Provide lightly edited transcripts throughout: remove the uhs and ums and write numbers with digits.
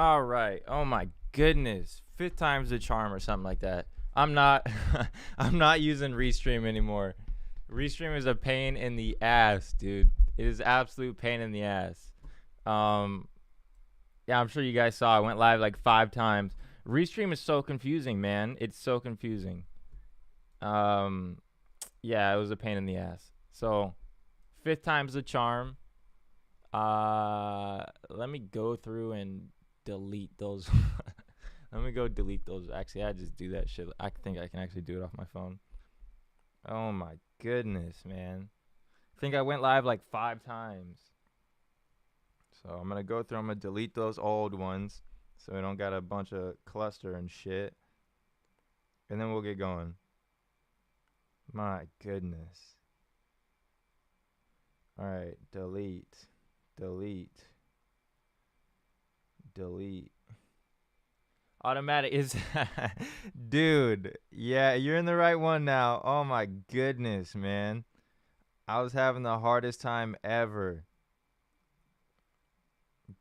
All right. Oh my goodness. 5th time's the charm or something like that. I'm not I'm not using Restream anymore. Restream is a pain in the ass, dude. It is absolute pain in the ass. Yeah, I'm sure you guys saw I went live like 5 times. Restream is so confusing, man. It's so confusing. Yeah, it was a pain in the ass. So 5th time's the charm. Let me go through and delete those. Let me go delete those. Actually, I just do that shit. I think I can actually do it off my phone. Oh my goodness, man. I think I went live like 5 times. So I'm gonna go through. I'm gonna delete those old ones so we don't got a bunch of cluster and shit. And then we'll get going. My goodness. All right, delete. Automatic is dude. Yeah, you're in the right one now. Oh my goodness, man. I was having the hardest time ever.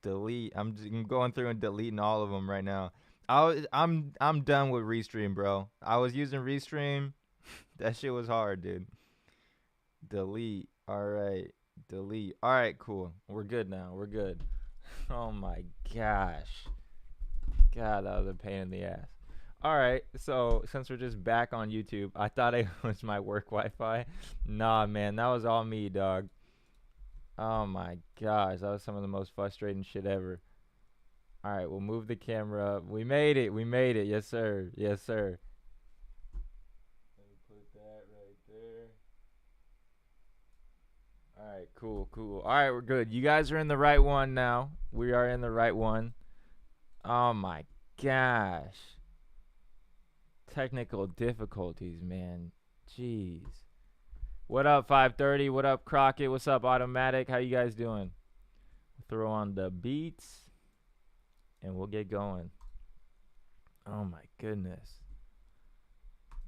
Delete. I'm going through and deleting all of them right now. I'm done with Restream, bro. I was using Restream. That shit was hard, dude. Delete. All right. Delete. All right, cool. We're good now. We're good. Oh my gosh. God, that was a pain in the ass. All right, so since we're just back on YouTube, I thought it was my work Wi-Fi. Nah, man, that was all me, dog. Oh my gosh, that was some of the most frustrating shit ever. All right, we'll move the camera up. We made it. We made it. Yes, sir. Yes, sir. Let me put that right there. All right, cool. All right, we're good. You guys are in the right one now. We are in the right one. Oh my gosh. Technical difficulties, man. Jeez. What up, 530? What up, Crockett? What's up, Automatic? How you guys doing? Throw on the beats and we'll get going. Oh my goodness.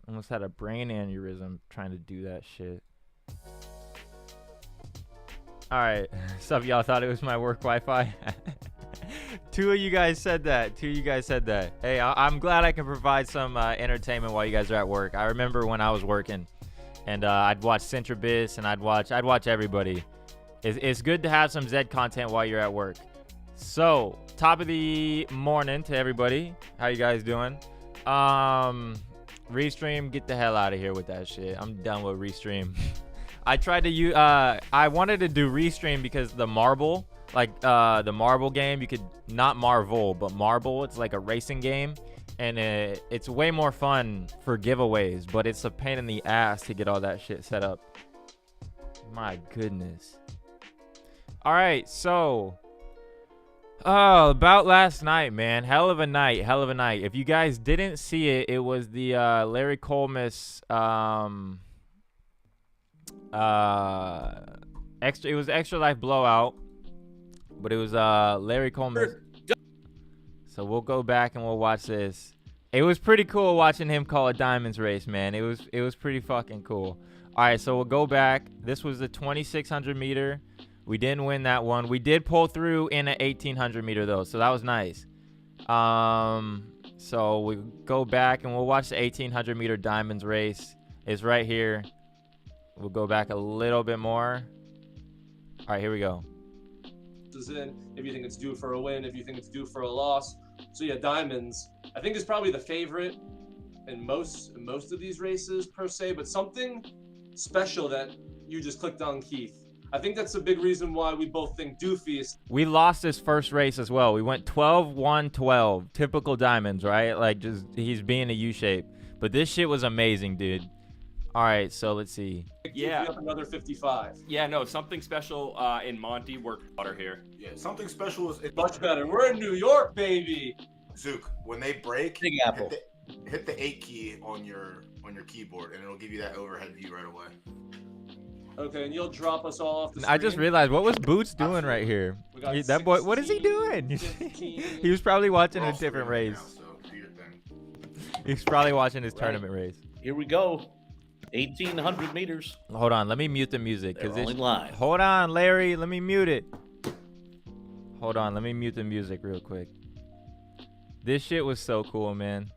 Almost had a brain aneurysm trying to do that shit. All right. Some of y'all thought it was my work Wi-Fi. Two of you guys said that. Hey, I'm glad I can provide some entertainment while you guys are at work. I remember when I was working, and I'd watch Centrobus, and I'd watch everybody. It's good to have some Zed content while you're at work. So, top of the morning to everybody. How you guys doing? Restream, get the hell out of here with that shit. I'm done with Restream. I tried to use. I wanted to do Restream because the marble. Like the marble game, you could not Marvel, but Marble. It's like a racing game, and it's way more fun for giveaways. But it's a pain in the ass to get all that shit set up. My goodness. All right, so about last night, man. Hell of a night. If you guys didn't see it, it was the Larry Colmus extra. It was Extra Life Blowout. But it was Larry Coleman. So we'll go back and we'll watch this. It was pretty cool watching him call a diamonds race, man. It was pretty fucking cool. All right, so we'll go back. This was the 2,600 meter. We didn't win that one. We did pull through in an 1,800 meter though, so that was nice. So we go back and we'll watch the 1,800 meter diamonds race. It's right here. We'll go back a little bit more. All right, here we go. In, if you think it's due for a win, if you think it's due for a loss. So yeah, diamonds I think is probably the favorite in most of these races per se, but something special that you just clicked on, Keith. I think that's a big reason why we both think Doofy is. We lost this first race as well. We went 12-1-12, typical diamonds, right? Like just he's being a U-shape. But this shit was amazing, dude. All right, so let's see. Yeah, up another 55. Yeah, no, something special in Monty worked water here. Yeah, something special is much better. We're in New York, baby. Zook. When they break, Big Apple. Hit the 8 key on your keyboard, and it'll give you that overhead view right away. Okay, and you'll drop us all off the screen. I just realized, what was Boots doing right here? That boy, what is he doing? He was probably watching a different race. Now, so do your thing. He's probably watching his tournament race. Here we go. 1,800 meters. Hold on, let me mute the music. They're only live. Hold on, Larry, let me mute it. Hold on, let me mute the music real quick. This shit was so cool, man.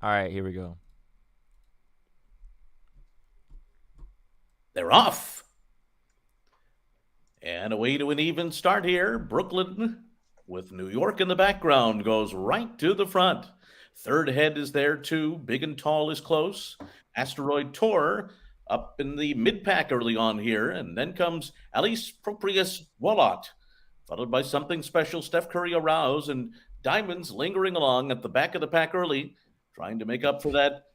All right, here we go. They're off. And away to an even start here. Brooklyn, with New York in the background, goes right to the front. Third head is there too. Big and Tall is close. Asteroid Tour up in the mid-pack early on here. And then comes Alice Proprius Wallot, followed by Something Special, Steph Curry Arouse, and Diamonds lingering along at the back of the pack early, trying to make up for that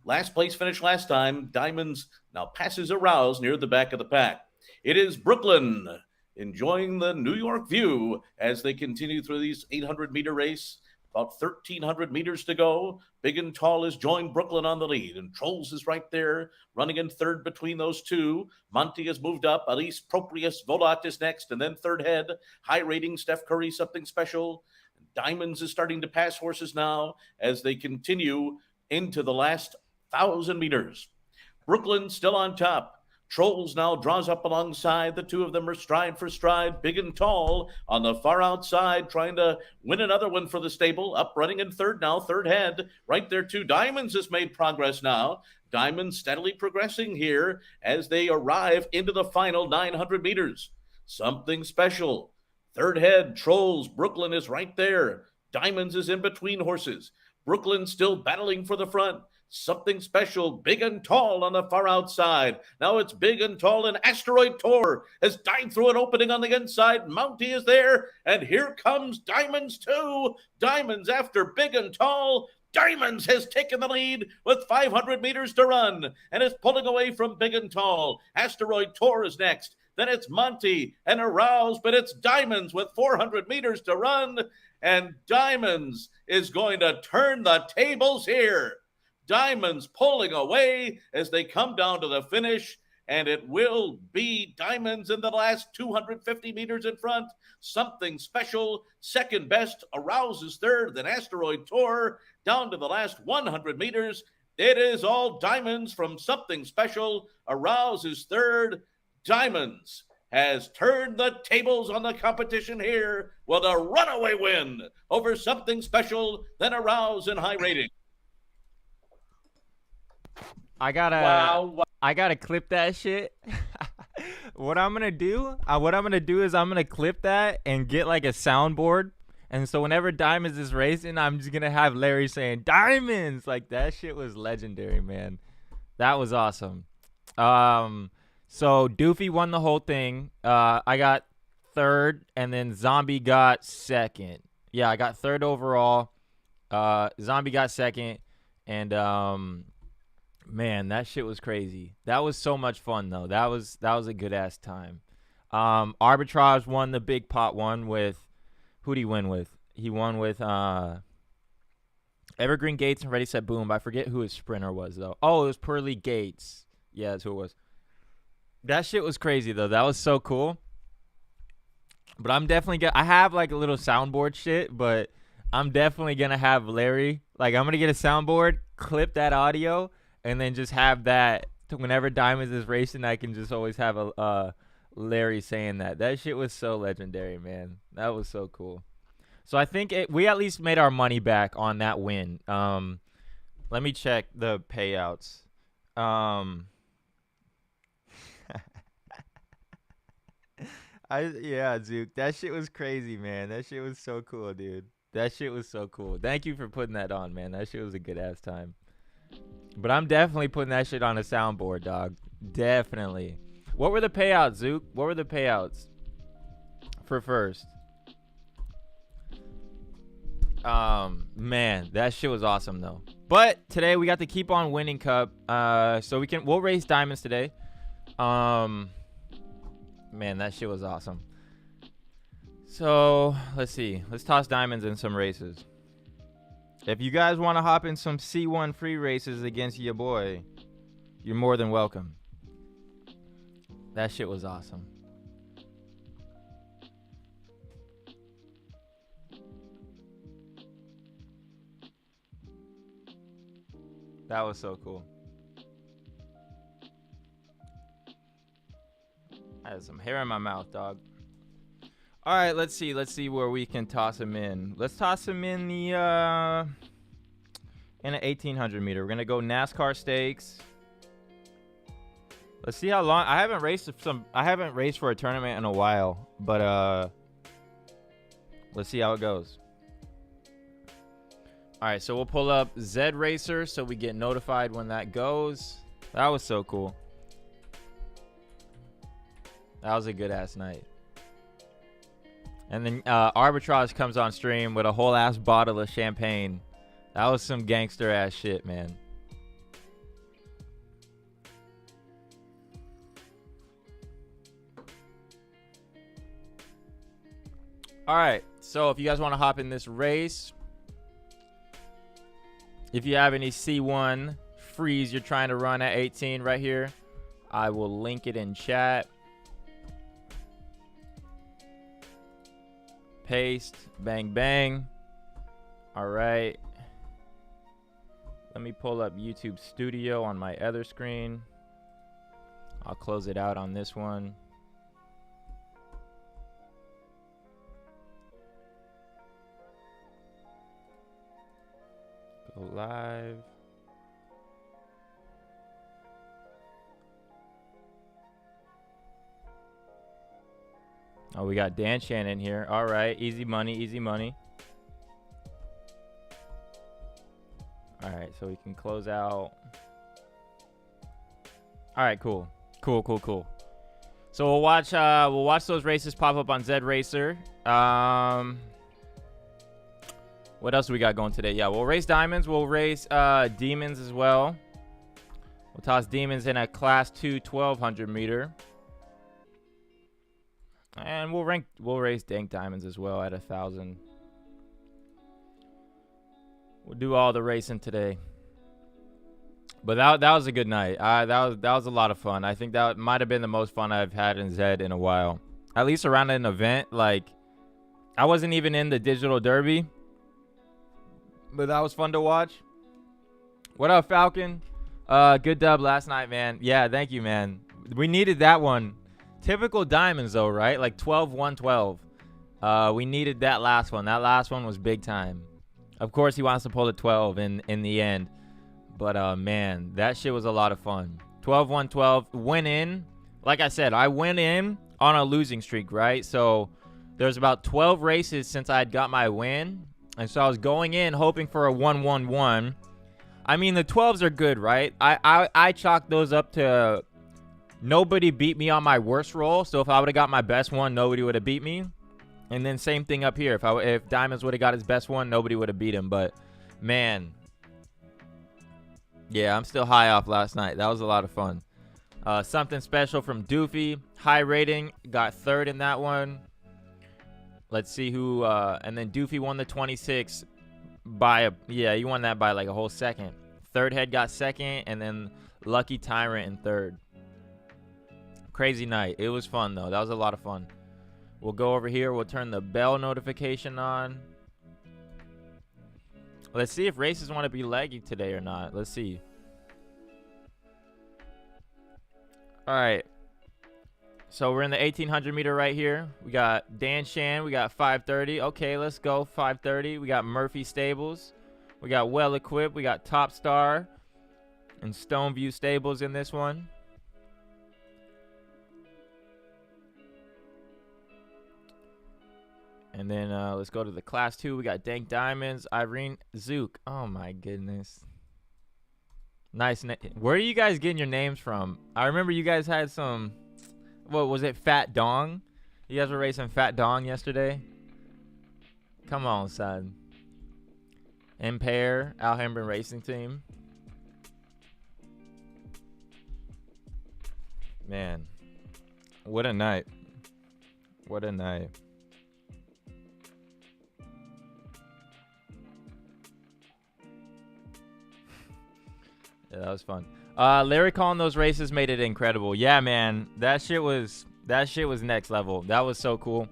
last place finish last time. Diamonds now passes Arouse near the back of the pack. It is Brooklyn enjoying the New York view as they continue through these 800-meter race. About 1,300 meters to go. Big and Tall has joined Brooklyn on the lead, and Trolls is right there, running in third between those two. Monty has moved up. Alice Proprius Volat is next, and then third head. High rating Steph Curry, Something Special. Diamonds is starting to pass horses now as they continue into the last 1,000 meters. Brooklyn still on top. Trolls now draws up alongside. The two of them are stride for stride. Big and Tall on the far outside, trying to win another one for the stable. Up running in third now, third head. Right there too. Diamonds has made progress now. Diamonds steadily progressing here as they arrive into the final 900 meters. Something Special. Third head, Trolls. Brooklyn is right there. Diamonds is in between horses. Brooklyn still battling for the front. Something Special, Big and Tall on the far outside. Now it's Big and Tall, and Asteroid Tour has dived through an opening on the inside. Mountie is there, and here comes Diamonds too. Diamonds after Big and Tall. Diamonds has taken the lead with 500 meters to run and is pulling away from Big and Tall. Asteroid Tour is next. Then it's Monty and Arouse, but it's Diamonds with 400 meters to run, and Diamonds is going to turn the tables here. Diamonds pulling away as they come down to the finish, and it will be Diamonds in the last 250 meters in front. Something Special, second best. Arouse is third, then Asteroid Tour down to the last 100 meters. It is all Diamonds from Something Special. Arouse is third. Diamonds has turned the tables on the competition here with a runaway win over Something Special, then Arouse in high rating. I gotta clip that shit. What I'm gonna do is I'm gonna clip that and get like a soundboard, and so whenever Diamonds is racing, I'm just gonna have Larry saying Diamonds. Like, that shit was legendary, man. That was awesome. So Doofy won the whole thing. I got third, and then Zombie got second. Yeah, I got third overall. Zombie got second, and man, that shit was crazy. That was so much fun, though. That was a good ass time. Arbitrage won the big pot one with, who'd he win with? He won with Evergreen Gates and Ready Set Boom. I forget who his sprinter was though. Oh, it was Pearly Gates. Yeah, that's who it was. That shit was crazy though. That was so cool. But I'm definitely I have like a little soundboard shit, but I'm definitely gonna have Larry. Like, I'm gonna get a soundboard, clip that audio, and then just have that whenever Diamonds is racing, I can just always have a Larry saying that. That shit was so legendary, man. That was so cool. So I think we at least made our money back on that win. Let me check the payouts. Yeah, Zook, that shit was crazy, man. That shit was so cool, dude. That shit was so cool. Thank you for putting that on, man. That shit was a good ass time. But I'm definitely putting that shit on a soundboard, dog. Definitely. What were the payouts, Zook? What were the payouts for first? Man, that shit was awesome though. But today we got the Keep On Winning Cup. So we'll race Diamonds today. Man, that shit was awesome. So let's see. Let's toss Diamonds in some races. If you guys want to hop in some C1 free races against your boy, you're more than welcome. That shit was awesome. That was so cool. I had some hair in my mouth, dog. All right, let's see where we can toss him in. Let's toss him in the in an 1800 meter. We're gonna go NASCAR stakes. Let's see how long. I haven't raced for a tournament in a while, but let's see how it goes. All right, so we'll pull up Zed Racer so we get notified when that goes. That was so cool. That was a good ass night. And then Arbitrage comes on stream with a whole ass bottle of champagne. That was some gangster ass shit, man. All right, so if you guys want to hop in this race, if you have any C1 freeze you're trying to run at 18 right here, I will link it in chat. Paste, bang, bang. All right. Let me pull up YouTube Studio on my other screen. I'll close it out on this one. Go live. Oh, we got Dan Shannon here. All right, easy money, easy money. All right, so we can close out. All right, cool. Cool. So we'll watch those races pop up on Zed Racer. What else do we got going today? Yeah, we'll race diamonds. We'll race demons as well. We'll toss demons in a class 2 1200 meter. And we'll race dank diamonds as well at 1,000. We'll do all the racing today. But that was a good night. That was a lot of fun. I think that might have been the most fun I've had in Zed in a while. At least around an event. Like, I wasn't even in the digital derby, but that was fun to watch. What up, Falcon? Good dub last night, man. Yeah, thank you, man. We needed that one. Typical diamonds, though, right? Like 12-1-12. We needed that last one. That last one was big time. Of course, he wants to pull the 12 in the end. But, man, that shit was a lot of fun. 12-1-12. Went in. Like I said, I went in on a losing streak, right? So there's about 12 races since I had got my win. And so I was going in hoping for a 1-1-1. I mean, the 12s are good, right? I chalked those up to nobody beat me on my worst roll. So if I would have got my best one, nobody would have beat me. And then same thing up here. If Diamonds would have got his best one, nobody would have beat him. But, man. Yeah, I'm still high off last night. That was a lot of fun. Something special from Doofy. High rating. Got third in that one. Let's see who. And then Doofy won the 26 yeah, he won that by like a whole second. Third head got second. And then Lucky Tyrant in third. Crazy night. It was fun, though. That was a lot of fun. We'll go over here. We'll turn the bell notification on. Let's see if races want to be laggy today or not. Let's see. All right. So we're in the 1800 meter right here. We got Dan Shan. We got 530. Okay, let's go. 530. We got Murphy Stables. We got Well Equipped. We got Top Star and Stoneview Stables in this one. And then let's go to the class 2. We got Dank Diamonds, Irene Zook. Oh my goodness. Nice. Where are you guys getting your names from? I remember you guys had some, what was it, Fat Dong? You guys were racing Fat Dong yesterday? Come on, son. Impair, Alhambra Racing Team. Man. What a night. What a night. Yeah, that was fun. Larry calling those races made it incredible. Yeah, man, that shit was next level. That was so cool.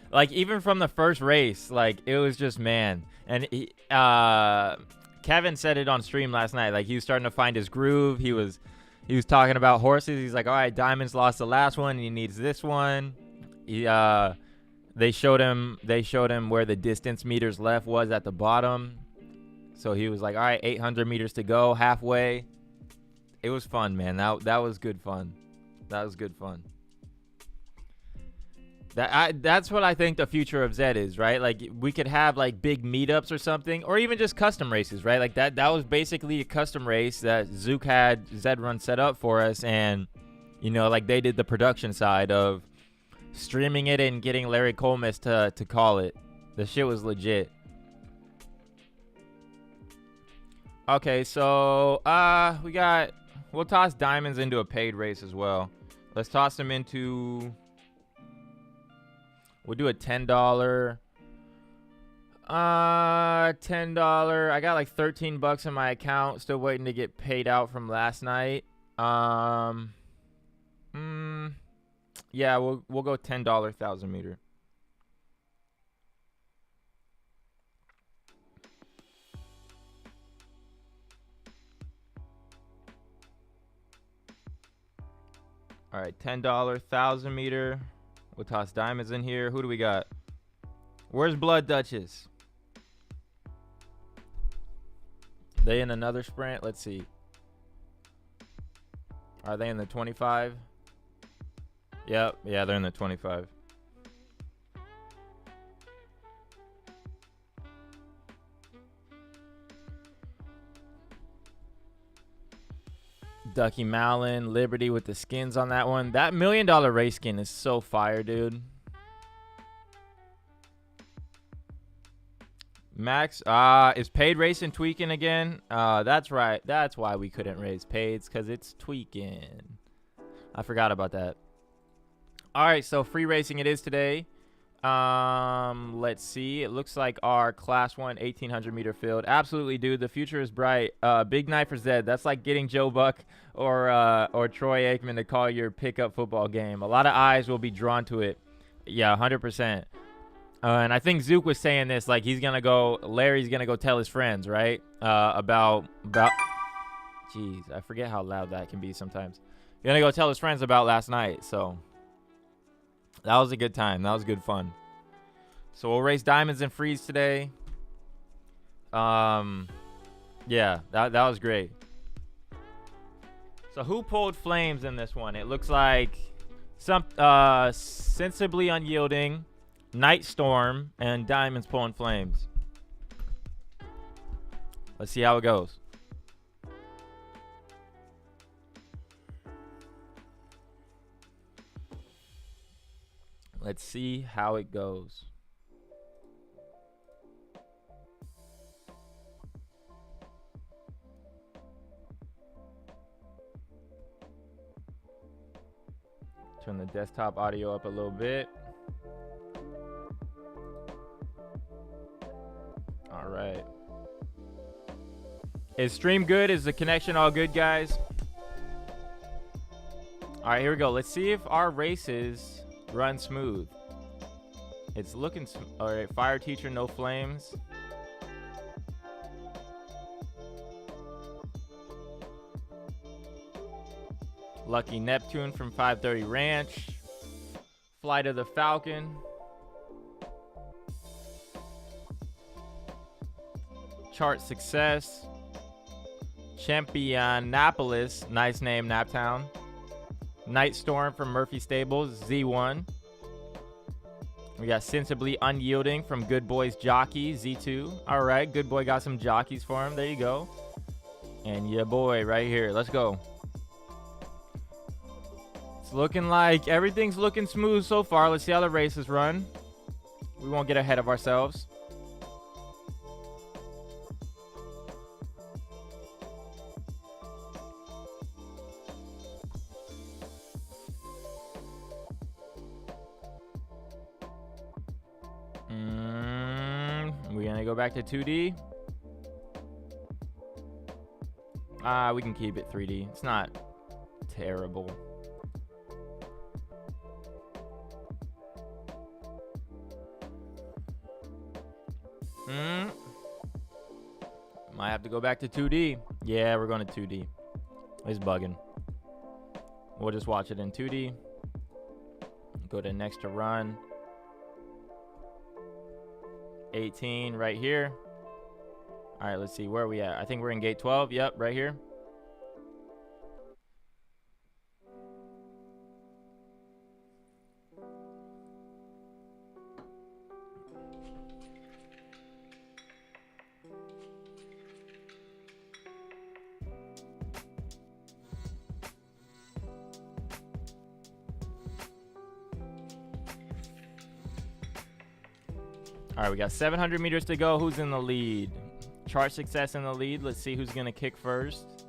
Like, even from the first race, like, it was just, man. And Kevin said it on stream last night. Like, he was starting to find his groove. He was talking about horses. He's like, all right, Diamonds lost the last one. He needs this one. They showed him where the distance meters left was at the bottom. So he was like, all right, 800 meters to go, halfway. It was fun, man. That was good fun. That was good fun. That's what I think the future of Zed is, right? Like, we could have like big meetups or something, or even just custom races, right? Like that was basically a custom race that Zook had Zed Run set up for us, and you know, like they did the production side of streaming it and getting Larry Colmes to call it. The shit was legit. Okay, so we'll toss diamonds into a paid race as well. Let's toss them into. We'll do a $10. $10. I got like $13 in my account. Still waiting to get paid out from last night. Yeah, we'll go $10 1,000 meter. All right, $10 1,000 meter. We'll toss diamonds in here. Who do we got? Where's Blood Duchess? They in another sprint? Let's see. Are they in the 25? Yep. Yeah, they're in the 25. Ducky Malin, Liberty with the skins on that one. That $1 million race skin is so fire, dude. Max, is paid racing tweaking again? That's right. That's why we couldn't raise paids, because it's tweaking. I forgot about that. All right, so free racing it is today. Let's see. It looks like our class 1 1800 meter field. Absolutely, dude. The future is bright. Big night for Zed. That's like getting Joe Buck or Troy Aikman to call your pickup football game. A lot of eyes will be drawn to it. Yeah, 100%. And I think Zook was saying this, like Larry's gonna go tell his friends, right? About jeez, I forget how loud that can be sometimes. He's gonna go tell his friends about last night, so that was a good time. That was good fun. So we'll race diamonds and freeze today. Yeah, that was great. So who pulled flames in this one? It looks like some Sensibly Unyielding, Night Storm, and Diamonds pulling flames. Let's see how it goes. Let's see how it goes. Turn the desktop audio up a little bit. All right. Is stream good? Is the connection all good, guys? All right, here we go. Let's see if our races run smooth. It's looking all right. Fire teacher, no flames. Lucky Neptune from 530 Ranch. Flight of the Falcon. Chart Success. Championopolis, nice name, Naptown. Night Storm from Murphy Stables, Z1. We got Sensibly Unyielding from Good Boys Jockey, Z2. All right, Good Boy got some jockeys for him. There you go. And your boy right here. Let's go. It's looking like everything's looking smooth so far. Let's see how the races run. We won't get ahead of ourselves. We're gonna go back to 2D. We can keep it 3D. It's not terrible. Might have to go back to 2D. Yeah, we're going to 2D. It's bugging. We'll just watch it in 2D. Go to next to run. 18 right here. All right, let's see. Where are we at? I think we're in gate 12. Yep, right here. All right, we got 700 meters to go. Who's in the lead? Chart success in the lead. Let's see who's going to kick first.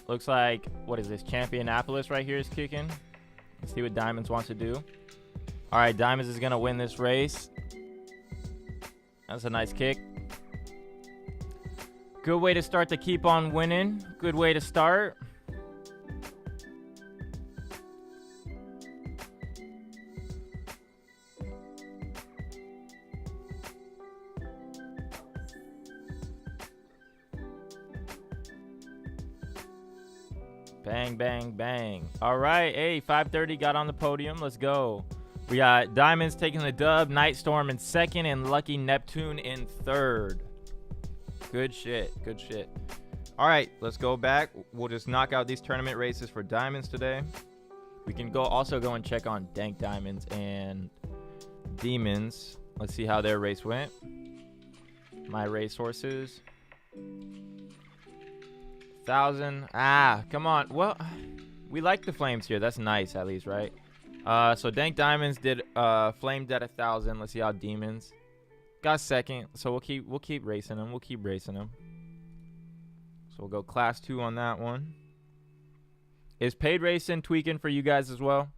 Looks like, what is this? Championapolis right here is kicking. Let's see what Diamonds wants to do. All right, Diamonds is going to win this race. That's a nice kick. Good way to start to keep on winning. Good way to start. Bang, bang, bang. All right. Hey, 530 got on the podium. Let's go. We got Diamonds taking the dub, Nightstorm in second, and Lucky Neptune in third. Good shit. Good shit. All right. Let's go back. We'll just knock out these tournament races for Diamonds today. We can also go and check on Dank Diamonds and Demons. Let's see how their race went. My racehorses. 1,000. Come on. Well, we like the flames here. That's nice, at least, right? So Dank Diamonds did flamed at 1,000. Let's see how Demons got second. So we'll keep racing them. We'll keep racing them. So we'll go class 2 on that one. Is paid racing tweaking for you guys as well?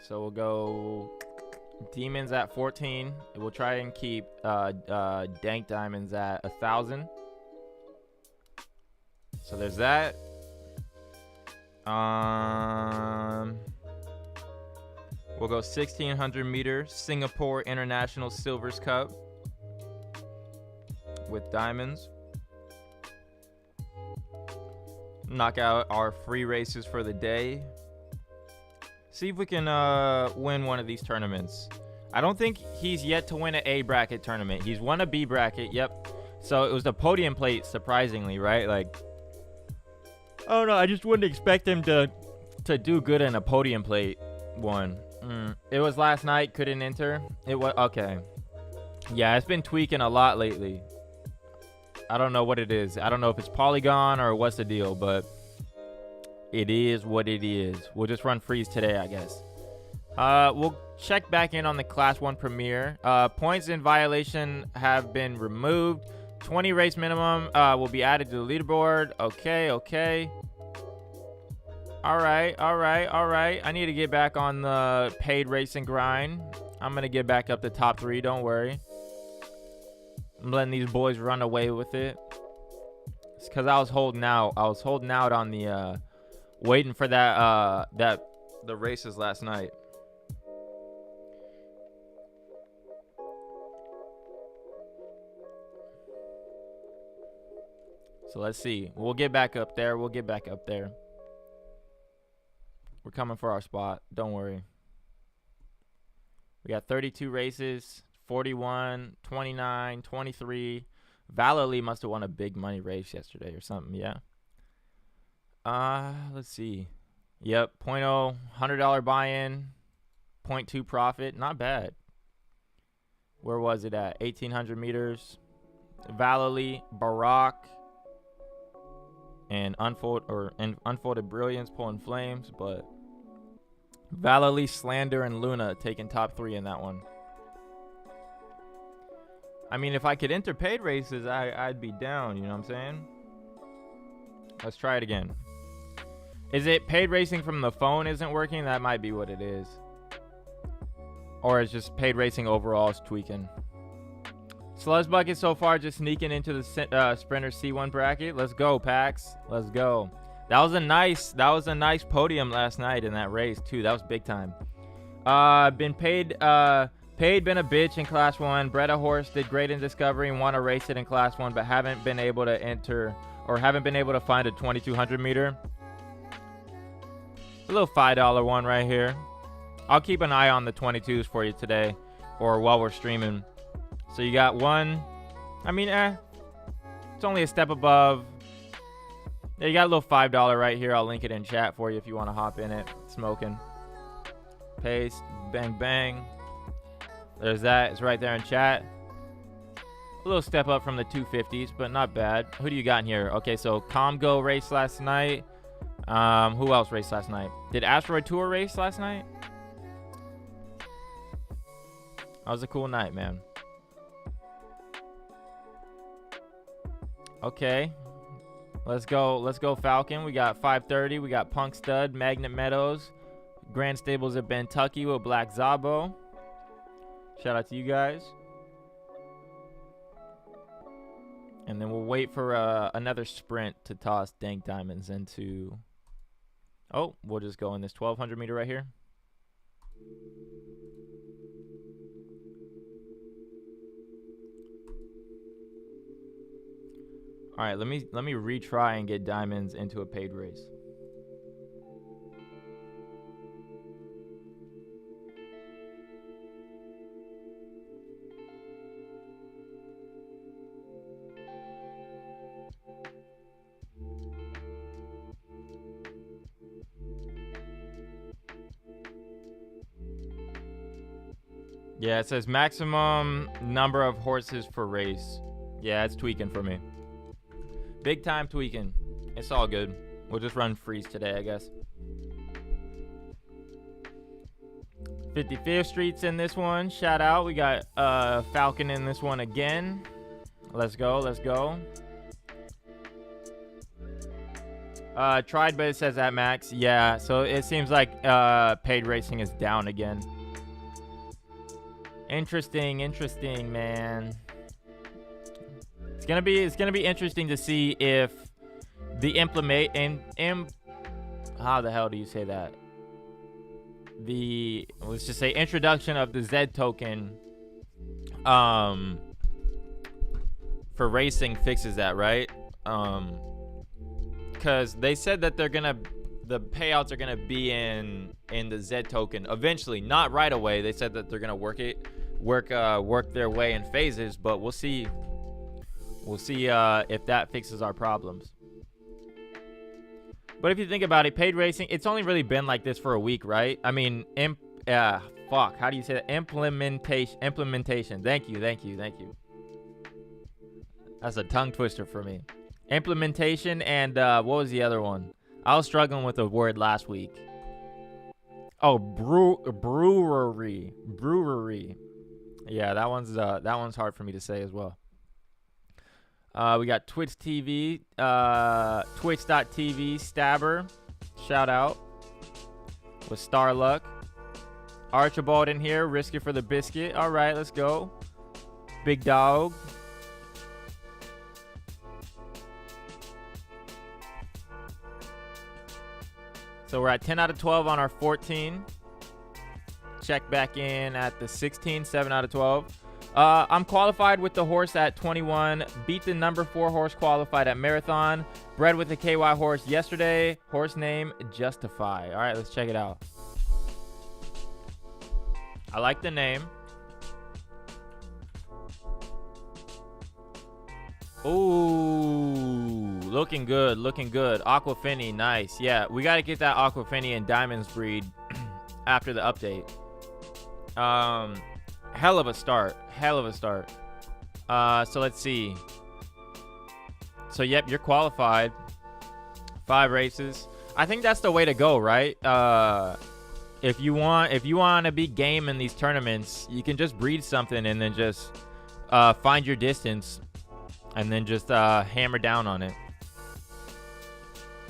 So we'll go Demons at 14. We'll try and keep Dank Diamonds at 1,000. So there's that. We'll go 1,600 meters Singapore International Silvers Cup with Diamonds. Knock out our free races for the day. See if we can win one of these tournaments. I don't think he's yet to win an A bracket tournament. He's won a B bracket. Yep. So it was the podium plate, surprisingly, right? Like, I don't know. I just wouldn't expect him to do good in a podium plate one. It was last night. Couldn't enter. It was okay. Yeah, it's been tweaking a lot lately. I don't know what it is. I don't know if it's Polygon or what's the deal, but it is what it is. We'll just run freeze today, I guess. We'll check back in on the Class 1 Premier. Points in violation have been removed. 20 race minimum will be added to the leaderboard. Okay. All right. I need to get back on the paid racing grind. I'm going to get back up to top 3. Don't worry. I'm letting these boys run away with it. It's because I was holding out. I was holding out on the... waiting for the races last night. So let's see. We'll get back up there. We're coming for our spot. Don't worry. We got 32 races. 41, 29, 23. Valorly must have won a big money race yesterday or something. Yeah. Let's see. Yep, 0.0, $100 buy-in, 0.2 profit. Not bad. Where was it at? 1,800 meters. Valorly, Barack, and Unfolded Brilliance pulling flames, but Valorly, Slander, and Luna taking top 3 in that one. I mean, if I could enter paid races, I'd be down, you know what I'm saying? Let's try it again. Is it paid racing from the phone isn't working? That might be what it is. Or it's just paid racing overall is tweaking. Sludge Bucket so far just sneaking into the Sprinter C1 bracket. Let's go, Pax. Let's go. That was a nice podium last night in that race too. That was big time. Been paid, been a bitch in Class 1. Bred a horse, did great in Discovery and want to race it in Class 1, but haven't been able to enter, or haven't been able to find a 2200 meter. A little $5 one right here. I'll keep an eye on the 22s for you today, or while we're streaming. So you got one. I mean, it's only a step above. Yeah, you got a little $5 right here. I'll link it in chat for you if you want to hop in it. Smoking. Paste. Bang, bang. There's that. It's right there in chat. A little step up from the 250s, but not bad. Who do you got in here? Okay, so Comgo raced last night. Who else raced last night? Did Asteroid Tour race last night? That was a cool night, man. Okay. Let's go Falcon. We got 530. We got Punk Stud, Magnet Meadows, Grand Stables of Bentucky with Black Zabo. Shout out to you guys. And then we'll wait for another sprint to toss Dank Diamonds into. Oh, we'll just go in this 1200 meter right here. All right, let me retry and get Diamonds into a paid race. Yeah, it says maximum number of horses for race. Yeah, it's tweaking for me. Big time tweaking. It's all good. We'll just run freeze today, I guess. 55th Street's in this one. Shout out. We got Falcon in this one again. Let's go. Let's go. Tried, but it says at max. Yeah, so it seems like paid racing is down again. Interesting, man. It's gonna be interesting to see if the how the hell do you say that? Let's just say introduction of the Zed token for racing fixes that, right? Because they said that the payouts are gonna be in the Zed token eventually, not right away. They said that they're gonna work their way in phases, but we'll see. We'll see if that fixes our problems. But if you think about it, paid racing, it's only really been like this for a week, right? I mean, fuck, how do you say that? Implementation. Thank you. That's a tongue twister for me. Implementation and what was the other one? I was struggling with the word last week. Oh, brewery. Yeah, that one's hard for me to say as well. We got Twitch TV, twitch.tv, Stabber, shout out, with Starluck. Archibald in here, risky for the biscuit. All right, let's go. Big Dog. So we're at 10 out of 12 on our 14. Check back in at the 16, 7 out of 12. I'm qualified with the horse at 21. Beat the number 4 horse qualified at Marathon. Bred with the KY horse yesterday. Horse name Justify. All right, let's check it out. I like the name. Ooh, looking good. Aquafini, nice. Yeah, we got to get that Aquafini and Diamonds breed after the update. Hell of a start. So let's see. So yep, you're qualified. 5 races. I think that's the way to go, right? If you want to be game in these tournaments, you can just breed something and then just find your distance and then just hammer down on it.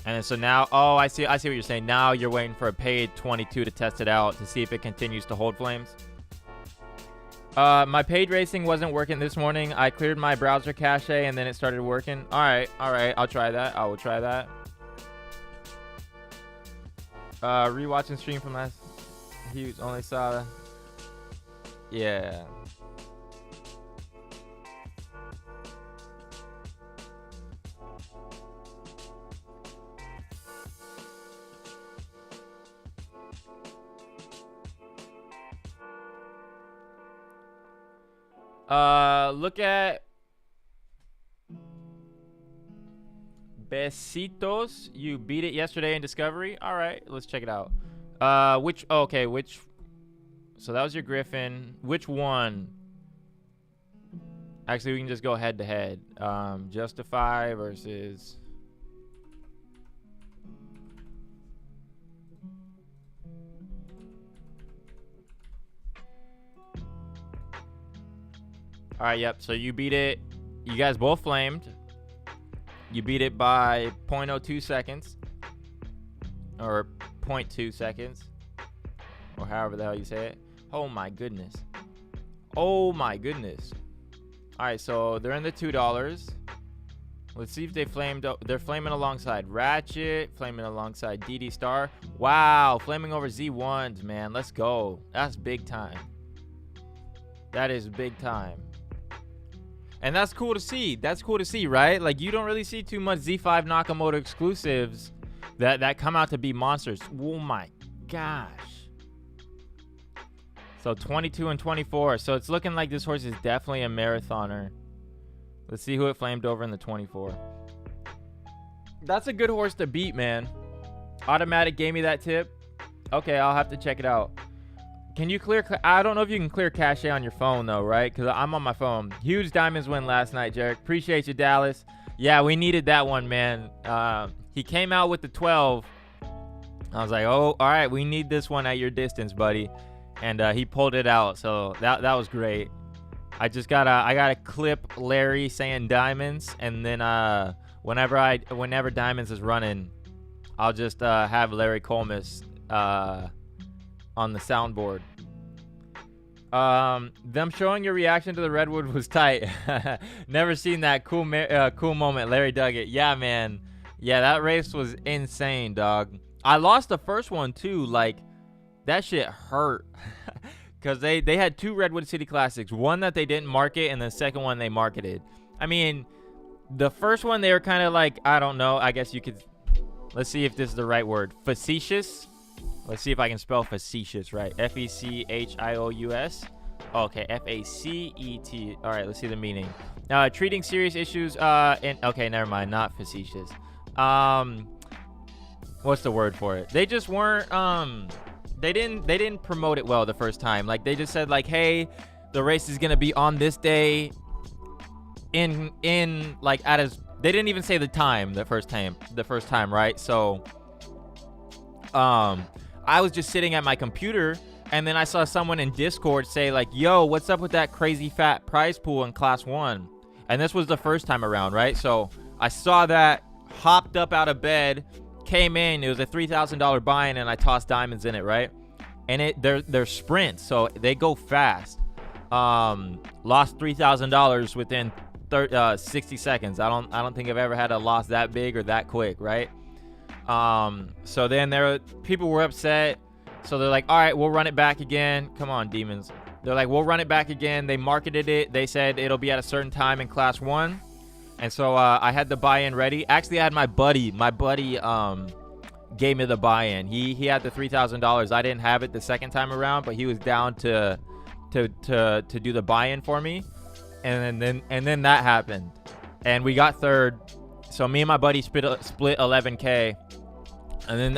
And so now, oh, I see what you're saying. Now you're waiting for a paid 22 to test it out to see if it continues to hold flames. My paid racing wasn't working this morning. I cleared my browser cache and then it started working. All right. I'll try that. I will try that. Rewatching stream from last. He only saw. Yeah. Look at Besitos. You beat it yesterday in Discovery. All right, let's check it out. Which? So that was your Griffin. Which one? Actually, we can just go head to head. Justify versus. All right, yep. So you beat it. You guys both flamed. You beat it by 0.02 seconds. Or 0.2 seconds. Or however the hell you say it. Oh my goodness. Oh my goodness. All right, so they're in the $2. Let's see if they flamed. They're flaming alongside Ratchet, flaming alongside DD Star. Wow, flaming over Z1s, man. Let's go. That's big time. That is big time. And that's cool to see. That's cool to see, right? Like, you don't really see too much Z5 Nakamoto exclusives that come out to be monsters. Oh my gosh. So 22 and 24. So it's looking like this horse is definitely a marathoner. Let's see who it flamed over in the 24. That's a good horse to beat, man. Automatic gave me that tip. Okay, I'll have to check it out. Can you clear? I don't know if you can clear cache on your phone, though, right? Because I'm on my phone. Huge diamonds win last night, Jarek. Appreciate you, Dallas. Yeah, we needed that one, man. He came out with the 12. I was like, oh, all right, we need this one at your distance, buddy. And he pulled it out, so that was great. I gotta clip Larry saying diamonds, and then whenever diamonds is running, I'll just have Larry Colmus on the soundboard. Them showing your reaction to the Redwood was tight. Never seen that cool moment. Larry dug it. Yeah, man. Yeah, that race was insane, dog. I lost the first one too. Like, that shit hurt. Because they had two Redwood City Classics. One that they didn't market, and the second one they marketed. I mean, the first one they were kind of like, I don't know. I guess you could. Let's see if this is the right word. Facetious. Let's see if I can spell facetious right. F-E-C-H-I-O-U-S. Okay, F-A-C-E-T. All right, let's see the meaning. Treating serious issues. Okay, never mind. Not facetious. What's the word for it? They just weren't. They didn't promote it well the first time. Like, they just said, like, hey, the race is gonna be on this day. They didn't even say the time the first time, right? So, I was just sitting at my computer, and then I saw someone in Discord say, like, yo, what's up with that crazy fat prize pool in Class 1? And this was the first time around, right? So I saw that, hopped up out of bed, came in. It was a $3,000 buy-in, and I tossed diamonds in it, right? And they're sprints, so they go fast. Lost $3,000 within 60 seconds. I don't think I've ever had a loss that big or that quick, right? So then people were upset. So they're like, all right, we'll run it back again. Come on, demons. They're like, we'll run it back again. They marketed it. They said it'll be at a certain time in Class 1. And so I had the buy-in ready. Actually, I had my buddy gave me the buy-in. He had the $3,000. I didn't have it the second time around, but he was down to do the buy-in for me. And then that happened. And we got third. So me and my buddy split 11K. And then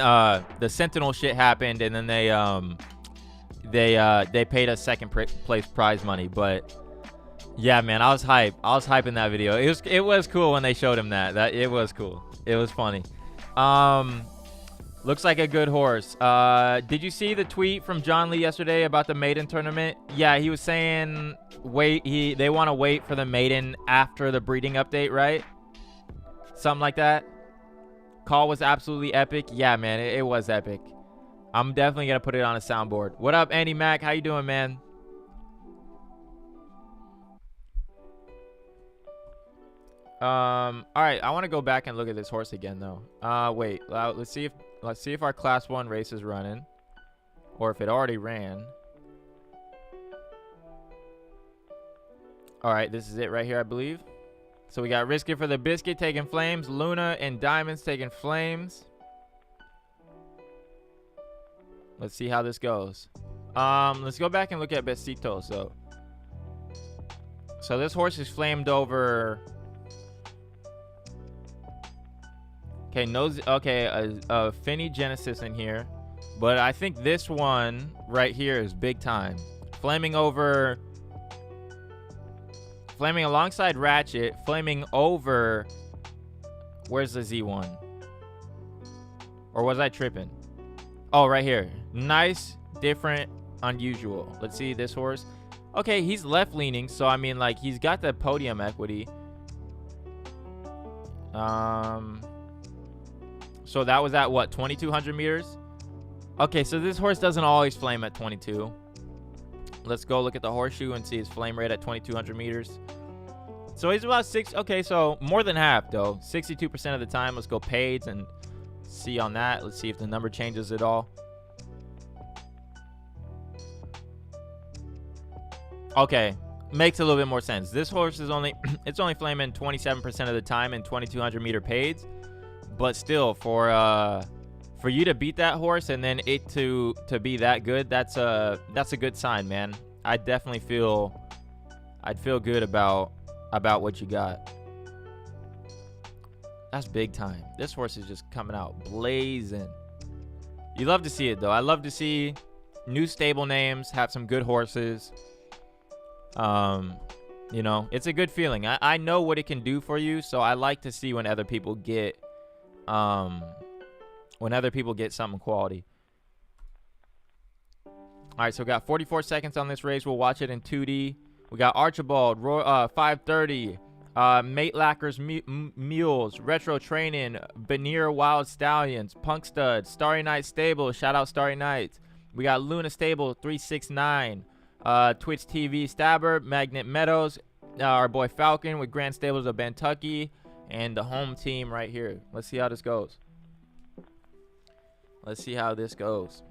the Sentinel shit happened, and then they paid us second place prize money. But yeah, man, I was hyped. I was hyping that video. It was cool when they showed him that. It was cool. It was funny. Looks like a good horse. Did you see the tweet from John Lee yesterday about the maiden tournament? Yeah, he was saying they want to wait for the maiden after the breeding update, right? Something like that. Call was absolutely epic. Yeah, man, it was epic. I'm definitely gonna put it on a soundboard. What up, Andy Mac? How you doing, man? All right, I want to go back and look at this horse again, though. Wait, let's see if our Class 1 race is running. or if it already ran. All right, this is it right here, I believe. So we got Risk It for the Biscuit taking flames. Luna and Diamonds taking flames. Let's see how this goes. Let's go back and look at Besitos. So this horse is flamed over. Okay, a Finny Genesis in here. But I think this one right here is big time. Flaming over. Flaming alongside Ratchet. Flaming over. Where's the Z1? Or was I tripping? Oh, right here. Nice, different, unusual. Let's see this horse. Okay, he's left leaning, so I mean, like, he's got the podium equity. So that was at what, 2,200 meters? Okay, so this horse doesn't always flame at 22. Let's go look at the horseshoe and see his flame rate at 2,200 meters. So he's about okay, so more than half though. 62% of the time. Let's go Pades and see on that. Let's see if the number changes at all. Okay, makes a little bit more sense. This horse is only it's only flaming 27% of the time in 2,200 meter Pades, but still for you to beat that horse and then it to be that good, that's a good sign, man. I'd feel good about what you got. That's big time. This horse is just coming out blazing. You love to see it though. I love to see new stable names have some good horses. You know, it's a good feeling. I know what it can do for you, so I like to see when other people get something quality. All right, so we got 44 seconds on this race. We'll watch it in 2D. We got Archibald, 530, Mate Lackers Mules, Retro Training, Veneer Wild Stallions, Punk Stud, Starry Night Stable, shout out Starry Night. We got Luna Stable 369, Twitch TV Stabber, Magnet Meadows, our boy Falcon with Grand Stables of Bentucky, and the home team right here. Let's see how this goes. Let's see how this goes.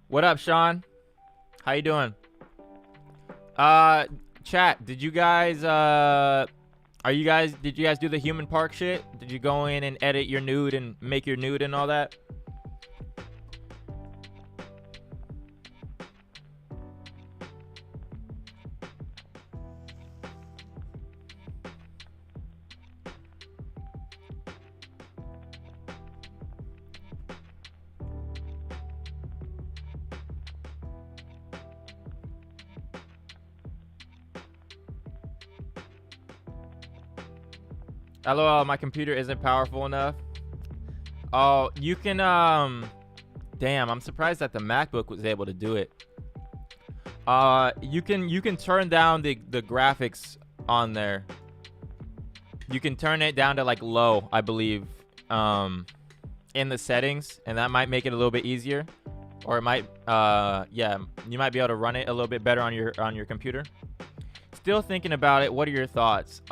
What up, Sean? How you doing? Chat, did you guys did you guys do the Human Park shit? Did you go in and edit your nude and make your nude and all that? LOL, my computer isn't powerful enough. Oh, you can, damn, I'm surprised that the MacBook was able to do it. You can turn down the graphics on there. You can turn it down to like low, I believe, in the settings, and that might make it a little bit easier. Or it might, yeah, you might be able to run it a little bit better on your computer. Still thinking about it. What are your thoughts?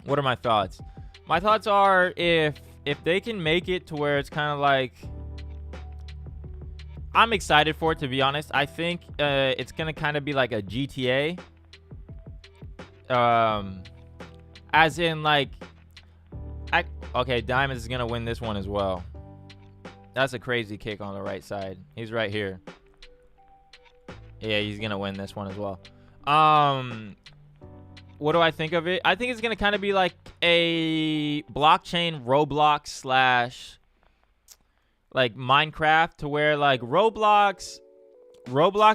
What are my thoughts? My thoughts are if they can make it to where it's kind of like, I'm excited for it, to be honest. I think it's gonna kind of be like a GTA, as in like, okay, Diamonds is gonna win this one as well. That's a crazy kick on the right side. He's right here. Yeah, he's gonna win this one as well. What do I think of it? I think it's gonna kind of be like a blockchain Roblox slash like Minecraft, to where like Roblox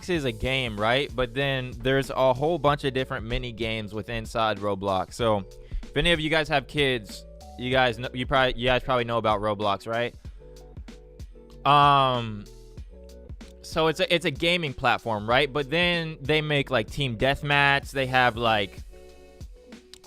is a game, right? But then there's a whole bunch of different mini games within inside Roblox. So if any of you guys have kids, you guys probably know about Roblox, right? So it's a gaming platform, right? But then they make like team deathmatch. They have like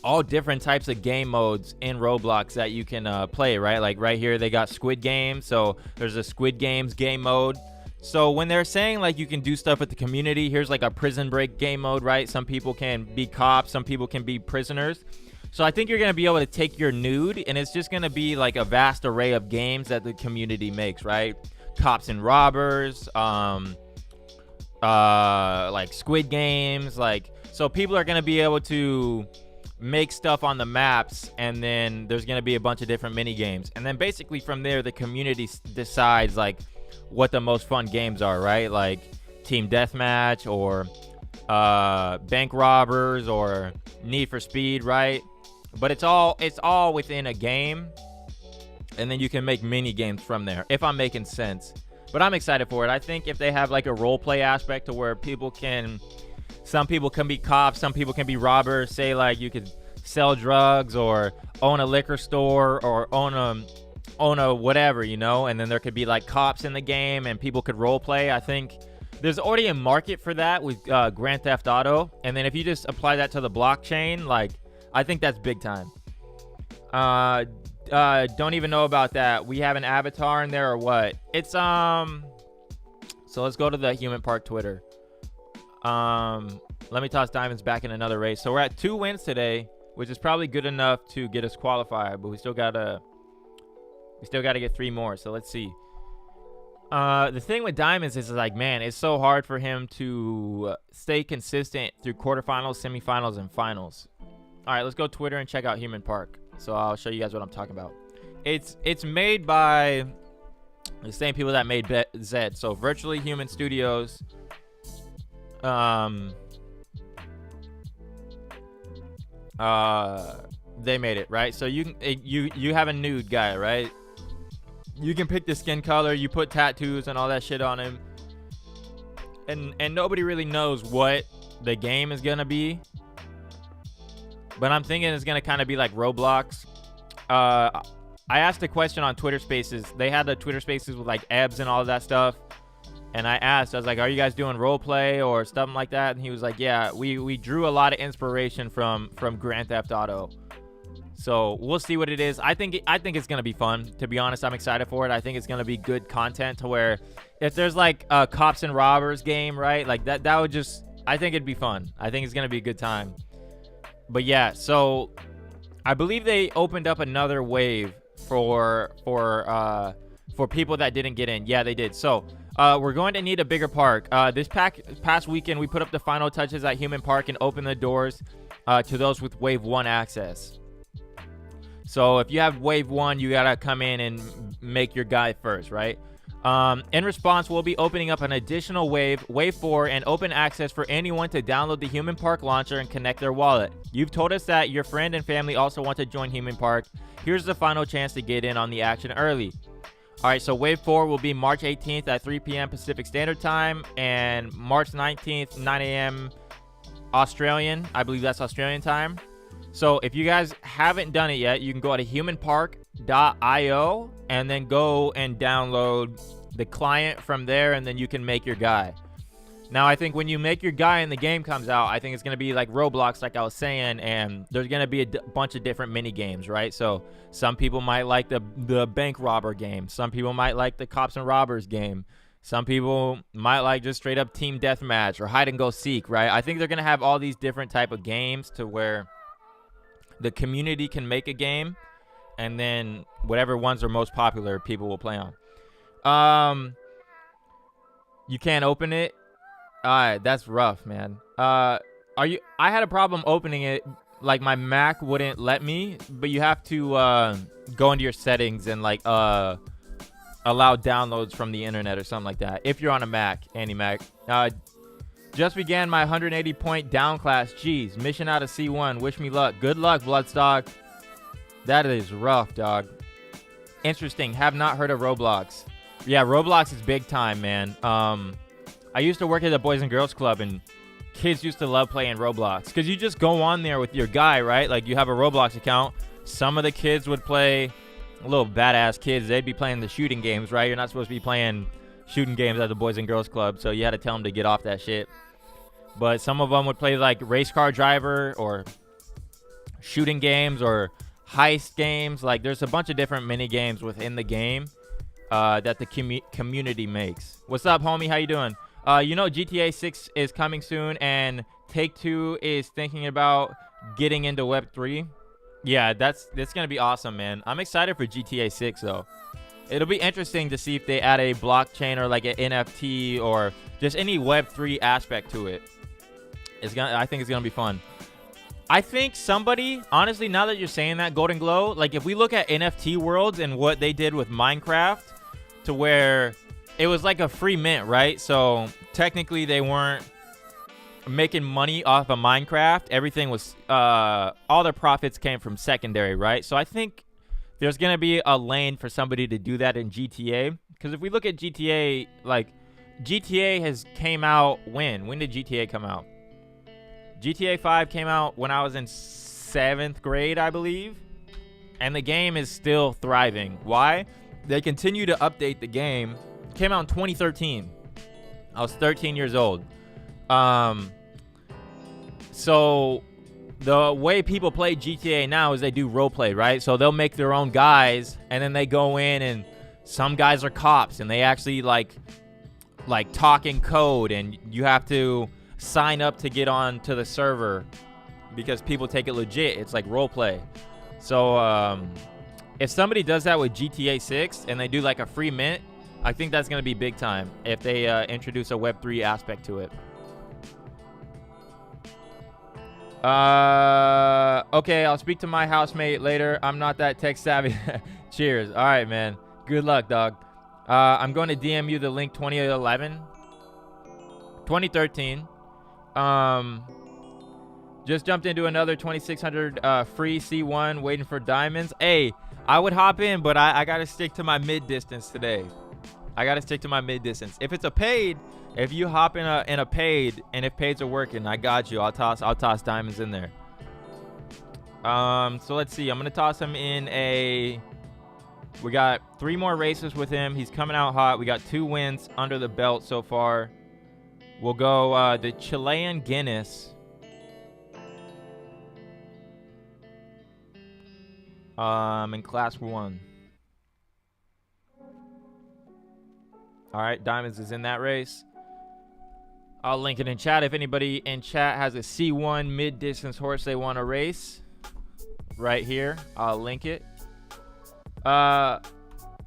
all different types of game modes in Roblox that you can play, right? Like right here, they got Squid Game. So there's a Squid Games game mode. So when they're saying like you can do stuff with the community, here's like a prison break game mode, right? Some people can be cops, some people can be prisoners. So I think you're going to be able to take your nude, and it's just going to be like a vast array of games that the community makes, right? Cops and robbers, like Squid Games, like, so people are going to be able to make stuff on the maps, and then there's going to be a bunch of different mini games, and then basically from there the community decides like what the most fun games are, right? Like team deathmatch or bank robbers or Need for Speed, right? But it's all within a game, and then you can make mini games from there, if I'm making sense. But I'm excited for it. I think if they have like a role play aspect to where some people can be cops, some people can be robbers. Say like you could sell drugs or own a liquor store or own a whatever, you know, and then there could be like cops in the game and people could role play. I think there's already a market for that with Grand Theft Auto, and then if you just apply that to the blockchain, like, I think that's big time. Don't even know about that. We have an avatar in there or what? It's so let's go to the Human Park Twitter. Let me toss Diamonds back in another race. So we're at 2 wins today, which is probably good enough to get us qualified, but we still gotta get 3 more. So let's see. The thing with Diamonds is like, man, it's so hard for him to stay consistent through quarterfinals, semifinals, and finals. All right, let's go Twitter and check out Human Park. So I'll show you guys what I'm talking about. It's made by the same people that made Zed. So Virtually Human Studios. They made it, right? So you have a nude guy, right? You can pick the skin color, you put tattoos and all that shit on him. And nobody really knows what the game is gonna be. But I'm thinking it's gonna kind of be like Roblox. I asked a question on Twitter Spaces. They had the Twitter Spaces with like Ebbs and all of that stuff. And I was like, are you guys doing role play or something like that? And he was like, yeah, we drew a lot of inspiration from Grand Theft Auto. So we'll see what it is. I think it's gonna be fun. To be honest, I'm excited for it. I think it's gonna be good content to where if there's like a cops and robbers game, right? Like that would just, I think it'd be fun. I think it's gonna be a good time. But yeah, so I believe they opened up another wave for people that didn't get in. Yeah, they did. So we're going to need a bigger park. This past weekend, we put up the final touches at Human Park and opened the doors to those with Wave 1 access. So if you have Wave 1, you got to come in and make your guy first, right? In response, we'll be opening up an additional wave, Wave 4, and open access for anyone to download the Human Park launcher and connect their wallet. You've told us that your friend and family also want to join Human Park. Here's the final chance to get in on the action early. All right, so Wave 4 will be March 18th at 3 p.m. Pacific Standard Time and March 19th, 9 a.m. Australian. I believe that's Australian time. So if you guys haven't done it yet, you can go to humanpark.io and then go and download the client from there, and then you can make your guy. Now, I think when you make your guy and the game comes out, I think it's going to be like Roblox, like I was saying, and there's going to be a bunch of different mini games, right? So some people might like the bank robber game. Some people might like the cops and robbers game. Some people might like just straight up team deathmatch or hide and go seek, right? I think they're going to have all these different type of games to where the community can make a game, and then whatever ones are most popular, people will play on. You can't open it. All right, that's rough, man. I had a problem opening it. Like my Mac wouldn't let me, but you have to go into your settings and like allow downloads from the internet or something like that. If you're on a Mac, Andy Mac. Just began my 180 point down class. Jeez, mission out of C1. Wish me luck. Good luck, Bloodstock. That is rough, dog. Interesting. Have not heard of Roblox. Yeah, Roblox is big time, man. I used to work at the Boys and Girls Club, and kids used to love playing Roblox because you just go on there with your guy, right? Like you have a Roblox account. Some of the kids would play, little badass kids. They'd be playing the shooting games, right? You're not supposed to be playing shooting games at the Boys and Girls Club, so you had to tell them to get off that shit. But some of them would play like race car driver or shooting games or heist games. Like there's a bunch of different mini games within the game that the community makes. What's up, homie? How you doing? You know GTA 6 is coming soon, and Take-Two is thinking about getting into Web3. Yeah, that's gonna be awesome, man. I'm excited for GTA 6 though. It'll be interesting to see if they add a blockchain or like an NFT or just any Web3 aspect to it. I think it's gonna be fun. I think somebody, honestly, now that you're saying that, Golden Glow, like if we look at NFT worlds and what they did with Minecraft, to where it was like a free mint, right? So technically they weren't making money off of Minecraft. Everything was all their profits came from secondary, right? So I think there's gonna be a lane for somebody to do that in GTA, because if we look at GTA, like GTA has came out when did GTA come out? GTA 5 came out when I was in 7th grade, I believe, and the game is still thriving. Why? They continue to update the game. It came out in 2013. I was 13 years old. So the way people play GTA now is they do role play, right? So they'll make their own guys, and then they go in, and some guys are cops, and they actually like talk in code, and you have to sign up to get on to the server because people take it legit. It's like role play. So if somebody does that with GTA 6 and they do like a free mint, I think that's going to be big time if they introduce a Web3 aspect to it. Okay, I'll speak to my housemate later. I'm not that tech savvy. Cheers. All right, man. Good luck, dog. I'm going to DM you the link 2013. Just jumped into another 2600 free C1 waiting for diamonds. Hey, I would hop in, but I gotta stick to my mid distance today. If it's a paid, if you hop in a paid, and if paids are working, I got you. I'll toss diamonds in there. So let's see. I'm gonna toss him in a. We got 3 more races with him. He's coming out hot. We got 2 wins under the belt so far. We'll go the Chilean Guinness. In class 1. All right, Diamonds is in that race. I'll link it in chat if anybody in chat has a C1 mid-distance horse they want to race. Right here, I'll link it. Oh,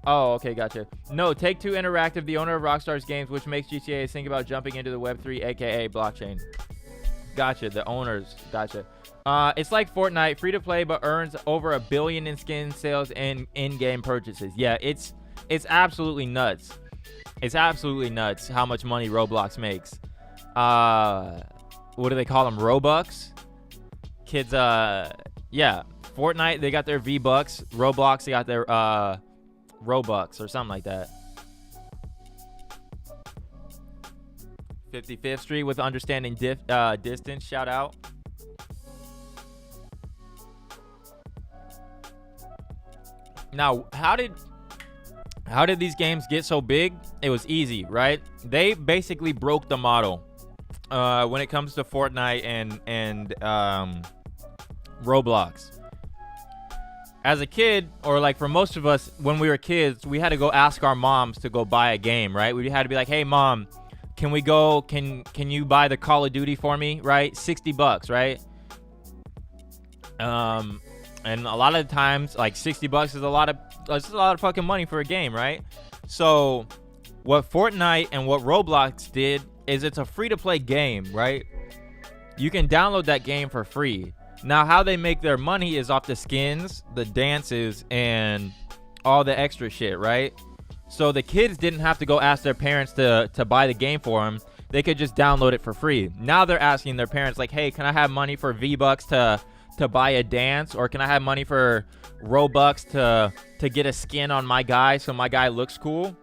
okay, gotcha. No, Take-Two Interactive, the owner of Rockstar's games, which makes GTA, think about jumping into the Web3, aka blockchain. Gotcha, the owners. Gotcha. It's like Fortnite, free to play, but earns over $1 billion in skin sales and in-game purchases. Yeah, it's absolutely nuts. It's absolutely nuts how much money Roblox makes. What do they call them? Robux? Kids, yeah. Fortnite, they got their V-Bucks. Roblox, they got their Robux or something like that. 55th Street with understanding distance. Shout out. Now, how did these games get so big? It was easy, right? They basically broke the model when it comes to Fortnite and Roblox. As a kid, or like for most of us, when we were kids, we had to go ask our moms to go buy a game, right? We had to be like, hey, Mom, can we go? Can you buy the Call of Duty for me, right? $60, right? And a lot of the times, like $60 is a lot of fucking money for a game, right? So what Fortnite and what Roblox did is it's a free-to-play game, right? You can download that game for free. Now, how they make their money is off the skins, the dances, and all the extra shit, right? So the kids didn't have to go ask their parents to buy the game for them. They could just download it for free. Now they're asking their parents, like, hey, can I have money for V-Bucks to buy a dance? Or can I have money for Robux to get a skin on my guy so my guy looks cool?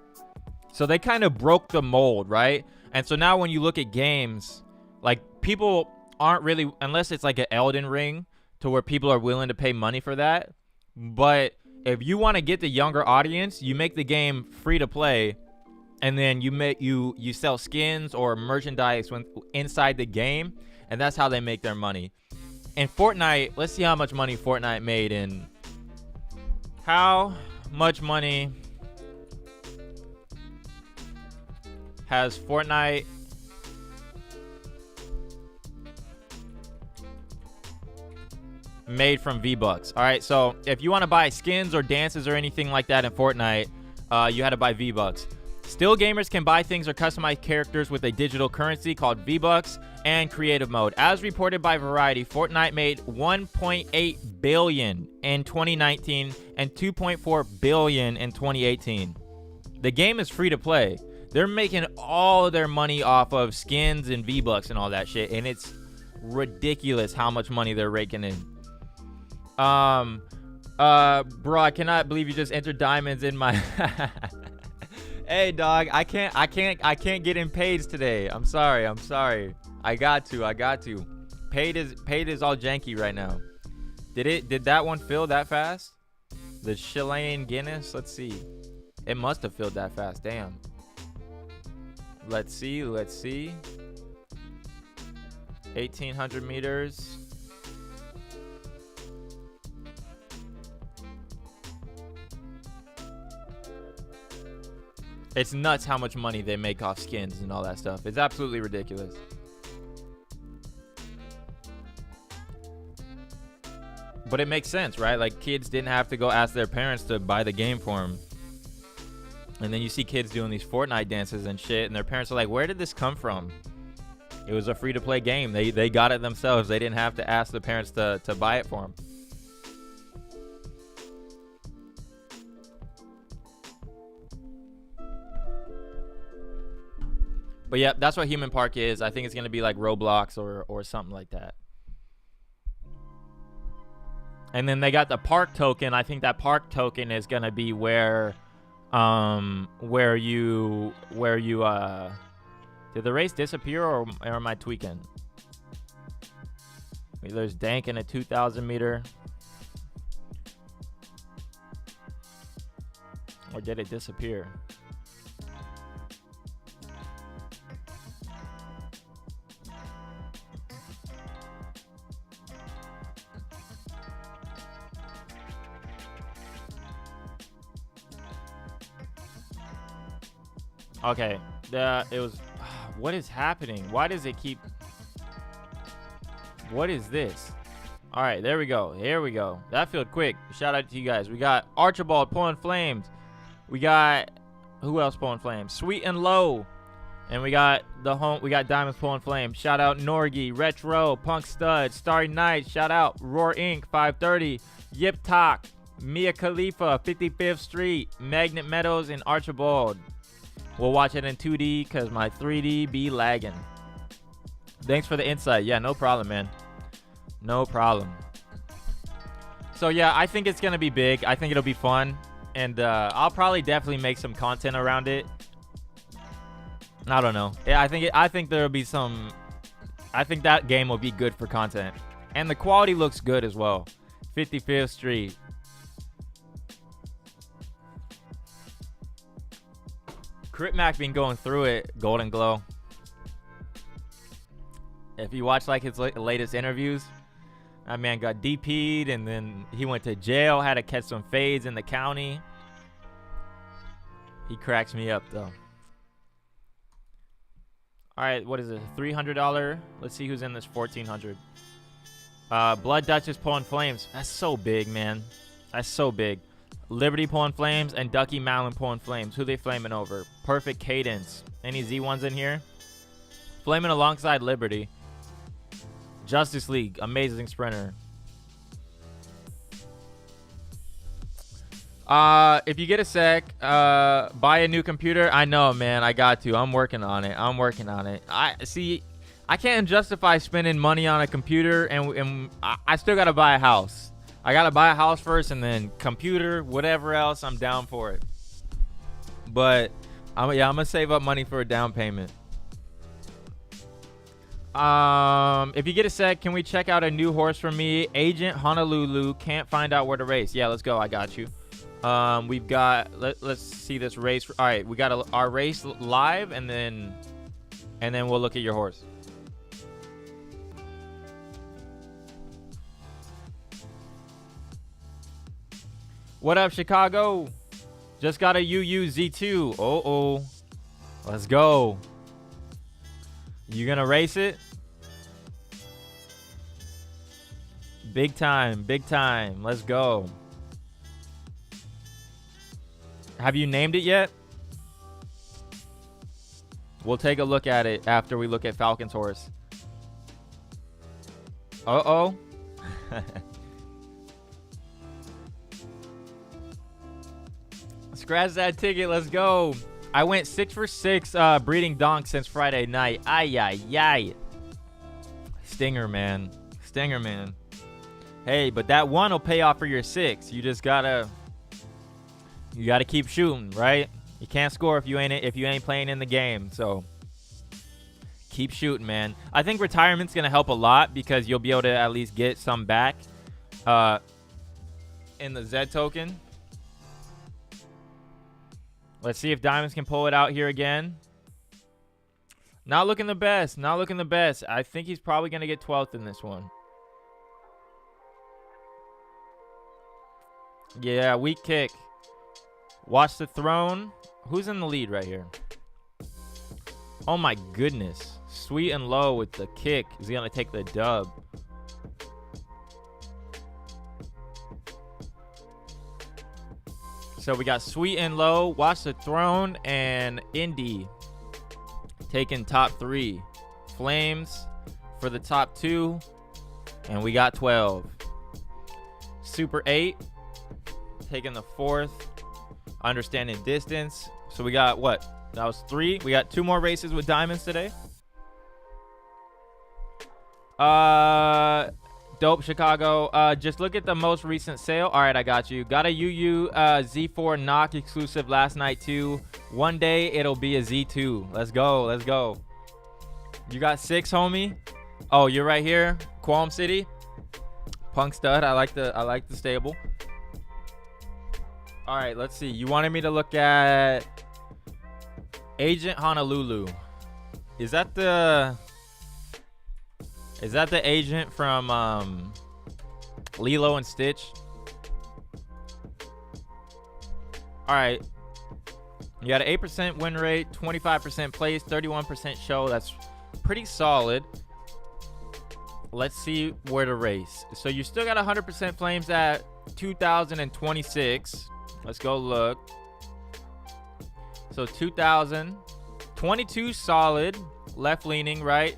So they kind of broke the mold, right? And so now when you look at games, like, people aren't really, unless it's like an Elden Ring to where people are willing to pay money for that. But if you want to get the younger audience, you make the game free to play, and then you sell skins or merchandise inside the game, and that's how they make their money. In Fortnite, let's see how much money Fortnite made in. How much money has Fortnite made from V-Bucks. All right, so if you want to buy skins or dances or anything like that in Fortnite, you had to buy V-Bucks. Still, gamers can buy things or customize characters with a digital currency called V-Bucks and creative mode. As reported by Variety, Fortnite made $1.8 billion in 2019 and $2.4 billion in 2018. The game is free to play. They're making all of their money off of skins and V-Bucks and all that shit, and it's ridiculous how much money they're raking in. Bro, I cannot believe you just entered diamonds in my Hey dog, I can't get in pays today. I'm sorry. I got to. Paid is all janky right now. Did that one fill that fast? The Chilean Guinness? Let's see. It must have filled that fast. Damn. Let's see. 1,800 meters. It's nuts how much money they make off skins and all that stuff. It's absolutely ridiculous. But it makes sense, right? Like, kids didn't have to go ask their parents to buy the game for them. And then you see kids doing these Fortnite dances and shit, and their parents are like, where did this come from? It was a free-to-play game. They got it themselves. They didn't have to ask the parents to buy it for them. But yeah, that's what Human Park is. I think it's going to be like Roblox or something like that. And then they got the park token. I think that park token is going to be where you did the race disappear or am I tweaking? There's Dank in a 2,000 meter. Or did it disappear? Okay, it was. What is happening? Why does it keep? What is this? All right, there we go. Here we go. That felt quick. Shout out to you guys. We got Archibald pulling flames. We got who else pulling flames? Sweet and Low, and we got We got Diamonds pulling flames. Shout out Norgy, Retro, Punk Stud, Starry Night. Shout out Roar Inc. 530, Yip Talk, Mia Khalifa, 55th Street, Magnet Meadows, and Archibald. We'll watch it in 2D because my 3D be lagging. Thanks for the insight. Yeah, no problem, man. No problem. So, yeah, I think it's going to be big. I think it'll be fun. And I'll probably definitely make some content around it. I don't know. Yeah, I think there'll be some... I think that game will be good for content. And the quality looks good as well. 55th Street. Crit Mac been going through it, Golden Glow. If you watch like his latest interviews, that man got DP'd and then he went to jail, had to catch some fades in the county. He cracks me up though. All right, what is it? $300. Let's see who's in this 1,400. Blood Duchess pulling flames. That's so big, man. That's so big. Liberty pulling flames and Ducky Malin pulling flames. Who they flaming over? Perfect Cadence. Any Z1s in here? Flaming alongside Liberty. Justice League. Amazing sprinter. If you get a sec, buy a new computer. I know, man. I got to. I'm working on it. I can't justify spending money on a computer and I still got to buy a house. I got to buy a house first and then computer, whatever else, I'm down for it. But, I'm going to save up money for a down payment. If you get a sec, can we check out a new horse for me? Agent Honolulu can't find out where to race. Yeah, let's go. I got you. We've got, let's see this race. All right, we got our race live and then we'll look at your horse. What up, Chicago? Just got a UU Z2. Oh. Let's go. You gonna race it? Big time. Big time. Let's go. Have you named it yet? We'll take a look at it after we look at Falcon's horse. Uh-oh. Scratch that ticket. Let's go. I went 6 for 6 breeding donk since Friday night. Ay, ay, ay. Stinger, man. Stinger, man. Hey, but that one will pay off for your 6. You just gotta... You gotta keep shooting, right? You can't score if you ain't playing in the game. So keep shooting, man. I think retirement's gonna help a lot because you'll be able to at least get some back in the Zed token. Let's see if Diamonds can pull it out here again. Not looking the best. Not looking the best. I think he's probably gonna get 12th in this one. Yeah, weak kick. Watch the throne. Who's in the lead right here? Oh my goodness. Sweet and low with the kick. Is he gonna take the dub? So we got Sweet and low, Watch the Throne, and Indy taking top 3. Flames for the top 2. And we got 12. Super 8 taking the 4th. Understanding distance. So we got what? That was 3. We got 2 more races with diamonds today. Dope Chicago. Just look at the most recent sale. All right, I got you. Got a UU Z4 knock exclusive last night too. One day it'll be a Z2. Let's go. Let's go. You got 6, homie. Oh, you're right here. Qualm City. Punk stud. I like the stable. All right, let's see. You wanted me to look at Agent Honolulu. Is that the agent from Lilo and Stitch? All right. You got an 8% win rate, 25% place, 31% show. That's pretty solid. Let's see where to race. So you still got 100% flames at 2026. Let's go look. So 2000, 22 solid, left leaning, right?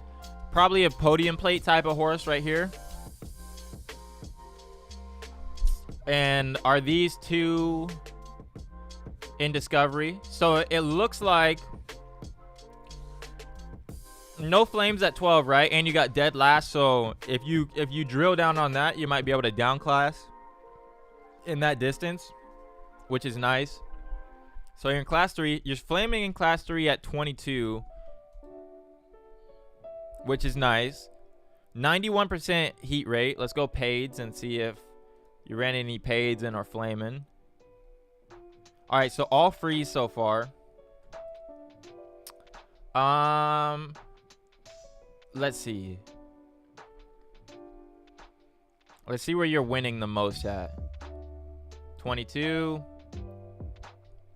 Probably a podium plate type of horse right here. And are these 2 in Discovery? So it looks like no flames at 12, right? And you got dead last. So if you drill down on that, you might be able to down class in that distance, which is nice. So you're in class 3. You're flaming in class 3 at 22, which is nice. 91% heat rate. Let's go paids and see if you ran any paids and are flaming. All right, so all freeze so far. Let's see. Let's see where you're winning the most at. 22.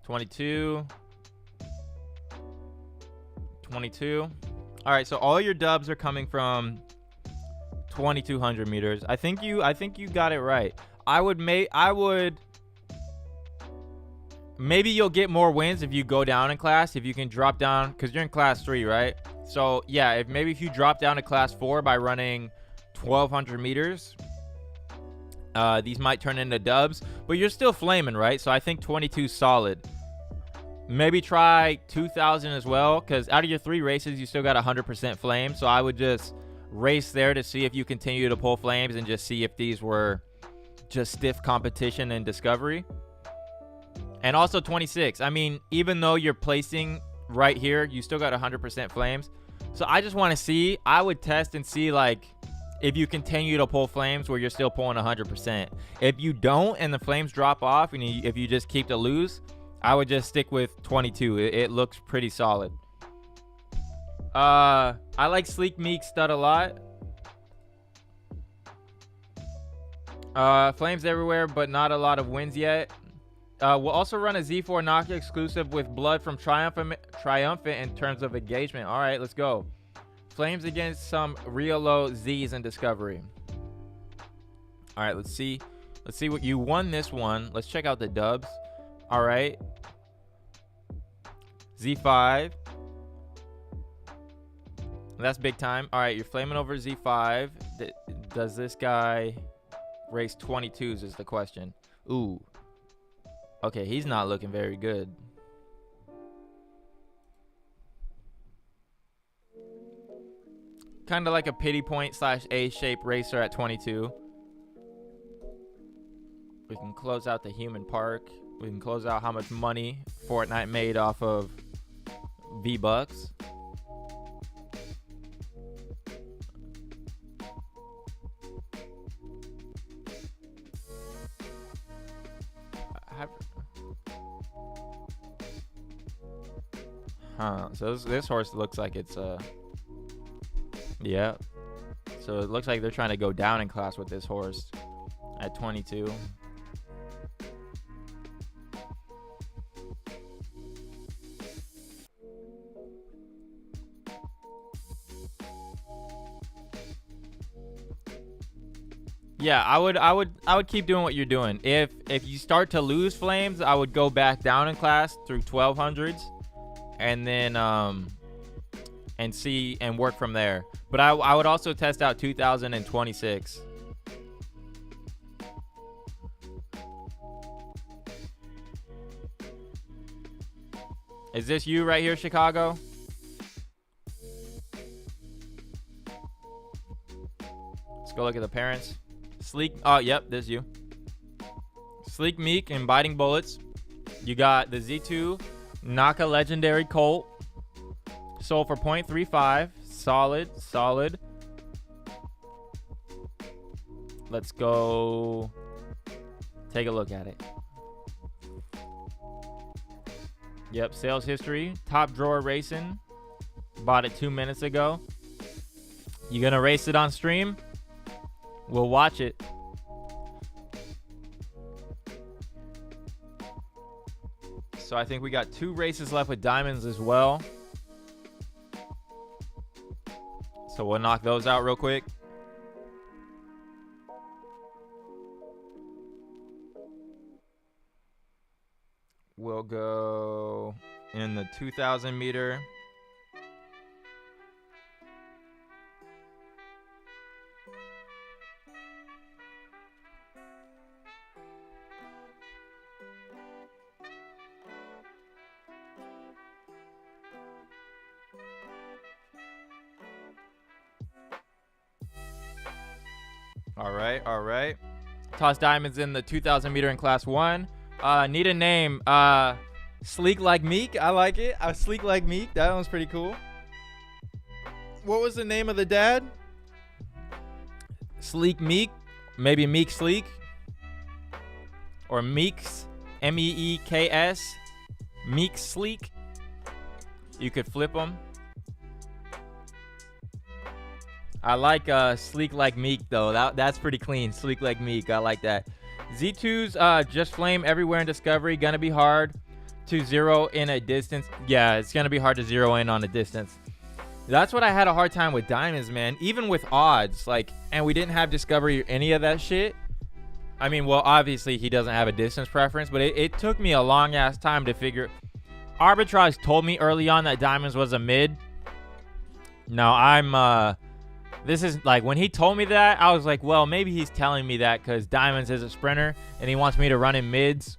22. 22. All right, so all your dubs are coming from 2200 meters. I think you got it right. Maybe you'll get more wins if you go down in class, if you can drop down, because you're in class 3, right? So yeah, if you drop down to class 4 by running 1200 meters, these might turn into dubs, but you're still flaming, right? So I think 22 solid. Maybe try 2000 as well, because out of your 3 races, you still got 100% flame. So I would just race there to see if you continue to pull flames and just see if these were just stiff competition in Discovery. And also 26. I mean, even though you're placing right here, you still got 100% flames. So I just want to see. I would test and see, like, if you continue to pull flames where you're still pulling 100%. If you don't and the flames drop off and if you just keep to lose, I would just stick with 22. It looks pretty solid. I like Sleek Meek Stud a lot. Flames everywhere, but not a lot of wins yet. We'll also run a Z4 knock exclusive with blood from Triumphant in terms of engagement. All right, let's go. Flames against some real low Z's in Discovery. All right, let's see. Let's see what you won this one. Let's check out the dubs. All right. Z5. That's big time. All right, you're flaming over Z5. Does this guy race 22s is the question. Ooh. Okay, he's not looking very good. Kind of like a pity point / A-shape racer at 22. We can close out the human park. We can close out how much money Fortnite made off of V-Bucks. So this horse looks like it's yeah. So it looks like they're trying to go down in class with this horse at 22. Yeah, I would keep doing what you're doing. If you start to lose flames, I would go back down in class through 1200s, and then and see and work from there. But I would also test out 2026. Is this you right here, Chicago? Let's go look at the parents. Sleek. Oh, yep, this is you. Sleek Meek and Biting Bullets. You got the Z2 Naka Legendary Colt. Sold for 0.35. Solid. Let's go take a look at it. Yep, sales history. Top Drawer Racing. Bought it 2 minutes ago. You gonna race it on stream? We'll watch it. So I think we got 2 races left with diamonds as well. So we'll knock those out real quick. We'll go in the 2,000 meter. All right. Toss diamonds in the 2,000 meter in class 1. Need a name. Sleek Like Meek. I like it. Sleek Like Meek. That one's pretty cool. What was the name of the dad? Sleek Meek. Maybe Meek Sleek. Or Meeks. M-E-E-K-S. Meek Sleek. You could flip them. I like Sleek Like Meek, though. That's pretty clean. Sleek Like Meek. I like that. Z2's just flame everywhere in Discovery. Gonna be hard to zero in a distance. Yeah, it's gonna be hard to zero in on a distance. That's what I had a hard time with diamonds, man. Even with odds, like, and we didn't have Discovery or any of that shit. I mean, well, obviously he doesn't have a distance preference, but it took me a long ass time to figure. Arbitrage told me early on that diamonds was a mid. No, this is like when he told me that, I was like, well, maybe he's telling me that because diamonds is a sprinter and he wants me to run in mids.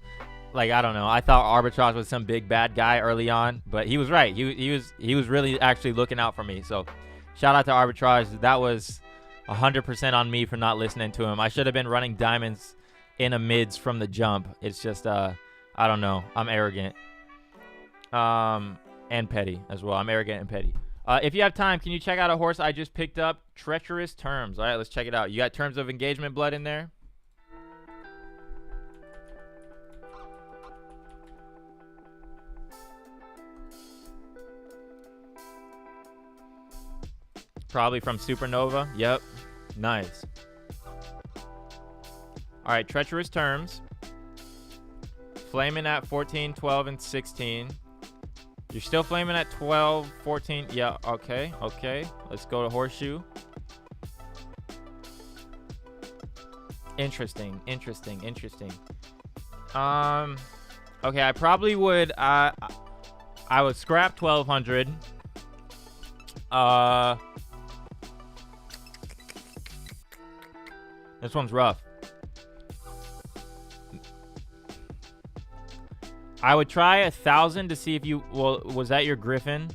Like, I don't know. I thought Arbitrage was some big bad guy early on, but he was right. He was really actually looking out for me. So shout out to Arbitrage. That was 100% on me for not listening to him. I should have been running diamonds in a mids from the jump. It's just, I don't know. I'm arrogant. And petty as well. I'm arrogant and petty. If you have time, can you check out a horse I just picked up? Treacherous Terms. All right, let's check it out. You got Terms of Engagement blood in there? Probably from Supernova. Yep. Nice. All right, Treacherous Terms. Flaming at 14, 12, and 16. You're still flaming at 12, 14. Yeah, okay. Let's go to Horseshoe. Interesting. Okay, I probably would. I would scrap 1200. This one's rough. I would try 1,000 to see if you. Well, was that your Griffin?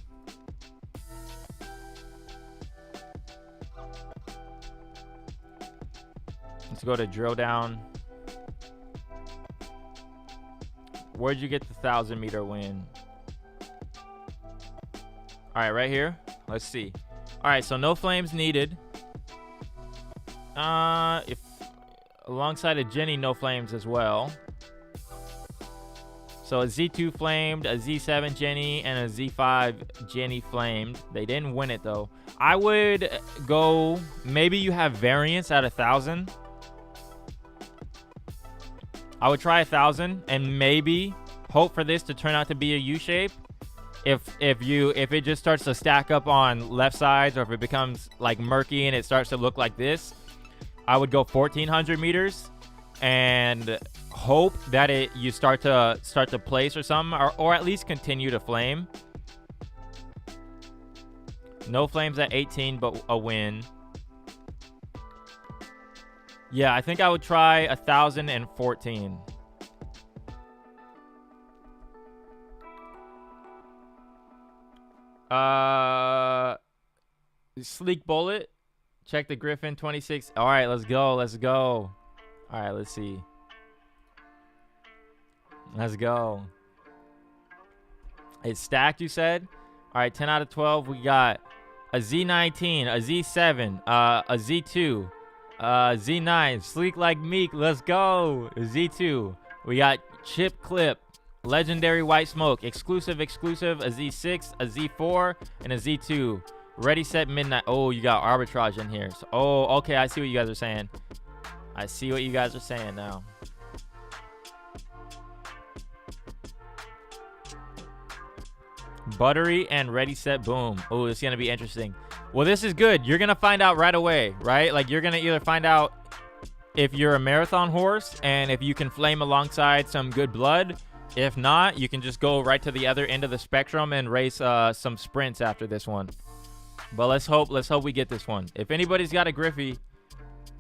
Let's go to drill down. Where'd you get the 1,000-meter win? All right, right here. Let's see. All right, so no flames needed. If alongside a Jenny, no flames as well. So a Z2 flamed, a Z7 Jenny, and a Z5 Jenny flamed. They didn't win it though. I would go. Maybe you have variance at 1,000. I would try 1,000 and maybe hope for this to turn out to be a U shape. If it just starts to stack up on left sides, or if it becomes like murky and it starts to look like this, I would go 1,400 meters and hope that you start to place or something, or at least continue to flame. No flames at 18, but a win. Yeah, I think I would try 1,014. Sleek bullet. Check the Griffin 26. All right, let's go. All right, let's see. Let's go. It's stacked, you said? All right, 10 out of 12. We got a Z19, a Z7, a Z2, Z9, sleek like Meek. Let's go. Z2. We got chip clip, legendary white smoke, exclusive, a Z6, a Z4, and a Z2. Ready, set, midnight. Oh, you got arbitrage in here. So, oh, okay. I see what you guys are saying. Now. Buttery and ready, set, boom. Oh, it's going to be interesting. Well, this is good. You're going to find out right away, right? Like, you're going to either find out if you're a marathon horse and if you can flame alongside some good blood. If not, you can just go right to the other end of the spectrum and race some sprints after this one. But let's hope we get this one. If anybody's got a Griffey,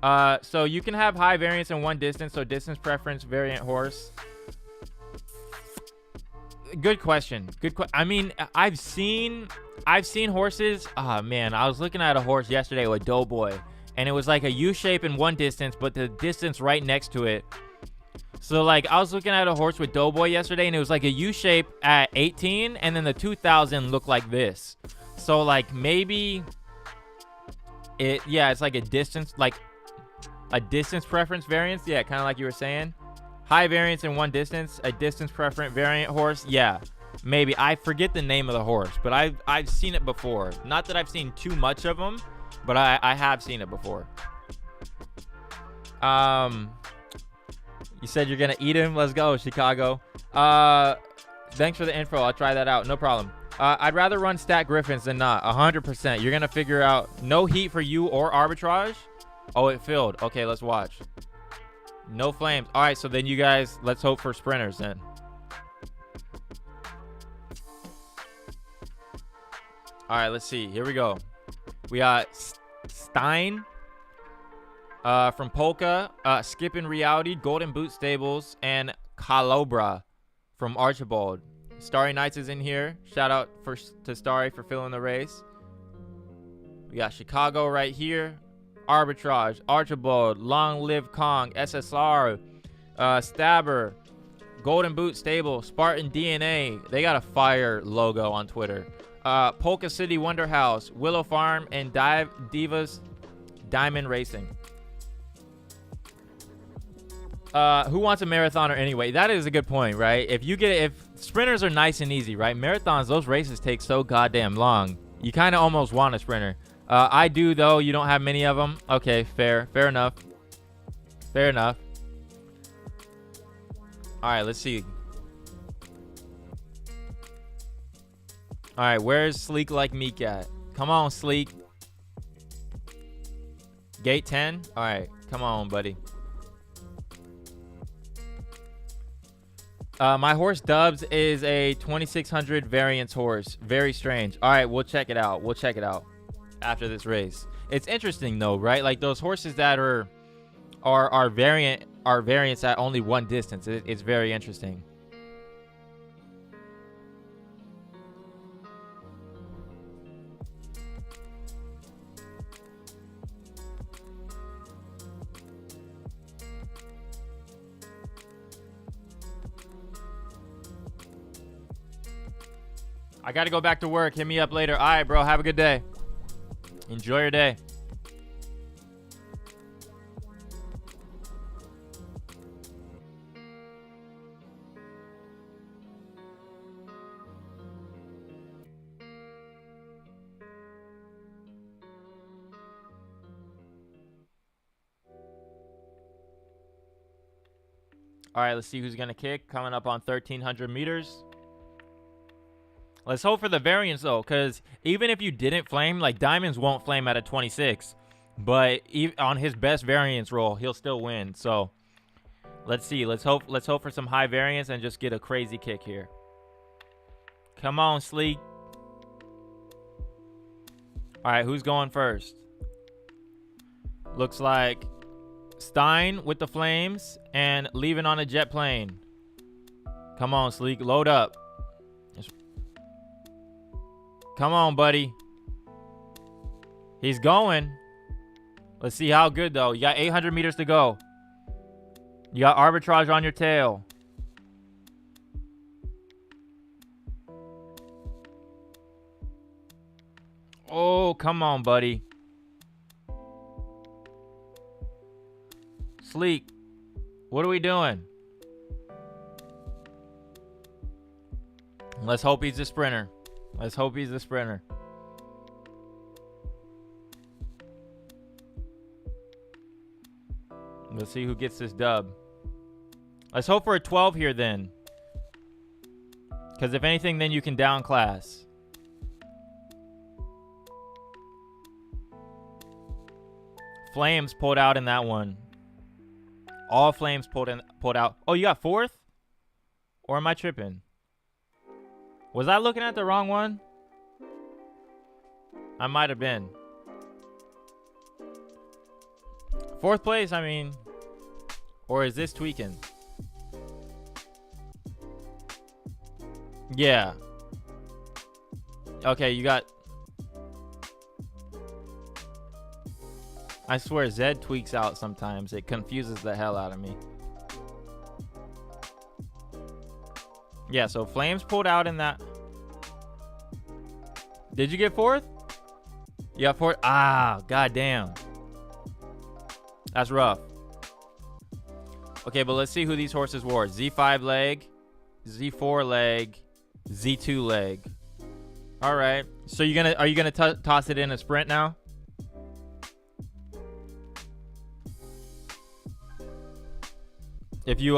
so you can have high variance in one distance, so distance preference variant horse. Good question. I mean, I've seen horses. Oh man, I was looking at a horse yesterday with Doughboy, and it was like a U shape in one distance, but the distance right next to it. So like I was looking at a horse with Doughboy yesterday, and it was like a U shape at 18, and then the 2,000 looked like this. So like maybe it's like a distance preference variance. Yeah, kind of like you were saying. High variance in one distance, a distance preference variant horse. Yeah, maybe. I forget the name of the horse, but I've seen it before. Not that I've seen too much of them, but I have seen it before. You said you're gonna eat him. Let's go, Chicago. Thanks for the info. I'll try that out. No problem. I'd rather run stack Griffins than not. 100%. You're gonna figure out no heat for you or arbitrage. Oh, it filled. Okay, let's watch. No flames. All right, so then you guys, let's hope for sprinters then. All right, let's see. Here we go. We got Stein from Polka, Skipping Reality, Golden Boot Stables, and Calobra from Archibald. Starry Nights is in here. Shout out to Starry for filling the race. We got Chicago right here. Arbitrage, Archibald, Long Live Kong, SSR, Stabber, Golden Boot Stable, Spartan DNA. They got a fire logo on Twitter. Polka City Wonder House, Willow Farm, and Divas Diamond Racing. Who wants a marathoner anyway? That is a good point, right? If sprinters are nice and easy, right? Marathons, those races take so goddamn long. You kind of almost want a sprinter. I do, though. You don't have many of them. Okay, fair enough. All right, let's see. All right, where's Sleek Like Meek at? Come on, Sleek. Gate 10? All right, come on, buddy. My horse Dubs is a 2600 variance horse. Very strange. All right, we'll check it out. We'll check it out after this race. It's interesting though, right? Like those horses that are variants at only one distance. It's very interesting. I got to go back to work. Hit me up later. All right, bro. Have a good day. Enjoy your day. All right, let's see who's going to kick. Coming up on 1,300 meters. Let's hope for the variance, though, because even if you didn't flame, like Diamonds won't flame at a 26. But on his best variance roll, he'll still win. So let's see. Let's hope for some high variance and just get a crazy kick here. Come on, Sleek. All right, who's going first? Looks like Stein with the flames and leaving on a jet plane. Come on, Sleek. Load up. Come on, buddy. He's going. Let's see how good, though. You got 800 meters to go. You got arbitrage on your tail. Oh, come on, buddy. Sleek. What are we doing? Let's hope he's a sprinter. Let's hope he's the sprinter. Let's see who gets this dub. Let's hope for a 12 here then. Because if anything, then you can down class. Flames pulled out in that one. All flames pulled out. Oh, you got fourth? Or am I tripping? Was I looking at the wrong one? I might have been. Fourth place, I mean. Or is this tweaking? Yeah. Okay, you got... I swear Zed tweaks out sometimes. It confuses the hell out of me. Yeah, so Flames pulled out in that. Did you get fourth? You got fourth? Ah, goddamn. That's rough. Okay, but let's see who these horses wore. Z5 leg, Z4 leg, Z2 leg. All right. So are you gonna toss it in a sprint now? If you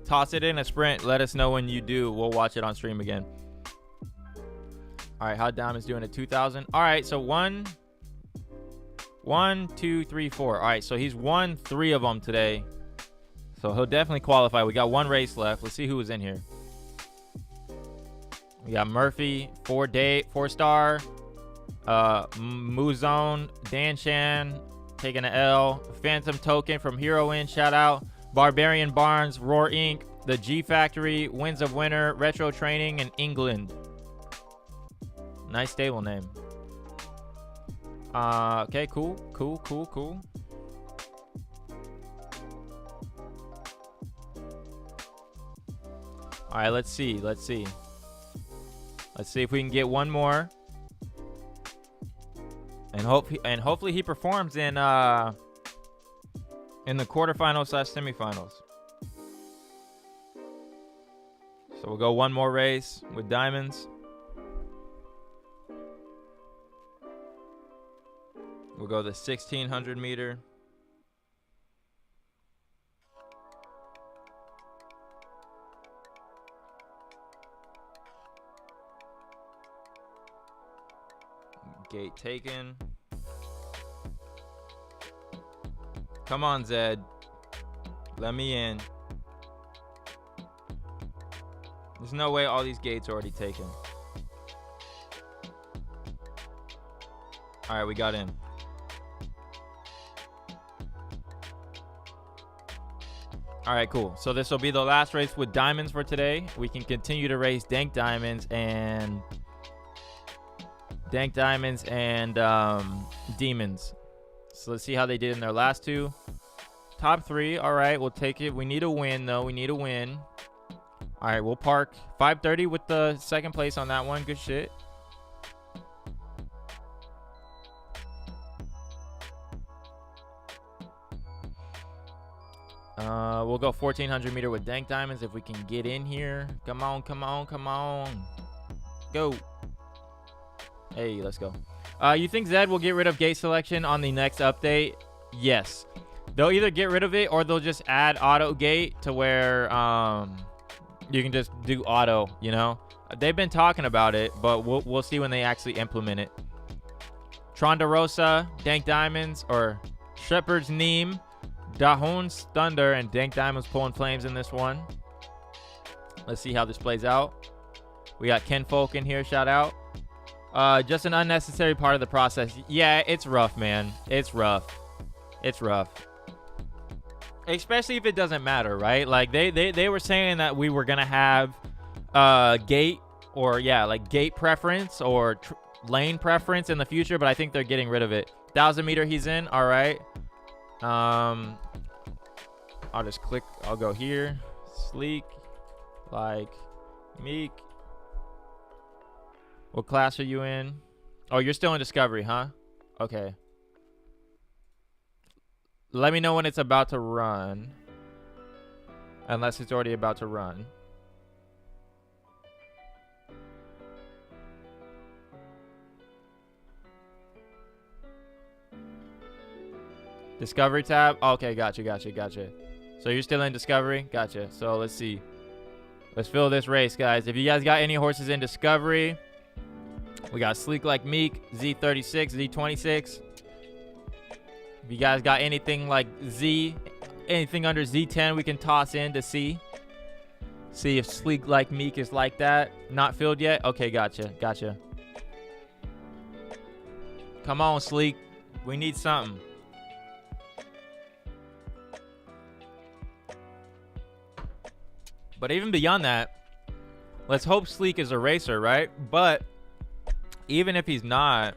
toss it in a sprint, let us know when you do. We'll watch it on stream again. All right, Hot Diamond's doing a 2,000. All right, so 1, 2, 3, 4. All right, so he's won 3 of them today. So he'll definitely qualify. We got 1 race left. Let's see who was in here. We got Murphy, 4-star, Muzone, Dan Chan taking an L, Phantom Token from Hero Inn, shout out, Barbarian Barnes, Roar Inc., The G Factory, Winds of Winter, Retro Training, and England. Nice stable name. Okay, cool. All right, let's see if we can get one more, and hopefully he performs in the quarterfinals/semifinals. So we'll go one more race with Diamonds. We'll go the 1,600 meter. Gate taken. Come on, Zed. Let me in. There's no way all these gates are already taken. All right, we got in. All right, cool. So this will be the last race with diamonds for today. We can continue to race dank diamonds and demons. So let's see how they did in their last two. Top 3. All right, we'll take it. We need a win, though. We need a win. All right, we'll park 530 with the second place on that one. Good shit. We'll go 1400 meter with dank diamonds if we can get in here. Come on, come on, come on. Go. Hey, let's go. You think Zed will get rid of gate selection on the next update? Yes. They'll either get rid of it or they'll just add auto gate to where you can just do auto, you know? They've been talking about it, but we'll see when they actually implement it. Trondarosa, dank diamonds, or Shepherd's Neem, Dahon's Thunder, and dank diamonds pulling flames in this one. Let's see how this plays out. We got Kenfolk in here, shout out. Just an unnecessary part of the process. Yeah, it's rough, man. It's rough. It's rough. Especially if it doesn't matter, right? Like they were saying that we were gonna have gate or like gate preference or lane preference in the future, but I think they're getting rid of it. 1000 meter he's in. All right. I'll just click. I'll go here. Sleek, like Meek. What class are you in? Oh, you're still in Discovery, huh? Okay. Let me know when it's about to run. Unless it's already about to run. Discovery tab. Okay, gotcha. So you're still in Discovery? Gotcha. So let's see. Let's fill this race, guys. If you guys got any horses in Discovery, we got Sleek Like Meek, Z36, Z26. If you guys got anything like anything under Z10, we can toss in to see. See if Sleek Like Meek is like that. Not filled yet? Okay, gotcha. Come on, Sleek. We need something. But even beyond that, let's hope Sleek is a racer, right? But even if he's not,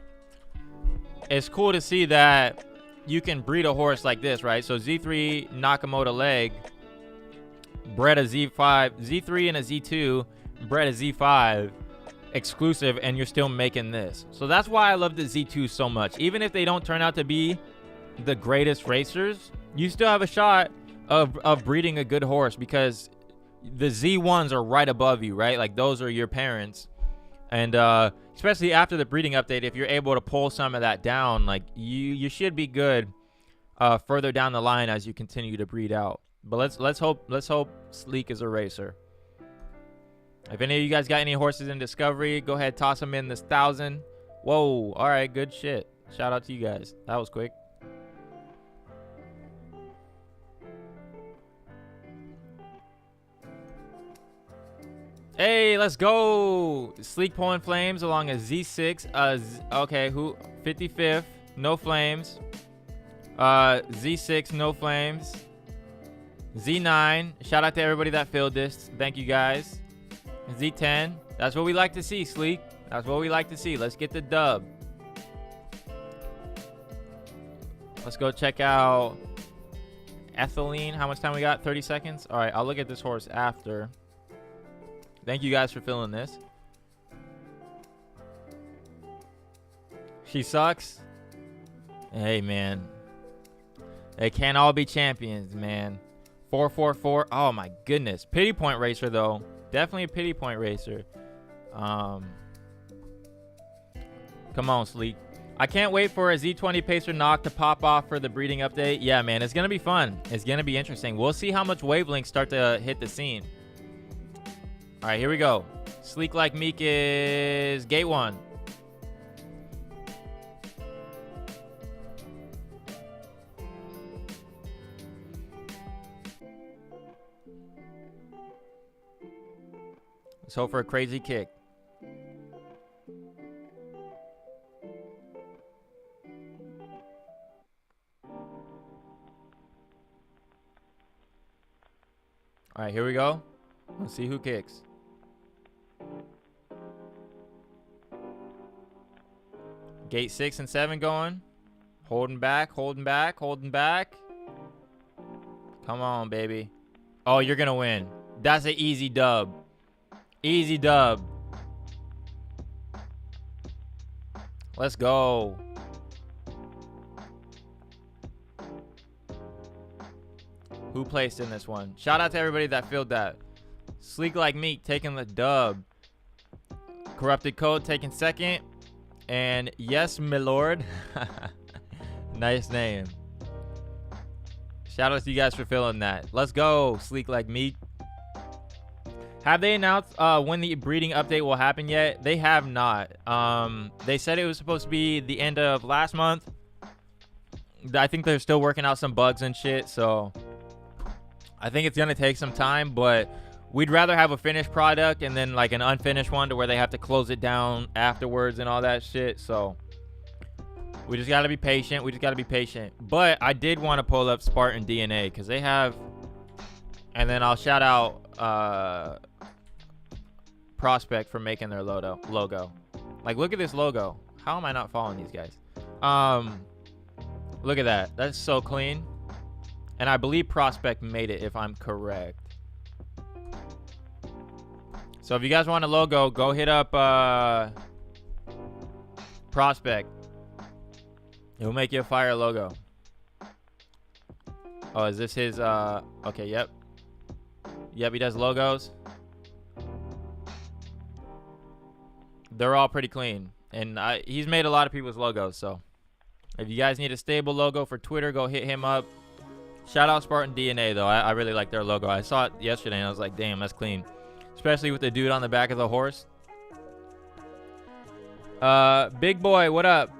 it's cool to see that you can breed a horse like this, right? So Z3 Nakamoto leg bred a Z5, Z3 and a Z2 bred a Z5 exclusive, and you're still making this. So that's why I love the Z2 so much. Even if they don't turn out to be the greatest racers, you still have a shot of breeding a good horse because the Z1s are right above you, right? Like those are your parents. And especially after the breeding update, if you're able to pull some of that down, like you should be good further down the line as you continue to breed out. But let's hope Sleek is a racer. If any of you guys got any horses in Discovery, go ahead, toss them in this 1000. Whoa, all right, good shit. Shout out to you guys. That was quick. Hey, let's go. Sleek pulling flames along a Z6. Okay, who? 55th, no flames. Z6, no flames. Z9, shout out to everybody that filled this. Thank you guys. Z10, that's what we like to see, Sleek. That's what we like to see. Let's get the dub. Let's go check out Ethylene. How much time we got? 30 seconds. All right, I'll look at this horse after. Thank you guys for filling this. She sucks. Hey, man. They can't all be champions, man. 444. Oh, my goodness. Pity point racer, though. Definitely a pity point racer. Come on, Sleek. I can't wait for a Z20 Pacer knock to pop off for the breeding update. Yeah, man. It's going to be fun. It's going to be interesting. We'll see how much wavelengths start to hit the scene. All right, here we go. Sleek Like Meek is gate 1. Let's hope for a crazy kick. All right, here we go. Let's see who kicks. Gate 6 and 7 going. Holding back, holding back, holding back. Come on, baby. Oh, you're going to win. That's an easy dub. Easy dub. Let's go. Who placed in this one? Shout out to everybody that filled that. Sleek Like Meat taking the dub. Corrupted Code taking second. And yes, my lord. Nice name. Shout out to you guys for filling that. Let's go, Sleek Like Meat. Have they announced when the breeding update will happen yet? They have not. They said it was supposed to be the end of last month. I think they're still working out some bugs and shit, so I think it's going to take some time, but we'd rather have a finished product and then like an unfinished one to where they have to close it down afterwards and all that shit. So we just got to be patient. We just got to be patient. But I did want to pull up Spartan DNA because they have, and then I'll shout out Prospect for making their logo. Like, look at this logo. How am I not following these guys? Look at that. That's so clean. And I believe Prospect made it, if I'm correct. So if you guys want a logo, go hit up Prospect. He'll make you a fire logo. Oh, is this his? Okay, yep. Yep, he does logos. They're all pretty clean. And he's made a lot of people's logos, so if you guys need a stable logo for Twitter, go hit him up. Shout out Spartan DNA, though. I really like their logo. I saw it yesterday, and I was like, damn, that's clean. Especially with the dude on the back of the horse. Big boy, what up?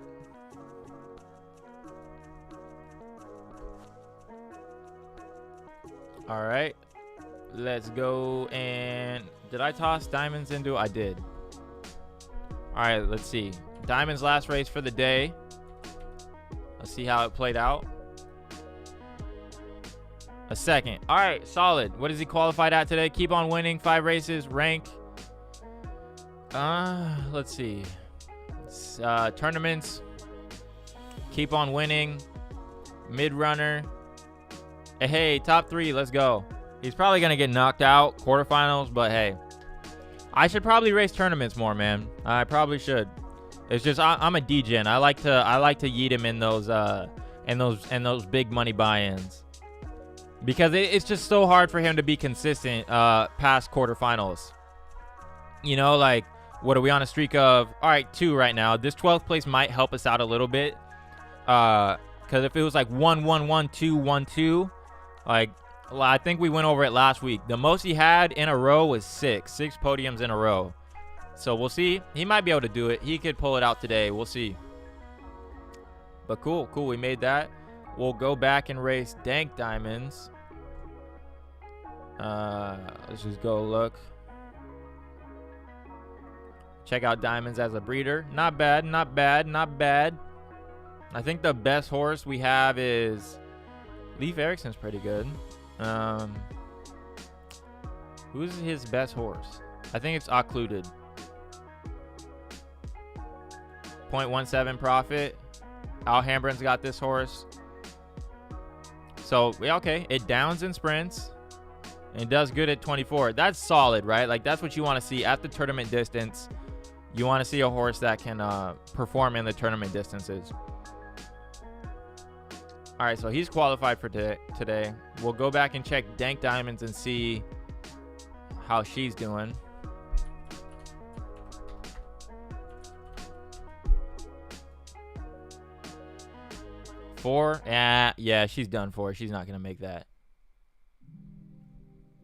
All right. Let's go. And did I toss diamonds into? I did. All right, let's see. Diamonds last race for the day. Let's see how it played out. A second. All right, solid. What is he qualified at today? Keep on winning. 5 races. Rank. Let's see. Tournaments. Keep on winning. Mid runner. Hey, top 3. Let's go. He's probably gonna get knocked out quarterfinals, but hey, I should probably race tournaments more, man. I probably should. It's just I'm a degen. I like to yeet him in those big money buy-ins. Because it's just so hard for him to be consistent past quarterfinals. You know, like, what are we on a streak of? All right, 2 right now. This 12th place might help us out a little bit. Because if it was like 1, 1, 1, 2, 1, 2, like, I think we went over it last week. The most he had in a row was 6 podiums in a row. So we'll see. He might be able to do it. He could pull it out today. We'll see. But cool. We made that. We'll go back and race Dank Diamonds. Let's just go look. Check out Diamonds as a breeder. Not bad, not bad, not bad. I think the best horse we have is Leif Erikson's pretty good. Who's his best horse? I think it's Occluded. 0.17 profit. Al Hambren's got this horse. So, yeah, okay. It downs in sprints. And it does good at 24. That's solid, right? Like, that's what you want to see at the tournament distance. You want to see a horse that can perform in the tournament distances. All right, so he's qualified for today. We'll go back and check Dank Diamonds and see how she's doing. Four? Yeah, she's done for. She's not going to make that.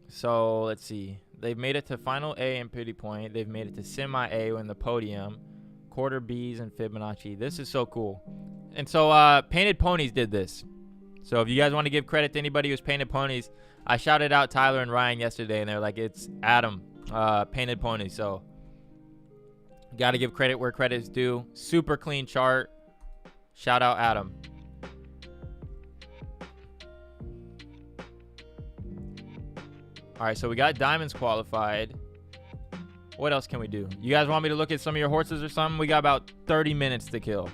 So, let's see. They've made it to Final A in Pity Point. They've made it to Semi-A in the podium. Quarter Bs and Fibonacci. This is so cool. And so, Painted Ponies did this. So, if you guys want to give credit to anybody who's Painted Ponies, I shouted out Tyler and Ryan yesterday, and they're like, it's Adam. painted pony. So got to give credit where credit is due. Super clean chart. Shout out Adam. All right, so we got diamonds qualified. What else can we do? You guys want me to look at some of your horses or something? We got about 30 minutes to kill.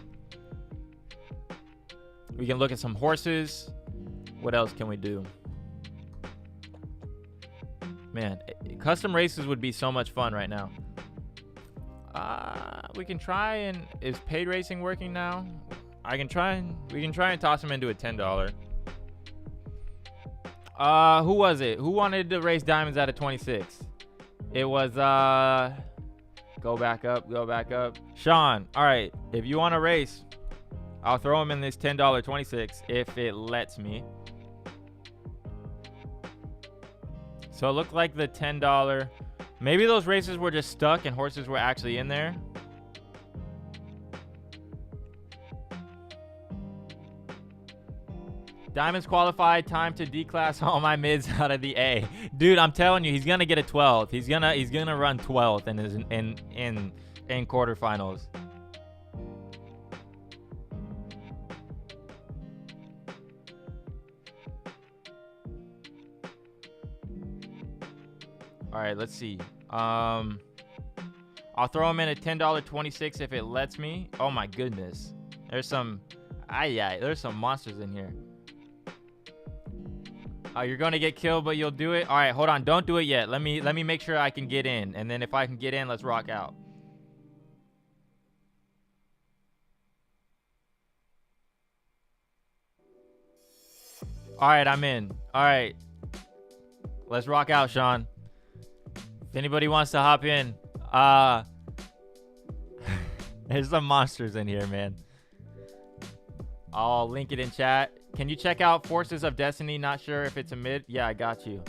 We can look at some horses. What else can we do? Man, custom races would be so much fun right now. We can try and... Is paid racing working now? We can try and toss him into a $10. Who was it? Who wanted to race diamonds at a 26? It was, go back up. Sean, all right. If you want to race, I'll throw him in this $10 26 if it lets me. So it looked like the $10. Maybe those races were just stuck and horses were actually in there. Diamonds qualified. Time to declass all my mids out of the A. Dude, I'm telling you, he's gonna get a 12. He's gonna run 12th in quarterfinals. All right, let's see. I'll throw him in a $10 26 if it lets me. Oh my goodness. There's some there's some monsters in here. You're gonna get killed, but you'll do it. All right, hold on. Don't do it yet. Let me make sure I can get in, and then if I can get in, let's rock out. All right, I'm in. All right, let's rock out, Sean. If anybody wants to hop in, there's some monsters in here, man. I'll link it in chat. Can you check out Forces of Destiny? Not sure if it's a mid. Yeah, I got you.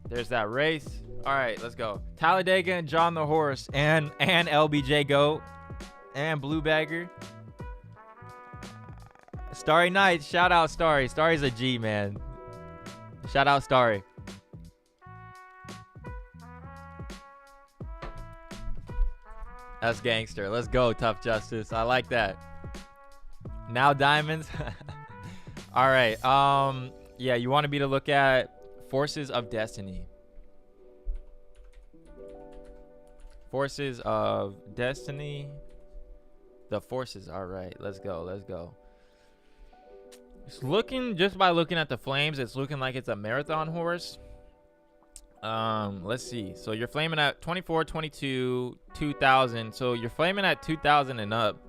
There's that race. All right, let's go. Talladega and John the Horse and LBJ Goat and Blue Bagger. Starry Nights. Shout out Starry. Starry's a G, man. Shout out Starry. That's gangster. Let's go, Tough Justice. I like that. Now diamonds. All right. Yeah, you wanted me to look at Forces of Destiny. Forces of Destiny. The forces. All right. Let's go. Let's go. It's looking, just by looking at the flames, it's looking like it's a marathon horse. Let's see. So you're flaming at 24, 22, 2000. So you're flaming at 2000 and up.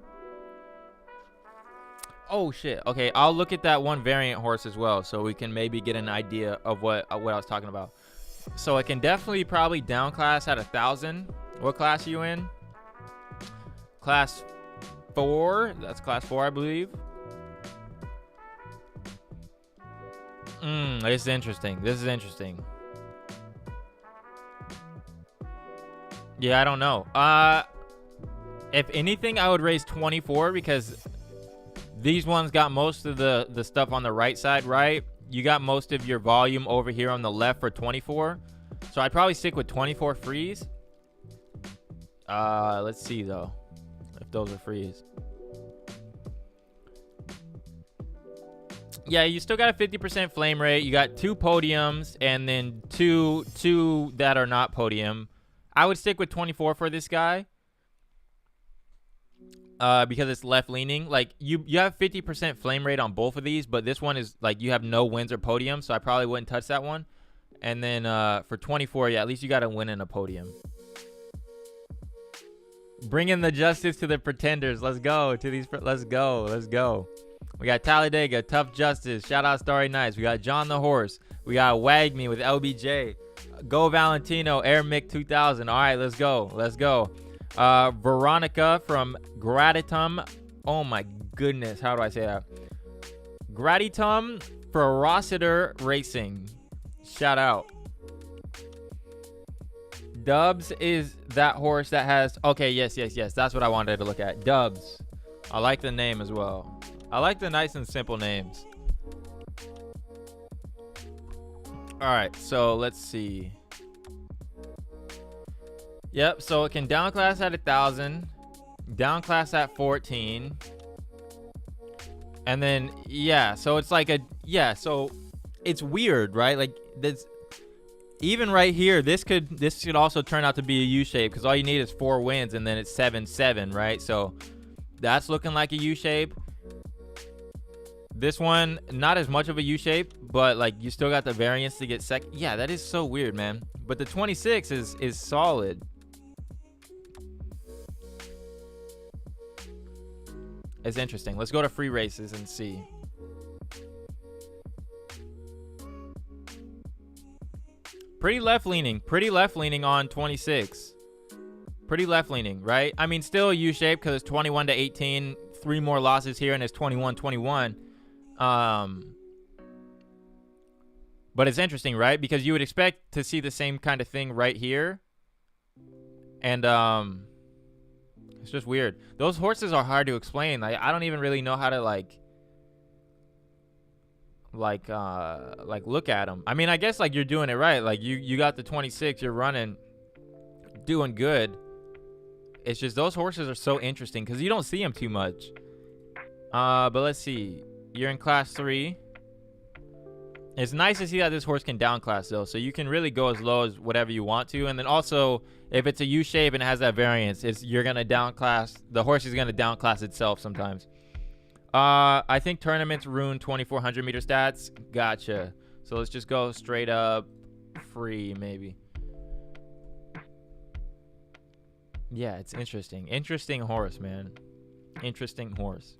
Oh shit. Okay, I'll look at that one variant horse as well, so we can maybe get an idea of what I was talking about. So it can definitely probably down class at 1000. What class are you in? Class 4. That's class 4, I believe. This is interesting. This is interesting. Yeah, I don't know. If anything, I would raise 24 because these ones got most of the stuff on the right side, right? You got most of your volume over here on the left for 24. So I'd probably stick with 24 freeze. Let's see, though, if those are freeze. Yeah, you still got a 50% flame rate. You got 2 podiums and then two that are not podium. I would stick with 24 for this guy. Because it's left leaning. Like you have 50% flame rate on both of these, but this one is like you have no wins or podium, so I probably wouldn't touch that one. And then for 24, yeah, at least you got to win in a podium. Bringing the justice to the pretenders. Let's go to these. Let's go. Let's go. We got Talladega, Tough Justice. Shout out Starry Nights. We got John the Horse. We got Wag Me with LBJ. Go Valentino, Air Mick 2000. All right, let's go. Let's go. Veronica from Gratitum. Oh my goodness, how do I say that? Gratitum Ferocitor Racing. Shout out. Dubs is that horse that has... Okay, yes. That's what I wanted to look at. Dubs. I like the name as well. I like the nice and simple names. All right, so let's see. Yep. So it can down class at 1,000, down class at 14, and then yeah. So it's like So it's weird, right? Like this. Even right here, this could also turn out to be a U shape because all you need is 4 wins and then it's 7-7, right? So that's looking like a U shape. This one, not as much of a U shape, but like you still got the variance to get second. Yeah, that is so weird, man. But the 26 is solid. It's interesting. Let's go to free races and see. Pretty left-leaning on 26. Pretty left-leaning, right? I mean, still a U-shape because it's 21-18. 3 more losses here, and it's 21-21. But it's interesting, right? Because you would expect to see the same kind of thing right here. And it's just weird. Those horses are hard to explain. Like, I don't even really know how to, like look at them. I mean, I guess like you're doing it right. Like you got the 26, you're running, doing good. It's just those horses are so interesting because you don't see them too much. But let's see. You're in class 3. It's nice to see that this horse can down class though, so you can really go as low as whatever you want to. And then also, if it's a U shape and it has that variance, you're gonna down class. The horse is gonna down class itself sometimes. I think tournaments ruin 2,400 meter stats. Gotcha. So let's just go straight up free, maybe. Yeah, it's interesting. Interesting horse, man. Interesting horse.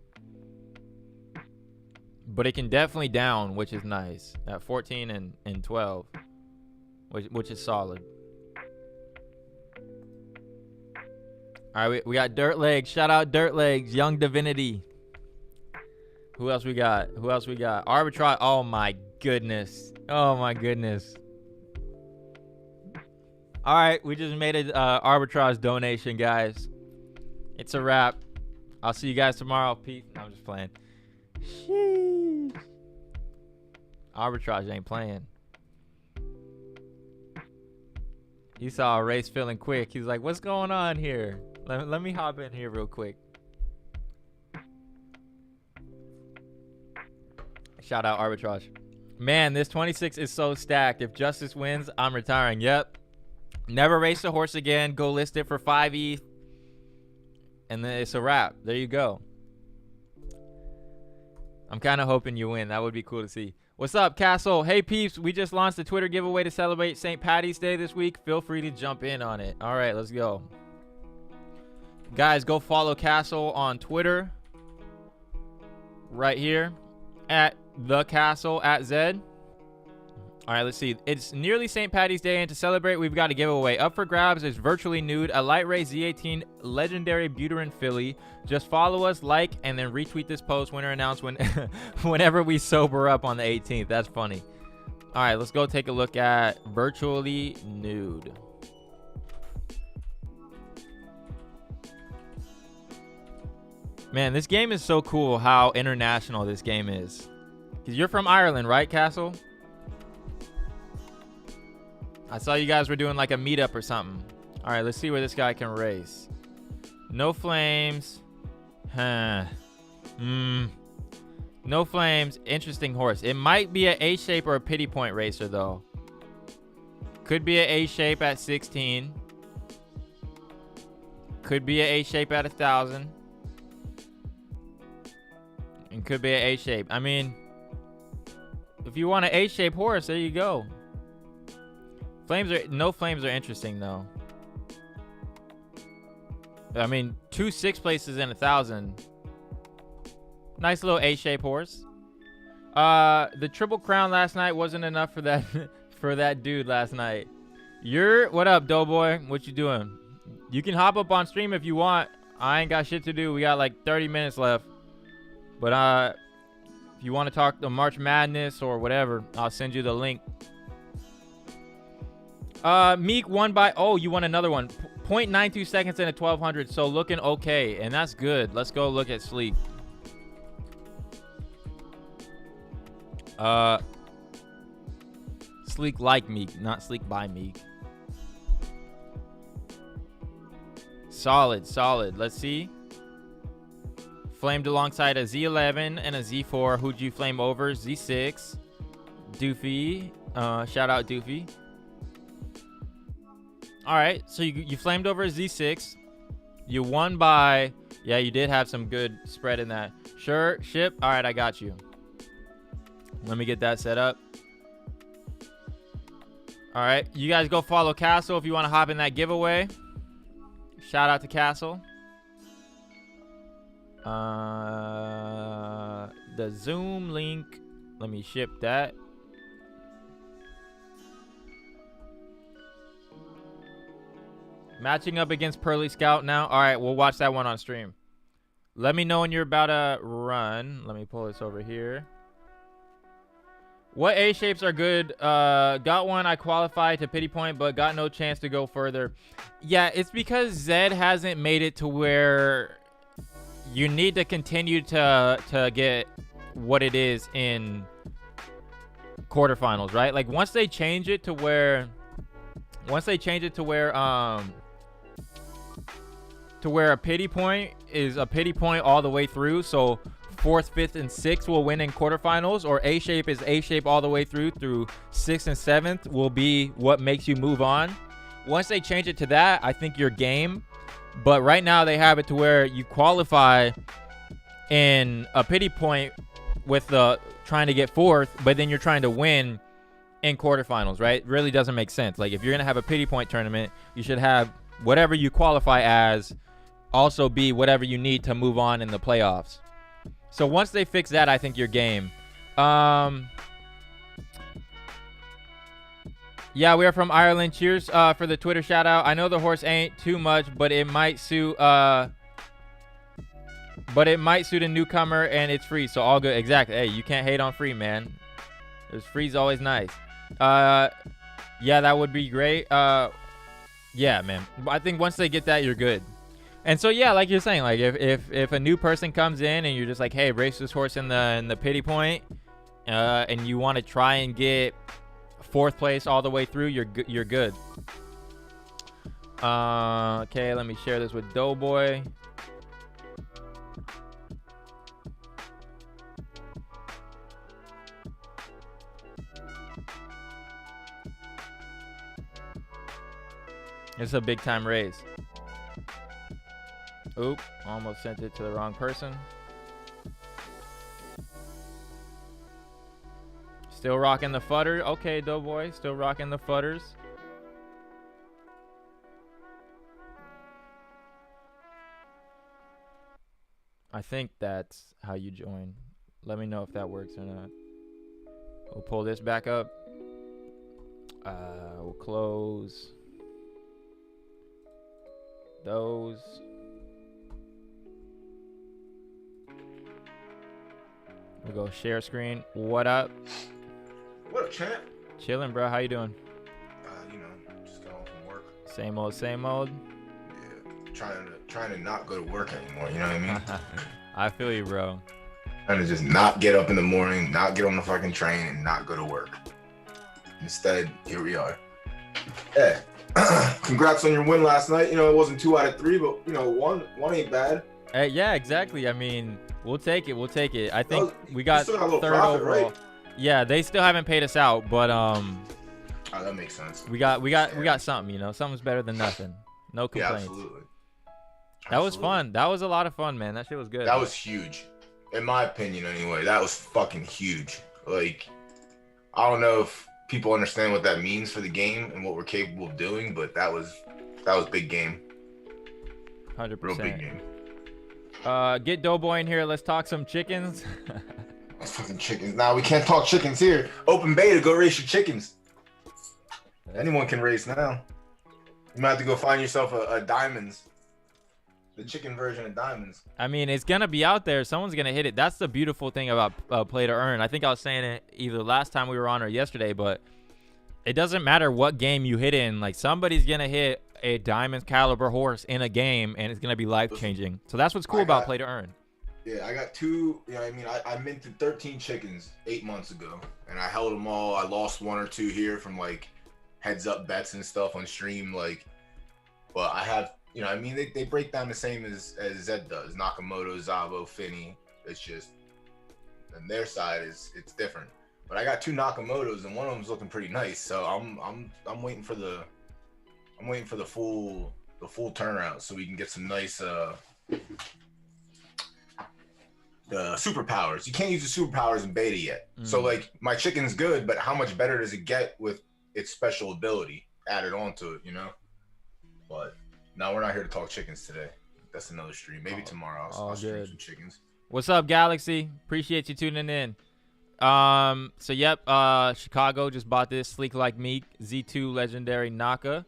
But it can definitely down, which is nice. At 14 and 12, which is solid. All right, we got Dirt Legs. Shout out Dirt Legs, Young Divinity. Who else we got? Arbitrage. Oh my goodness. All right, we just made an arbitrage donation, guys. It's a wrap. I'll see you guys tomorrow. Peace. No, I'm just playing. Sheesh. Arbitrage ain't playing. He saw a race filling quick. He's like, what's going on here? Let me hop in here real quick. Shout out Arbitrage. Man, this 26 is so stacked. If Justice wins, I'm retiring. Yep. Never race a horse again. Go list it for 5 ETH. And then it's a wrap. There you go. I'm kind of hoping you win. That would be cool to see. What's up, Castle? Hey, peeps. We just launched a Twitter giveaway to celebrate St. Paddy's Day this week. Feel free to jump in on it. All right, let's go. Guys, go follow Castle on Twitter. Right here. At The Castle at Zed. All right, let's see. It's nearly St. Paddy's Day, and to celebrate, we've got a giveaway. Up for grabs is Virtually Nude, a light race Z18 legendary Buterin filly. Just follow us, like, and then retweet this post. Winner announcement whenever we sober up on the 18th. That's funny. All right, let's go take a look at Virtually Nude. Man, this game is so cool how international this game is. Because you're from Ireland, right, Castle? I saw you guys were doing like a meetup or something. All right, let's see where this guy can race. No flames. Huh. No flames. Interesting horse. It might be an A-shape or a pity point racer, though. Could be an A-shape at 16. Could be an A-shape at 1,000. And could be an A-shape. I mean, if you want an A-shape horse, there you go. No flames are interesting though. I mean, 2 6 places in 1,000. Nice little A-shape horse. The Triple Crown last night wasn't enough for that for that dude last night. What up, Doughboy? What you doing? You can hop up on stream if you want. I ain't got shit to do. We got like 30 minutes left. But if you want to talk the March Madness or whatever, I'll send you the link. Meek won by, you won another one. 0.92 seconds in a 1,200, so looking okay, and that's good. Let's go look at Sleek. Sleek like Meek, not Sleek by Meek. Solid, solid. Let's see. Flamed alongside a Z11 and a Z4. Who'd you flame over? Z6. Doofy. Shout out Doofy. All right, so you flamed over a Z6. You won by, yeah, you did have some good spread in that. Sure, ship. All right, I got you. Let me get that set up. All right, you guys go follow Castle if you want to hop in that giveaway. Shout out to Castle. The Zoom link. Let me ship that. Matching up against Pearly Scout now. All right, we'll watch that one on stream. Let me know when you're about to run. Let me pull this over here. What A shapes are good? Got one. I qualified to pity point, but got no chance to go further. Yeah, it's because Zed hasn't made it to where you need to continue to get what it is in quarterfinals, right? Like once they change it to where a pity point is a pity point all the way through. So 4th, 5th, and 6th will win in quarterfinals, or A shape is A shape all the way through 6th and 7th will be what makes you move on. Once they change it to that, I think you're game. But right now they have it to where you qualify in a pity point with the trying to get 4th, but then you're trying to win in quarterfinals, right? It really doesn't make sense. Like if you're gonna have a pity point tournament, you should have whatever you qualify as also be whatever you need to move on in the playoffs. So once they fix that, I think you're game. Yeah, we are from Ireland. Cheers for the Twitter shout out. I know the horse ain't too much, but it might suit a newcomer, and it's free, so all good. Exactly. Hey, you can't hate on free, man. There's free's always nice. Yeah, that would be great. Yeah, man. I think once they get that, you're good. And so yeah, like you're saying, like if a new person comes in and you're just like, hey, race this horse in the pity point, and you want to try and get 4th place all the way through, you're good. Okay, let me share this with Doughboy. It's a big time race. Oop, almost sent it to the wrong person. Still rocking the futter. Okay, Doughboy, still rocking the futters. I think that's how you join. Let me know if that works or not. We'll pull this back up. We'll close those. We'll go share screen. What up? What up, champ? Chilling, bro. How you doing? You know, just got home from work. Same old, same old. Yeah, trying to not go to work anymore. You know what I mean? I feel you, bro. Trying to just not get up in the morning, not get on the fucking train, and not go to work. Instead, here we are. Hey, congrats on your win last night. You know, it wasn't 2 out of 3, but you know, one ain't bad. Yeah, exactly. I mean, we'll take it. We'll take it. I think we got still got a little 3rd profit, overall. right? Yeah, they still haven't paid us out, but Oh, that makes sense. we got something. You know, something's better than nothing. No complaints. Yeah, absolutely. That was fun. That was a lot of fun, man. That shit was good. That was huge, in my opinion. Anyway, that was fucking huge. Like, I don't know if people understand what that means for the game and what we're capable of doing, but that was big game. 100%. Real big game. Get Doughboy in here. Let's talk some chickens. Fucking chickens. Nah, we can't talk chickens here. Open beta, go race your chickens. Anyone can race now. You might have to go find yourself a diamonds. The chicken version of diamonds. I mean, it's gonna be out there. Someone's gonna hit it. That's the beautiful thing about play to earn. I think I was saying it either last time we were on or yesterday, but it doesn't matter what game you hit in. Like, somebody's gonna hit a diamond caliber horse in a game, and it's gonna be life changing. So that's what's cool about play to earn. Yeah, I got 2. You know, what I mean, I minted 13 chickens 8 months ago, and I held them all. I lost 1 or 2 here from like heads up bets and stuff on stream, like. But I have You know, I mean, they break down the same as Zed does. Nakamoto, Zabo, Finney. It's just, and their side it's different. But I got 2 Nakamotos and one of them's looking pretty nice. So I'm waiting for the full turnaround so we can get some nice the superpowers. You can't use the superpowers in beta yet. So like my chicken's good, but how much better does it get with its special ability added onto it, you know? But no, we're not here to talk chickens today. That's another stream. Maybe tomorrow I'll stream some chickens. What's up, Galaxy? Appreciate you tuning in. So yep, Chicago just bought this Sleek Like Meek Z2 Legendary Naka.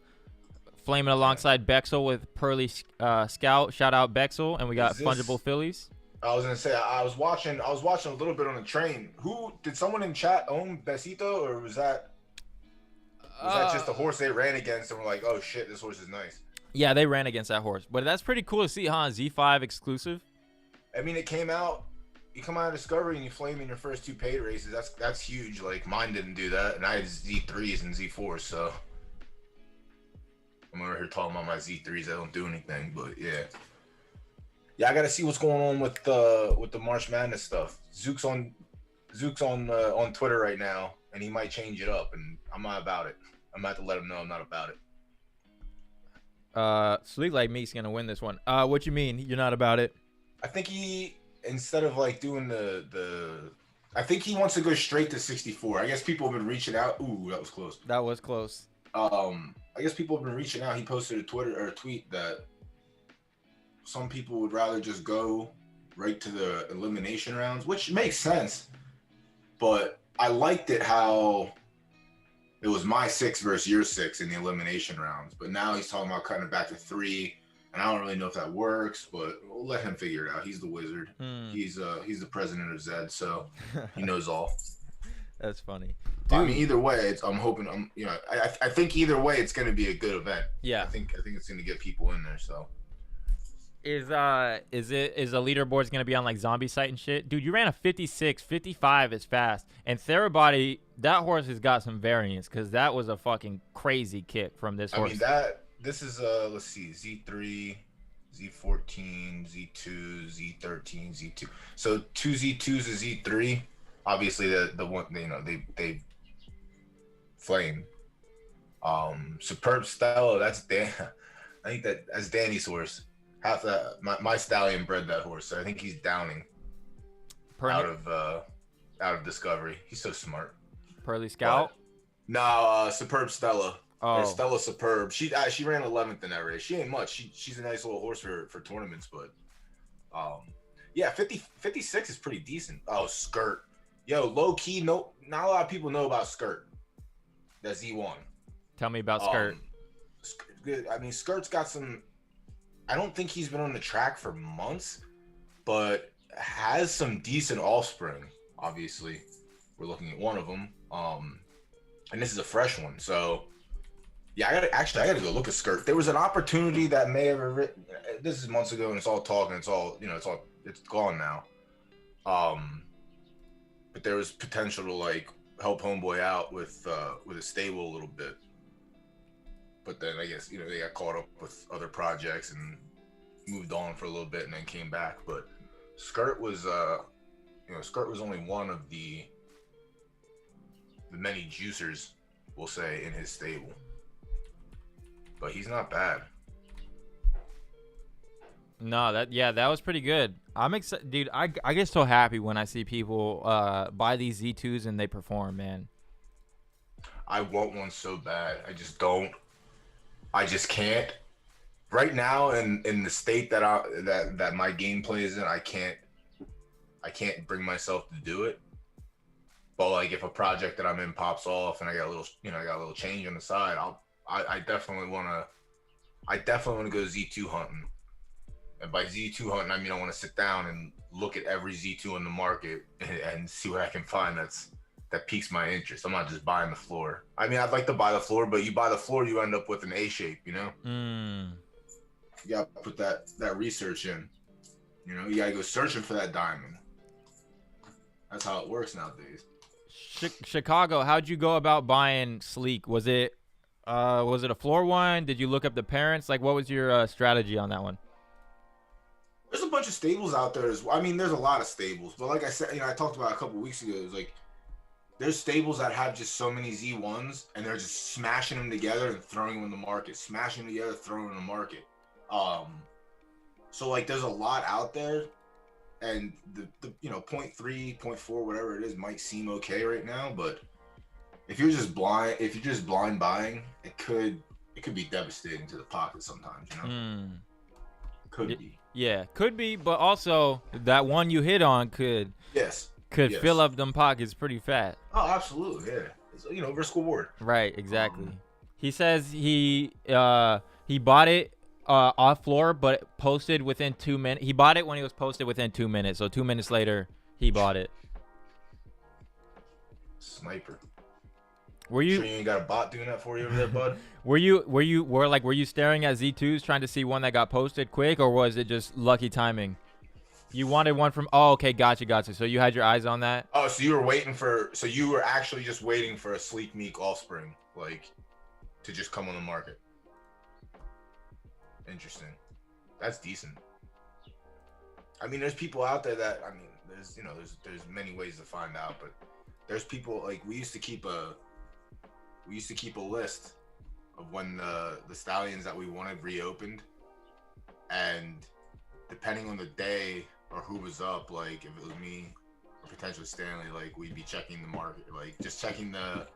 Flaming alongside Bexel with Pearly Scout. Shout out Bexel. And we got Fungible Phillies. I was gonna say I was watching a little bit on the train. Who did someone in chat own Besito, or was that just a horse they ran against and were like, oh shit, this horse is nice? Yeah, they ran against that horse. But that's pretty cool to see, huh? Z5 exclusive. I mean, it came out. You come out of Discovery and you flame in your first 2 paid races. That's huge. Like mine didn't do that, and I had Z3s and Z4s. So I'm over here talking about my Z3s. I don't do anything, but yeah. I got to see what's going on with the March Madness stuff. Zook's on Twitter right now, and he might change it up, and I'm not about it. I'm about to let him know I'm not about it. Sleek Like Meek's gonna win this one. What you mean? You're not about it? I think he, instead of like doing I think he wants to go straight to 64. I guess people have been reaching out. Ooh, that was close. That was close. I guess people have been reaching out. He posted a tweet that some people would rather just go right to the elimination rounds, which makes sense. But I liked it how it was my 6 versus your 6 in the elimination rounds. But now he's talking about cutting it back to 3. And I don't really know if that works, but we'll let him figure it out. He's the wizard. He's the president of Zed, so he knows all. That's funny. Dude. I mean, either way, I think either way it's going to be a good event. Yeah. I think it's going to get people in there. So is the leaderboard's going to be on like Zombie Site and shit? Dude, you ran a 56, 55 is fast. And Therabody, that horse has got some variance because that was a fucking crazy kick from this horse. I mean, this is let's see, Z3, Z14, Z2, Z13, Z2. So 2 Z2s is Z3. Obviously the one, you know, they flame. Superb Stella, that's Dan. I think that's Danny's horse. Half that my stallion bred that horse, so I think he's downing out of Discovery. He's so smart. Pearly Scout? No, Superb Stella. Oh. Stella Superb. She ran 11th in that race. She ain't much. She's a nice little horse for tournaments, but yeah, 56 is pretty decent. Oh, Skirt. Yo, low key, not a lot of people know about Skirt. That's Z1. Tell me about Skirt. I mean, Skirt's got some. I don't think he's been on the track for months, but has some decent offspring. Obviously, we're looking at one of them, and this is a fresh one. So, yeah, I gotta go look at Skirt. There was an opportunity that may have written. This is months ago, and it's all talk, and it's gone now. But there was potential to like help Homeboy out with a stable a little bit. But then I guess, they got caught up with other projects and moved on for a little bit and then came back. But Skirt was only one of the many juicers, we'll say, in his stable. But he's not bad. No, that was pretty good. I'm excited, dude. I get so happy when I see people buy these Z2s and they perform, man. I want one so bad. I just don't. I just can't. Right now, in the state that my gameplay is in, I can't bring myself to do it. But like, if a project that I'm in pops off and I got a little change on the side, I definitely want to go Z2 hunting. And by Z2 hunting, I mean I want to sit down and look at every Z2 in the market and see what I can find that piques my interest. I'm not just buying the floor. I mean, I'd like to buy the floor, but you buy the floor, you end up with an A shape, You gotta put that research in. You gotta go searching for that diamond. That's how it works nowadays. Chicago, how'd you go about buying Sleek? Was it Was it a floor one? Did you look up the parents? Like, what was your strategy on that one? There's a bunch of stables out there as well. I mean, there's a lot of stables, but like I said, I talked about a couple weeks ago. It's like there's stables that have just so many Z1s, and they're just smashing them together and throwing them in the market, smashing them together, throwing them in the market. So like there's a lot out there, and the 0.3, 0.4, whatever it is, might seem okay right now, but if you're just blind buying, it could be devastating to the pocket sometimes. Could be. Yeah, could be, but also that one you hit on could fill up them pockets pretty fat. Oh, absolutely, yeah. It's, risk reward. Right, exactly. He says he bought it off floor, but posted within 2 minutes. He bought it when he was posted within 2 minutes. So 2 minutes later, he bought it. Sniper. Were you sure you ain't got a bot doing that for you over there, bud? Were you staring at Z2s trying to see one that got posted quick, or was it just lucky timing? You wanted one from okay, gotcha. So you had your eyes on that? Oh, so you were actually just waiting for a sleek meek offspring, like, to just come on the market. Interesting. That's decent. I mean, there's people out there that there's many ways to find out, but there's people like we used to keep a list of when the stallions that we wanted reopened, and depending on the day or who was up, like if it was me or potentially Stanley, like we'd be checking the market, like just checking the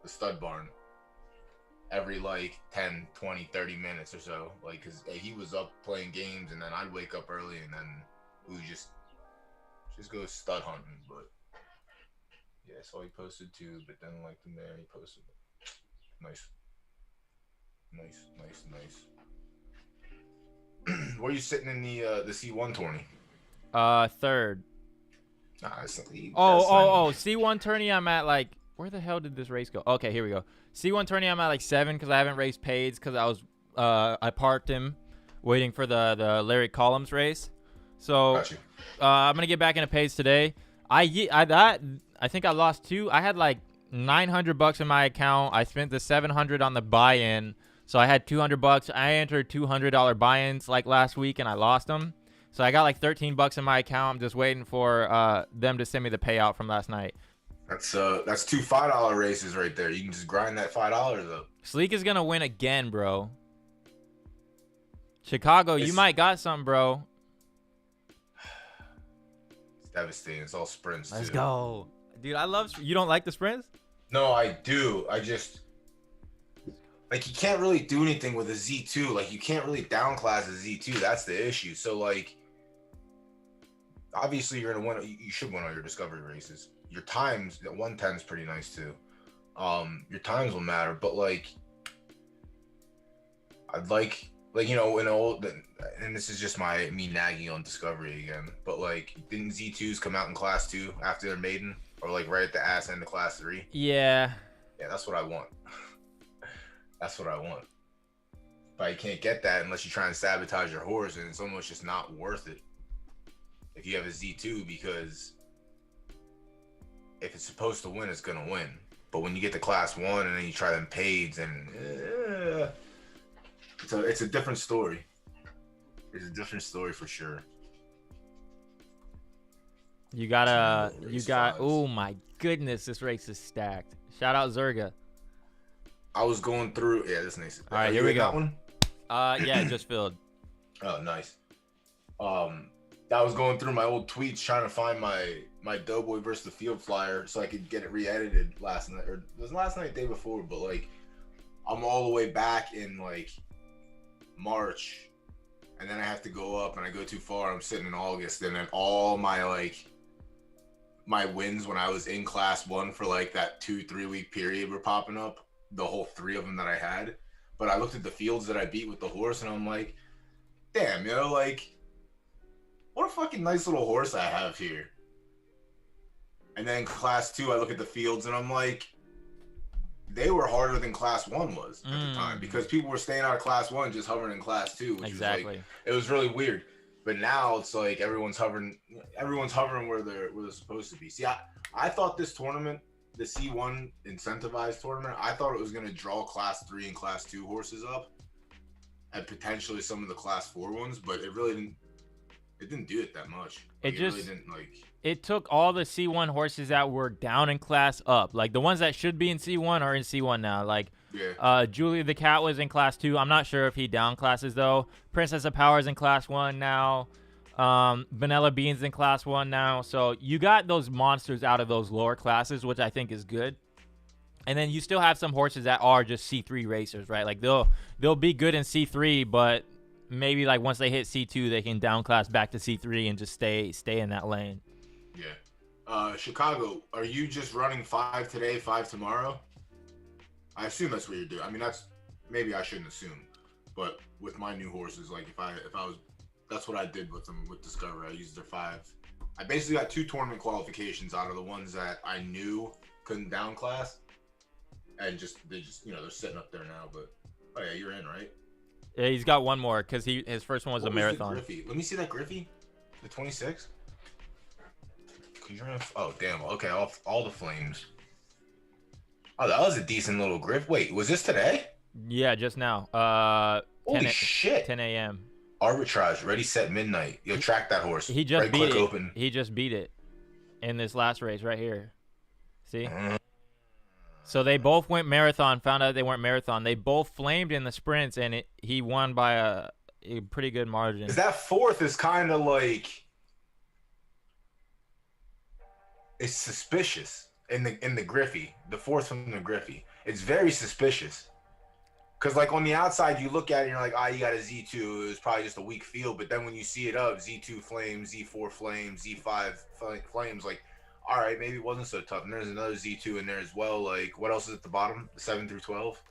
stud barn every like 10, 20, 30 minutes or so, like because he was up playing games, and then I'd wake up early, and then we would just go stud hunting. But yeah, so he posted too, but then like the man he posted. Nice. Where are you sitting in the C1 tourney? Third. Nah, it's C1 tourney. I'm at like, where the hell did this race go? Okay, here we go. C1 tourney. I'm at like 7 because I haven't raced Pades because I parked him waiting for the Larry Collins race. So I'm gonna get back into Pades today. I think I lost 2. I had like $900 in my account. I spent the $700 on the buy-in, so I had $200. I entered $200 buy-ins like last week, and I lost them. So I got like $13 in my account. I'm just waiting for them to send me the payout from last night. That's 2 $5 races right there. You can just grind that $5 up. Sleek is gonna win again, bro. Chicago, you might got something, bro. It's devastating. It's all sprints. Let's go. Dude, I love. You don't like the sprints? No, I do. I just like you can't really do anything with a Z2. Like you can't really downclass a Z2. That's the issue. So like, obviously you're gonna win. You should win all your discovery races. Your times at 110 is pretty nice too. Your times will matter, but like, I'd like in old, and this is just me nagging on discovery again. But like, didn't Z2s come out in class 2 after their maiden? Or like right at the ass end of class 3. Yeah. Yeah, that's what I want. That's what I want. But you can't get that unless you try and sabotage your horse, and it's almost just not worth it if you have a Z2, because if it's supposed to win, it's gonna win. But when you get to class 1 and then you try them Pades, and it's a different story. It's a different story for sure. Oh my goodness, this race is stacked. Shout out Zerga. I was going through, this nice. All right, here we go. That one? Yeah, it just filled. Oh, nice. I was going through my old tweets trying to find my Doughboy versus the Field flyer so I could get it re-edited last night, or it was last night, day before, but like I'm all the way back in like March, and then I have to go up, and I go too far. I'm sitting in August, and then all my wins when I was in class 1 for like that 2-3 week period were popping up, the whole 3 of them that I had. But I looked at the fields that I beat with the horse, and I'm like, damn, like, what a fucking nice little horse I have here. And then class 2, I look at the fields, and I'm like, they were harder than class 1 was at the time, because people were staying out of class 1 just hovering in class 2, which was like, it was really weird. But now it's like everyone's hovering where they're supposed to be. See, I thought this tournament, the C1 incentivized tournament, I thought it was going to draw Class 3 and Class 2 horses up, and potentially some of the Class 4 ones, but it really didn't. It didn't do it that much. Like, it really didn't like. It took all the C1 horses that were down in class up. Like the ones that should be in C1 are in C1 now. Like Julia the Cat was in class 2. I'm not sure if he down classes though. Princess of Power is in class 1 now. Vanilla Bean's in class 1 now. So you got those monsters out of those lower classes, which I think is good. And then you still have some horses that are just C3 racers, right? Like they'll be good in C3, but maybe like once they hit C2, they can downclass back to C3 and just stay in that lane. Yeah. Chicago, are you just running 5 today, 5 tomorrow? I assume that's what you're doing. I mean, maybe I shouldn't assume, but with my new horses, like if I was, that's what I did with them with Discovery. I used their 5. I basically got 2 tournament qualifications out of the ones that I knew couldn't downclass, and they just they're sitting up there now. But oh yeah, you're in, right? Yeah, he's got one more because his first one was a marathon. Let me see that Griffey, the 26. Oh damn! Okay, all the flames. Oh, that was a decent little griff. Wait, was this today? Yeah, just now. Holy shit! 10 a.m. Arbitrage, ready, set, midnight. You'll track that horse. He just beat it. Open. He just beat it in this last race right here. See? So they both went marathon. Found out they weren't marathon. They both flamed in the sprints, and he won by a pretty good margin. Is that 4th is kind of like. It's suspicious in the Griffey, the 4th from the Griffey. It's very suspicious. Because, like, on the outside, you look at it and you're like, you got a Z2. It was probably just a weak field. But then when you see it up, Z2 flames, Z4 flames, Z5 flames, like, all right, maybe it wasn't so tough. And there's another Z2 in there as well. Like, what else is at the bottom? The 7 through 12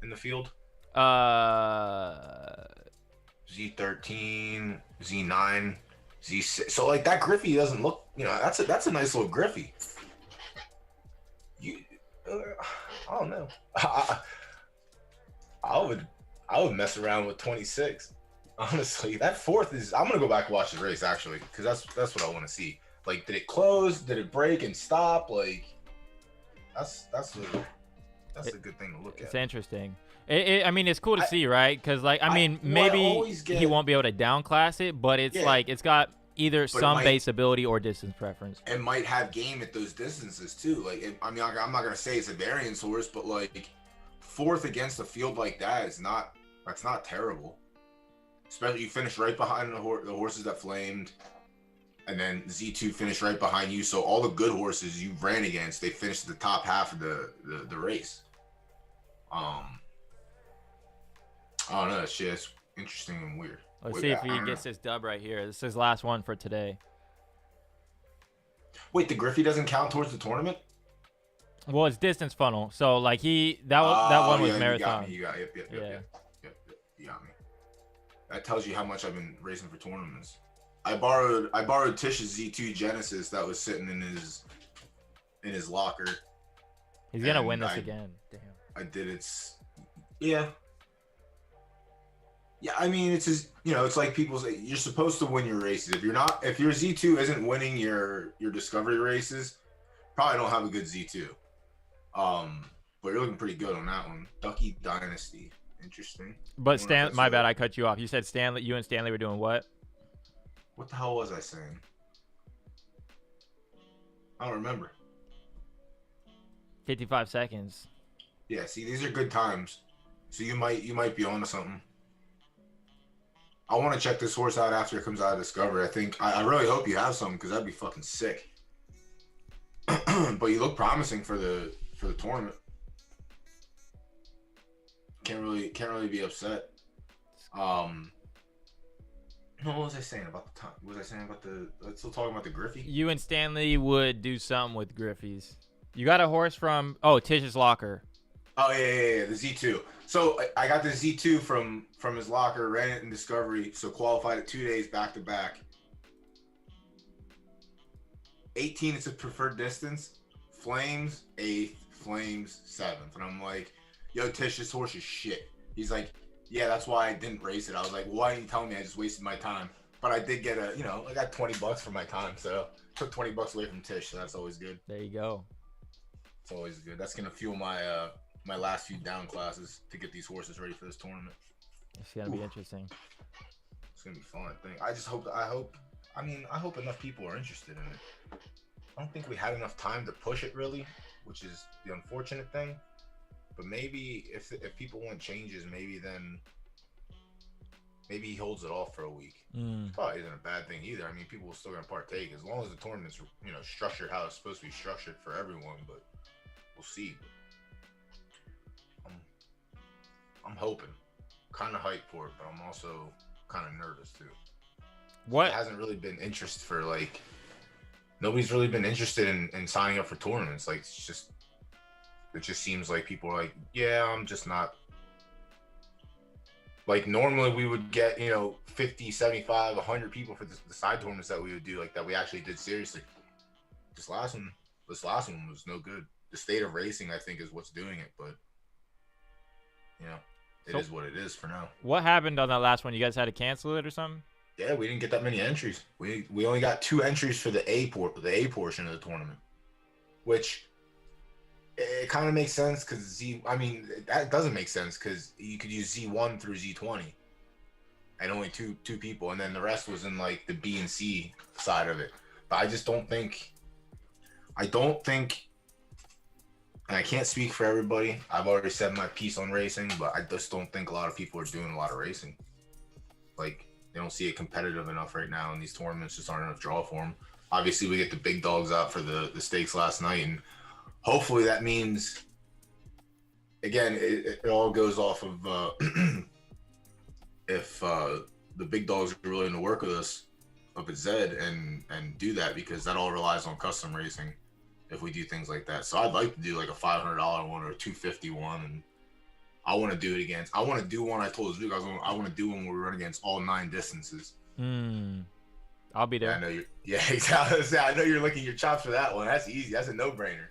in the field? Z13, Z9. Z6. So like that Griffey doesn't look, that's a nice little Griffey. I don't know. I would mess around with 26. Honestly, that 4th is. I'm gonna go back and watch the race actually, because that's what I want to see. Like, did it close? Did it break and stop? Like, that's a good thing to look at. It's interesting. I mean, it's cool to see, right? Because, like, maybe he won't be able to downclass it, but it's like it's got either some base ability or distance preference. It might have game at those distances too. Like, I'm not gonna say it's a variance horse, but like 4th against a field like that's not terrible. Especially you finish right behind the horses that flamed, and then Z2 finished right behind you. So all the good horses you ran against, they finished the top half of the race. I don't know. That shit's interesting and weird. Let's see if he gets this dub right here. This is his last one for today. Wait, the Griffey doesn't count towards the tournament? Well, it's distance funnel. So like that one was marathon. You got me. Yep. You got me. That tells you how much I've been racing for tournaments. I borrowed Tish's Z2 Genesis that was sitting in his locker. He's gonna win this again. Damn. I did it. Yeah. Yeah, I mean, it's just, it's like people say, you're supposed to win your races. If your Z2 isn't winning your discovery races, probably don't have a good Z2. But you're looking pretty good on that one. Ducky Dynasty, interesting. But my bad, I cut you off. You said you and Stanley were doing what? What the hell was I saying? I don't remember. 55 seconds. Yeah, see, these are good times. So you might be onto something. I want to check this horse out after it comes out of Discovery. I really hope you have some, because that'd be fucking sick. But you look promising for the tournament. Can't really be upset. What was I saying about the time? Was I saying about let's still talking about the Griffey? You and Stanley would do something with Griffey's. You got a horse from Tish's locker. Oh yeah, the Z2. So I got the Z2 from his locker, ran it in Discovery, so qualified it 2 days back to back. 18 is a preferred distance. Flames 8th, Flames 7th, and I'm like, yo, Tish, this horse is shit. He's like, yeah, that's why I didn't race it. I was like, why didn't you tell me? I just wasted my time. But I did get I got $20 for my time, so took $20 away from Tish, so that's always good. There you go. It's always good. That's gonna fuel my my last few down classes to get these horses ready for this tournament. It's gonna be interesting. It's gonna be fun. I think. I just hope. I mean, I hope enough people are interested in it. I don't think we had enough time to push it really, which is the unfortunate thing. But maybe if people want changes, maybe he holds it off for a week. Probably isn't a bad thing either. I mean, people are still gonna partake as long as the tournament's structured how it's supposed to be structured for everyone. But we'll see. I'm hoping, kind of hyped for it, but I'm also kind of nervous too. What? There hasn't really been interest for like. Nobody's really been interested in signing up for tournaments. Like it just seems like people are like, yeah, I'm just not. Like normally we would get 50, 75, 100 people for the side tournaments that we would do, like that we actually did seriously. This last one was no good. The state of racing, I think, is what's doing it, but it is what it is for now. What happened on that last one? You guys had to cancel it or something? Yeah, we didn't get that many entries. We only got 2 entries for the A portion of the tournament, which it kind of makes sense because that doesn't make sense because you could use Z1 through Z20, and only two people, and then the rest was in like the B and C side of it. But I just don't think, and I can't speak for everybody. I've already said my piece on racing, but I just don't think a lot of people are doing a lot of racing. Like, they don't see it competitive enough right now, and these tournaments just aren't enough draw for them. Obviously, we get the big dogs out for the stakes last night, and hopefully that means, again, it all goes off of if the big dogs are willing to work with us up at Zed and do that, because that all relies on custom racing if we do things like that. So I'd like to do like a $500 one or a $250 one, and I want to do it against. I want to do one. I told Luke I want to do one where we run against all 9 distances. I'll be there. Yeah, I know you're. Yeah, exactly. I know you're licking your chops for that one. That's easy. That's a no-brainer.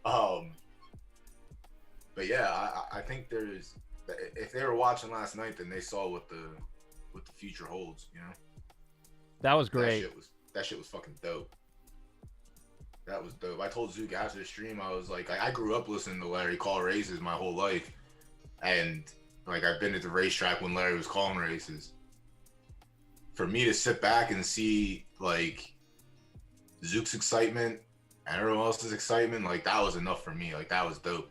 But yeah, I think there's. If they were watching last night, then they saw what the future holds. That was great. That shit was fucking dope. That was dope. I told Zook after the stream, I was like, I grew up listening to Larry call races my whole life. And like, I've been at the racetrack when Larry was calling races. For me to sit back and see like Zook's excitement and everyone else's excitement, like that was enough for me. Like that was dope.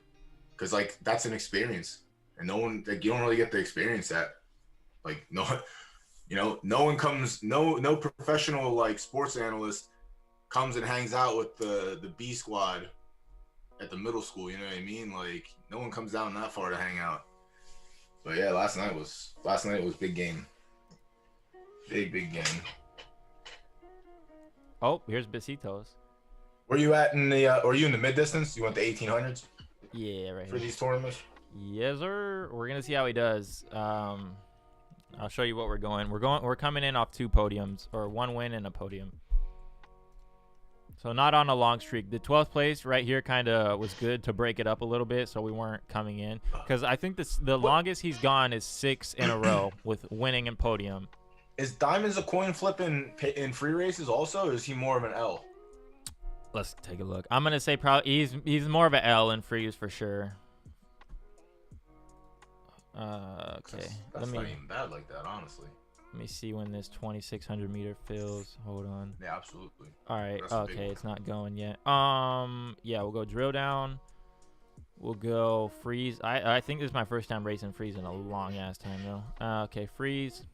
Cause like, that's an experience. And no one, like, you don't really get to experience that. Like, no one comes, no professional like sports analyst comes and hangs out with the B squad at the middle school, you know what I mean? Like, no one comes down that far to hang out. But yeah, last night was big game. Big game. Oh, here's Besitos. Were you at in the were you in the mid distance? You went the 1800s? Yeah, right for here. these tournaments? Yes, sir. We're gonna see how he does. I'll show you what we're going. We're coming in off 2 podiums, or 1 win and a podium. So not on a long streak. The 12th place right here kind of was good to break it up a little bit, so we weren't coming in. Because I think the longest he's gone is 6 in a row with winning and podium. Is Diamonds a coin flip in free races also, or is he more of an L? Let's take a look. I'm gonna say probably he's more of an L in frees for sure. Okay. That's not even bad like that, honestly. Let me see when this 2600 meter fills. Hold on. Yeah, absolutely. All right. Okay, it's not going yet. Yeah, we'll go drill down. We'll go freeze. I think this is my first time racing freeze in a long ass time though. Okay, freeze.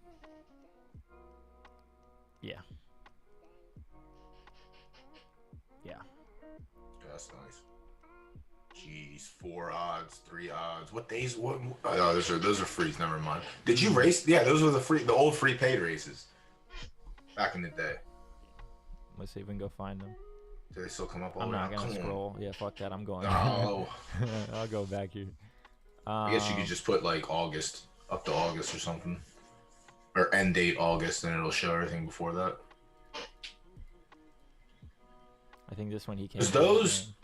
Yeah. Yeah. That's nice. Jeez, 4 odds, 3 odds. What days? What? Oh, those are frees. Never mind. Did you race? Yeah, those were the old free paid races back in the day. Let's see if we can go find them. Do they still come up? I'm not gonna scroll. Yeah, fuck that. I'm going. Oh. I'll go back here. I guess you could just put like August up to August or something, or end date August, and it'll show everything before that. I think this one he came. Because those,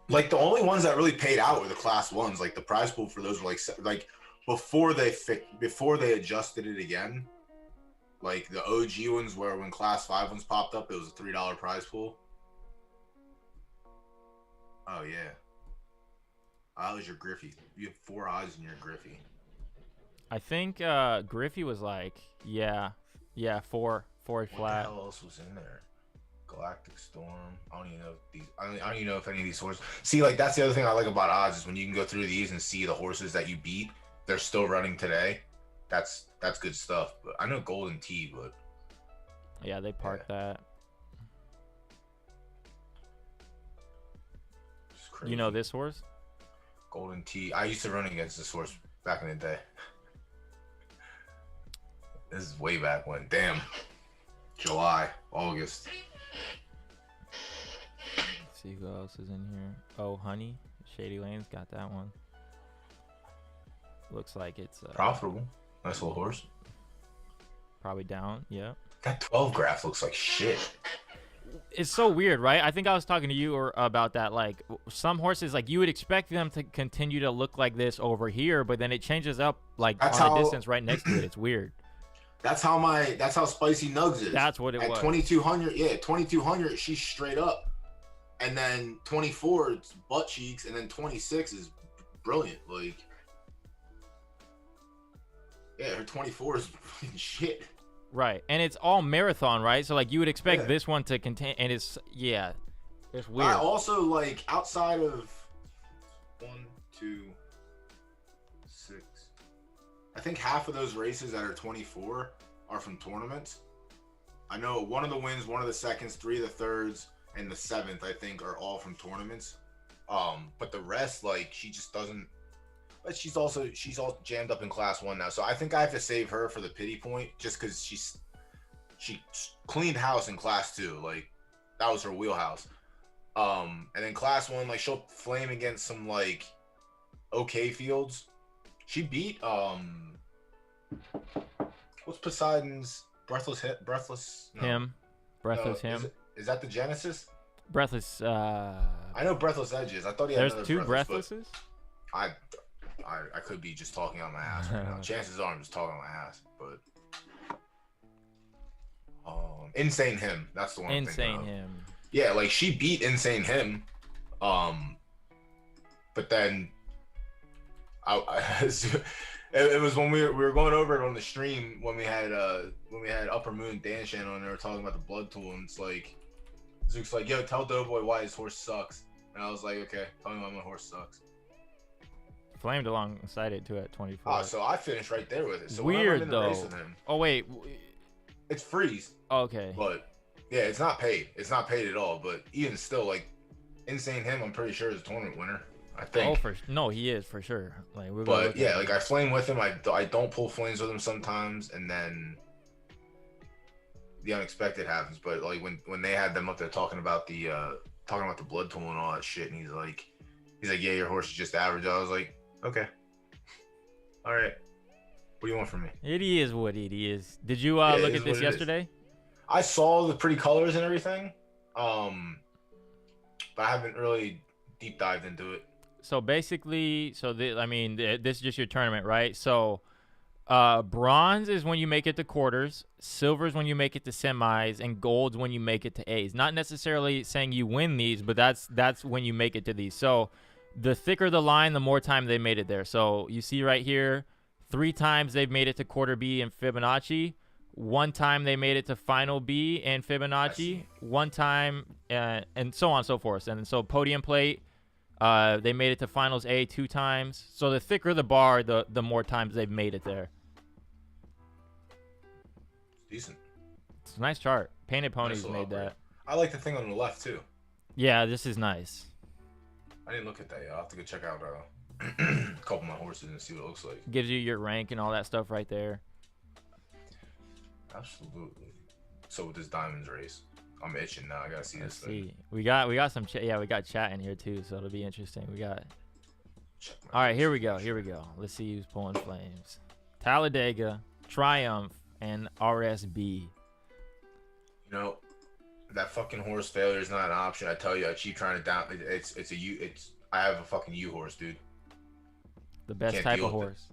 like, the only ones that really paid out were the class ones. Like the prize pool for those were like before they adjusted it again. Like the OG ones, where when class 5 ones popped up, it was a $3 prize pool. Oh yeah. That was your Griffey. You have 4 odds in your Griffey. I think Griffey was like, yeah, 4 What flat. the hell else was in there? Galactic Storm. I don't even know if these. I don't even know if any of these horses. See, like that's the other thing I like about odds is when you can go through these and see the horses that you beat. They're still running today. That's good stuff. But I know Golden Tee, but Yeah, they parked that. it's crazy. You know this horse? Golden Tee. I used to run against this horse back in the day. This is way back when. Damn. July, August. Let's see who else is in here. Oh, Honey. Shady Lane's got that one. Looks like it's Profitable. Nice little horse. probably down. Yeah. That 12 graph looks like shit. It's so weird, right? I think I was talking to you about that. Like some horses, like you would expect them to continue to look like this over here, but then it changes up like That's on the how- distance right next to it. It's weird. That's how Spicy Nugs is. That's what it At was. 2200, yeah, 2200, she's straight up. And then 24, it's butt cheeks, and then 26 is brilliant. Like, yeah, her 24 is fucking shit. Right. And it's all marathon, right? So like you would expect Yeah. this one to contain, and it's it's weird. I also like outside of 1, 2, 6. I think half of those races that are 24 are from tournaments. I know one of the wins, one of the seconds, 3 of the thirds, and the 7th, I think, are all from tournaments. But the rest, like, she just doesn't. But she's all jammed up in class 1 now, so I think I have to save her for the pity point, just because she cleaned house in class 2, like that was her wheelhouse. And then class 1, like she'll flame against some like okay fields. She beat what's Poseidon's breathless no. Him. Breathless No, him. Is that the Genesis? Breathless I know Breathless Edges. I thought he had there's another 2 Breathless, breathlesses? but I could be just talking on my ass right now. Chances are I'm just talking on my ass, but Insane Him. That's the one. Insane Him. Yeah, like she beat Insane Him, but then it was when we were going over it on the stream when we had Upper Moon Dan channel and they were talking about the blood tool, and it's like Zook's like, yo, tell Doughboy why his horse sucks, and I was like, okay, tell me why my horse sucks. Flamed alongside it too at 24. So I finished right there with it. So weird when I'm in the race though. with him, Oh wait. it's freeze. Okay. But yeah, it's not paid. It's not paid at all. But even still, like Insane Him, I'm pretty sure is a tournament winner. I think. Oh, no, he is for sure. Like we're. But yeah, like I flame with him. I don't pull flames with him sometimes, and then the unexpected happens. But like when they had them up there talking about the blood tool and all that shit, and he's like, yeah, your horse is just average. I was like, okay, all right. What do you want from me? It is what it is. Did you look at this yesterday? I saw the pretty colors and everything, but I haven't really deep dived into it. So basically, this is just your tournament, right? So bronze is when you make it to quarters, silver is when you make it to semis, and gold's when you make it to A's. Not necessarily saying you win these, but that's when you make it to these. So the thicker the line, the more time they made it there. So you see right here, 3 times they've made it to quarter B in Fibonacci. 1 time they made it to final B in Fibonacci. 1 time, and so on and so forth. And so podium plate, they made it to finals A 2 times. So the thicker the bar, the more times they've made it there. Decent. It's a nice chart. Painted Ponies Nice made that. I like the thing on the left too. Yeah, this is nice. I didn't look at that yet. I'll have to go check out a couple of my horses and see what it looks like. Gives you your rank and all that stuff right there. Absolutely. So with this diamonds race, I'm itching now. I gotta see Let's this thing. see. We got some chat. Yeah, we got chat in here too, so it'll be interesting. We got. Check my All right, here we horses. go. Here we go. Let's see who's pulling flames. Talladega, Triumph, and RSB. You know, that fucking horse failure is not an option. I tell you, I keep trying to down. I have a fucking U horse, dude. The best Can't type deal of with it. horse.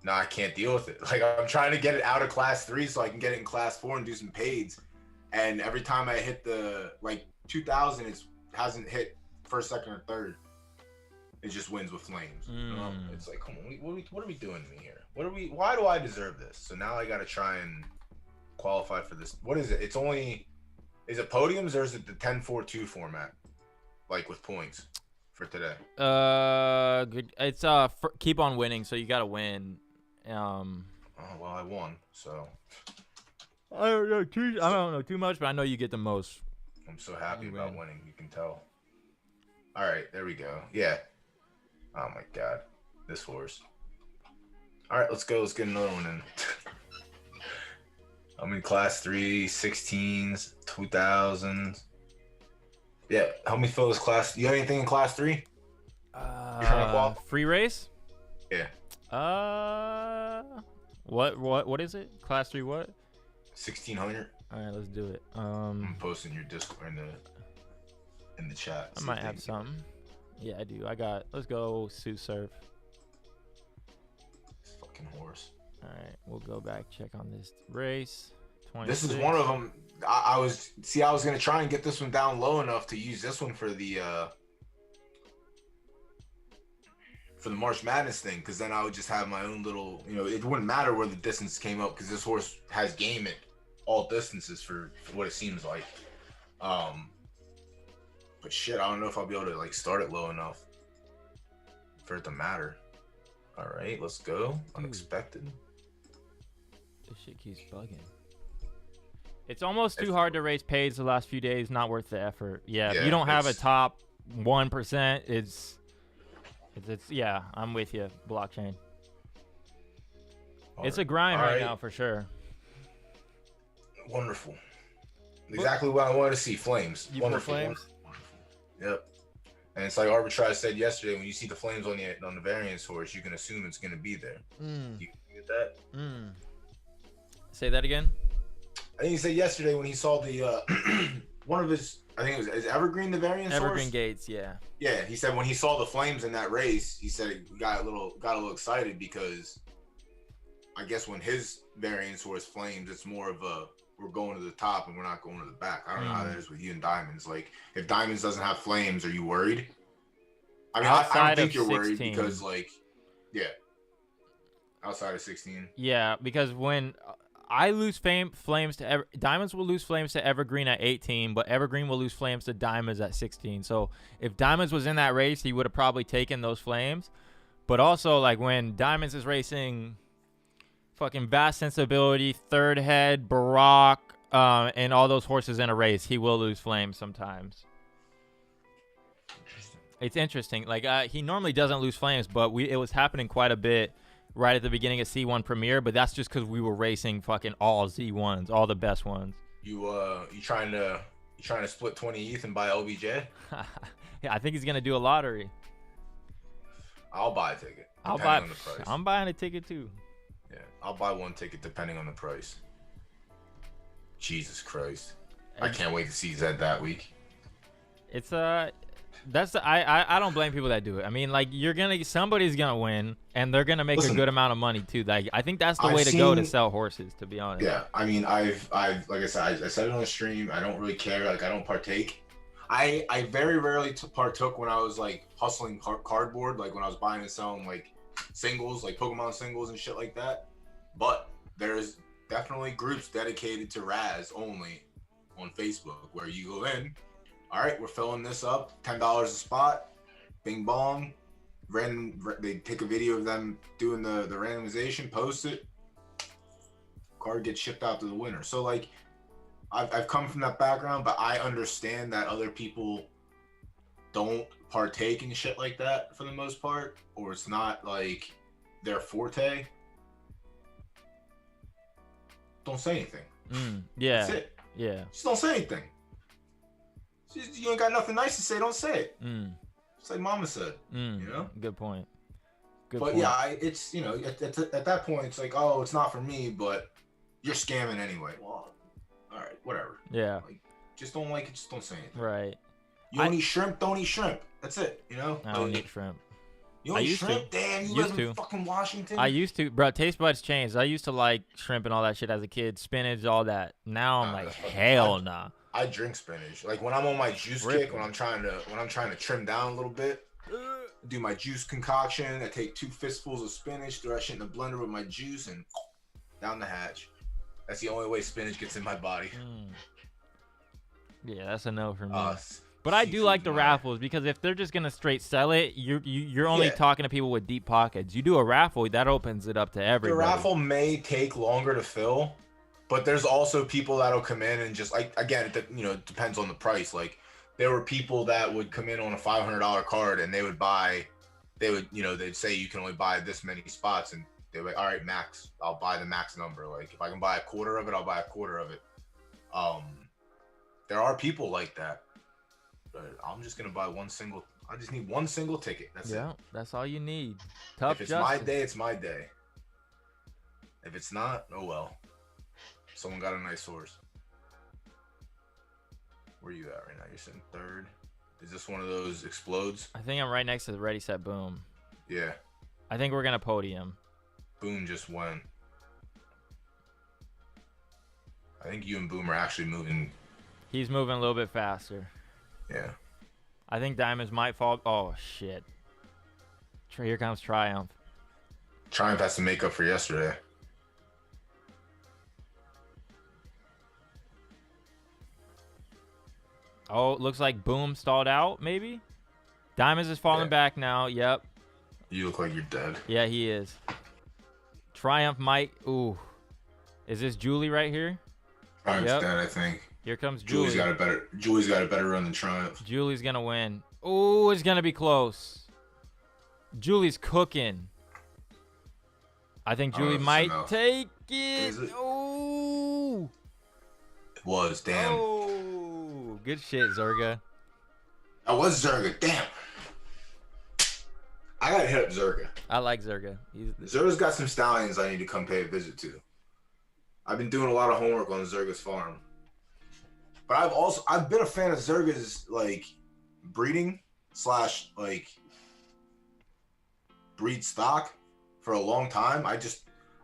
No, I can't deal with it. Like I'm trying to get it out of class 3 so I can get it in class 4 and do some paids. And every time I hit the 2000, it hasn't hit first, second, or third. it just wins with flames. You know? Mm. It's like, come on, what are we doing to me here? Why do I deserve this? So now I got to try and qualify for this. What is it? It's only, is it podiums or is it the 10-4-2 format? Like with points for today? Good. It's keep on winning, so you gotta win. Oh, well, I won, so. I don't know too much, but I know you get the most. I'm so happy You about win. winning. You can tell. All right, there we go. Yeah. Oh my God, this horse. All right, let's go. Let's get another one in. I'm in class 3, 16s, 2000s. Yeah, help me fill this class. You got anything in class 3? You're trying to qualify? Free race? Yeah. What is it? Class 3 what? 1600. All right, let's do it. I'm posting your Discord in the chat. I might have something. Yeah, I do. Let's go Sioux Surf. This fucking horse. All right, we'll go back, check on this race. 26. This is one of them. I was gonna try and get this one down low enough to use this one for the March Madness thing, because then I would just have my own little, it wouldn't matter where the distance came up, because this horse has game at all distances for what it seems like. But shit, I don't know if I'll be able to like start it low enough for it to matter. All right, let's go. Unexpected. This shit keeps bugging. It's almost too hard to race pays the last few days. Not worth the effort. Yeah, if you don't have a top 1%, it's yeah. I'm with you. Blockchain. It's a grind right now for sure. Wonderful. Exactly what I wanted to see. Flames. You Wonderful. put flames? Wonderful. Yep. And it's like Arbitrage said yesterday, when you see the flames on the variance horse, you can assume it's going to be there. You get that? Say that again. I think he said yesterday when he saw the one of his, I think it was Evergreen, the variance Evergreen horse? Gates, yeah. Yeah, he said when he saw the flames in that race, he said he got a little excited, because I guess when his variance horse flames, it's more of a, we're going to the top and we're not going to the back. I don't know how that is with you and Diamonds. Like, if Diamonds doesn't have flames, are you worried? I mean, I don't think you're worried, because like, yeah, outside of 16. Yeah, because when I lose flames to Diamonds will lose flames to Evergreen at 18, but Evergreen will lose flames to Diamonds at 16. So if Diamonds was in that race, he would have probably taken those flames. But also, like, when Diamonds is racing fucking Vast Sensibility, Third Head, Barack, and all those horses in a race, he will lose flames sometimes. It's interesting. Like, he normally doesn't lose flames, but it was happening quite a bit right at the beginning of C1 Premier, but that's just because we were racing fucking all Z1s, all the best ones. You trying to split 20 ETH and buy LBJ? Yeah, I think he's gonna do a lottery. I'll buy a ticket. On the price. I'm buying a ticket too. Yeah, I'll buy one ticket depending on the price. Jesus Christ, I can't wait to see Zed that week. It's I don't blame people that do it. I mean, like, somebody's gonna win, and they're gonna make a good amount of money too. Like, I think that's the way to go to sell horses, to be honest. Yeah, I mean, I've like I said, I said it on the stream. I don't really care. Like, I don't partake. I very rarely partook when I was like hustling cardboard, like when I was buying and selling like singles, like Pokemon singles and shit like that. But there's definitely groups dedicated to Raz only on Facebook, where you go in. All right, we're filling this up, $10 a spot, bing bong. They take a video of them doing the randomization, post it, card gets shipped out to the winner. So like, I've come from that background, but I understand that other people don't partake in shit like that for the most part, or it's not like their forte. Don't say anything. Yeah. That's it. Yeah. Just don't say anything. You ain't got nothing nice to say, don't say it. Just like Mama said. You know? Good point. But yeah, it's, at that point, it's like, oh, it's not for me, but you're scamming anyway. Well, all right, whatever. Yeah. Like, just don't like it, just don't say anything. Right. You don't eat shrimp, don't eat shrimp. That's it, I don't eat shrimp. You don't eat shrimp? Damn, you live in fucking Washington? I used to. Bro, taste buds changed. I used to like shrimp and all that shit as a kid. Spinach, all that. Now I'm like, hell nah. I drink spinach. Like when I'm on my juice kick, when I'm trying to trim down a little bit, do my juice concoction. I take 2 fistfuls of spinach, throw that shit in the blender with my juice, and down the hatch. That's the only way spinach gets in my body. Yeah, that's a no for me. S- But I do like the seafood's raffles because if they're just gonna straight sell it, you're only Yeah. talking to people with deep pockets. You do a raffle, that opens it up to The everybody. raffle may take longer to fill, but there's also people that'll come in and just like, again, it depends on the price. Like there were people that would come in on a $500 card and they'd say you can only buy this many spots, and they're like, all right, max, I'll buy the max number. Like if I can buy a quarter of it, I'll buy a quarter of it. There are people like that, but I'm just gonna buy I just need one single ticket. That's it. Yeah, that's all you need. Tough If it's justice. my day, it's my day. If it's not, oh well. Someone got a nice horse. Where you at right now? You're sitting third. Is this one of those explodes? I think I'm right next to the Ready Set Boom. Yeah. I think we're gonna podium. Boom just went. I think you and Boom are actually moving. He's moving a little bit faster. Yeah. I think Diamonds might fall. Oh shit! Here comes Triumph. Triumph has to make up for yesterday. Oh, looks like Boom stalled out. Maybe. Diamonds is falling Yeah. back now. Yep. You look like you're dead. Yeah, he is. Triumph might. Ooh. Is this Julie right here? Triumph's Yep. dead, I think. Here comes Julie. Julie's got a better run than Triumph. Julie's gonna win. Oh, it's gonna be close. Julie's cooking. I think I don't know Julie if it's might enough. take it. Is it? Oh. It was, damn. Oh. Good shit, Zerga. I was Zerga, damn. I gotta hit up Zerga. I like Zerga. Zerga's got some stallions I need to come pay a visit to. I've been doing a lot of homework on Zerga's farm. But I've been a fan of Zerga's like breeding / like breed stock for a long time.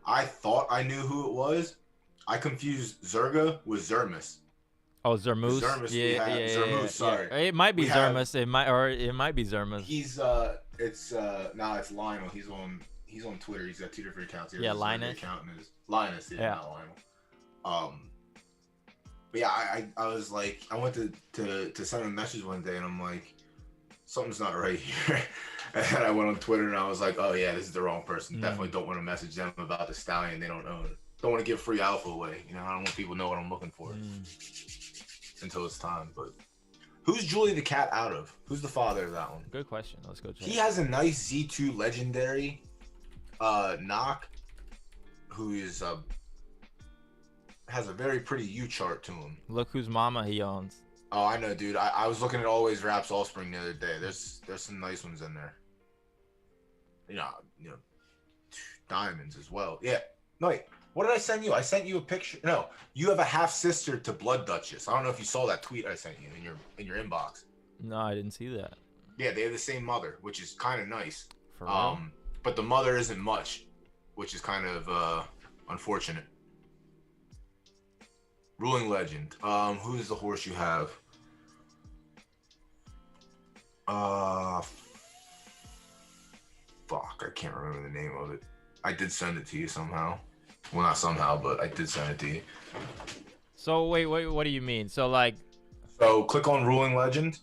I thought I knew who it was. I confused Zerga with Zermus. Oh, Zermus. Zermus, Yeah. Zermus, sorry. It might be We have- Zermus. It might be Zermus. He's it's Lionel. He's on Twitter. He's got 2 different accounts. He has Yeah, his Zerga Linus. account and his Linus, Yeah. not Lionel. But yeah, I was like, I went to send him a message one day, and I'm like, something's not right here. And then I went on Twitter, and I was like, oh yeah, this is the wrong person. Definitely don't want to message them about the stallion they don't own. Don't want to give free alpha away. I don't want people to know what I'm looking for until it's time. But who's Julie the cat out of? Who's the father of that one? Good question. Let's go check. He has a nice Z2 legendary knock, who is has a very pretty U chart to him. Look whose mama he owns. Oh, I know, dude. I was looking at Always Raps Offspring the other day. There's some nice ones in there. You know, diamonds as well. Yeah. No, wait. What did I send you? I sent you a picture. No, you have a half sister to Blood Duchess. I don't know if you saw that tweet I sent you in your inbox. No, I didn't see that. Yeah, they have the same mother, which is kind of nice. For real? But the mother isn't much, which is kind of unfortunate. Ruling Legend. Who is the horse you have? Fuck, I can't remember the name of it. I did send it to you somehow. Well, not somehow, but I did send it to you. So wait, what do you mean? So like, So click on Ruling Legend,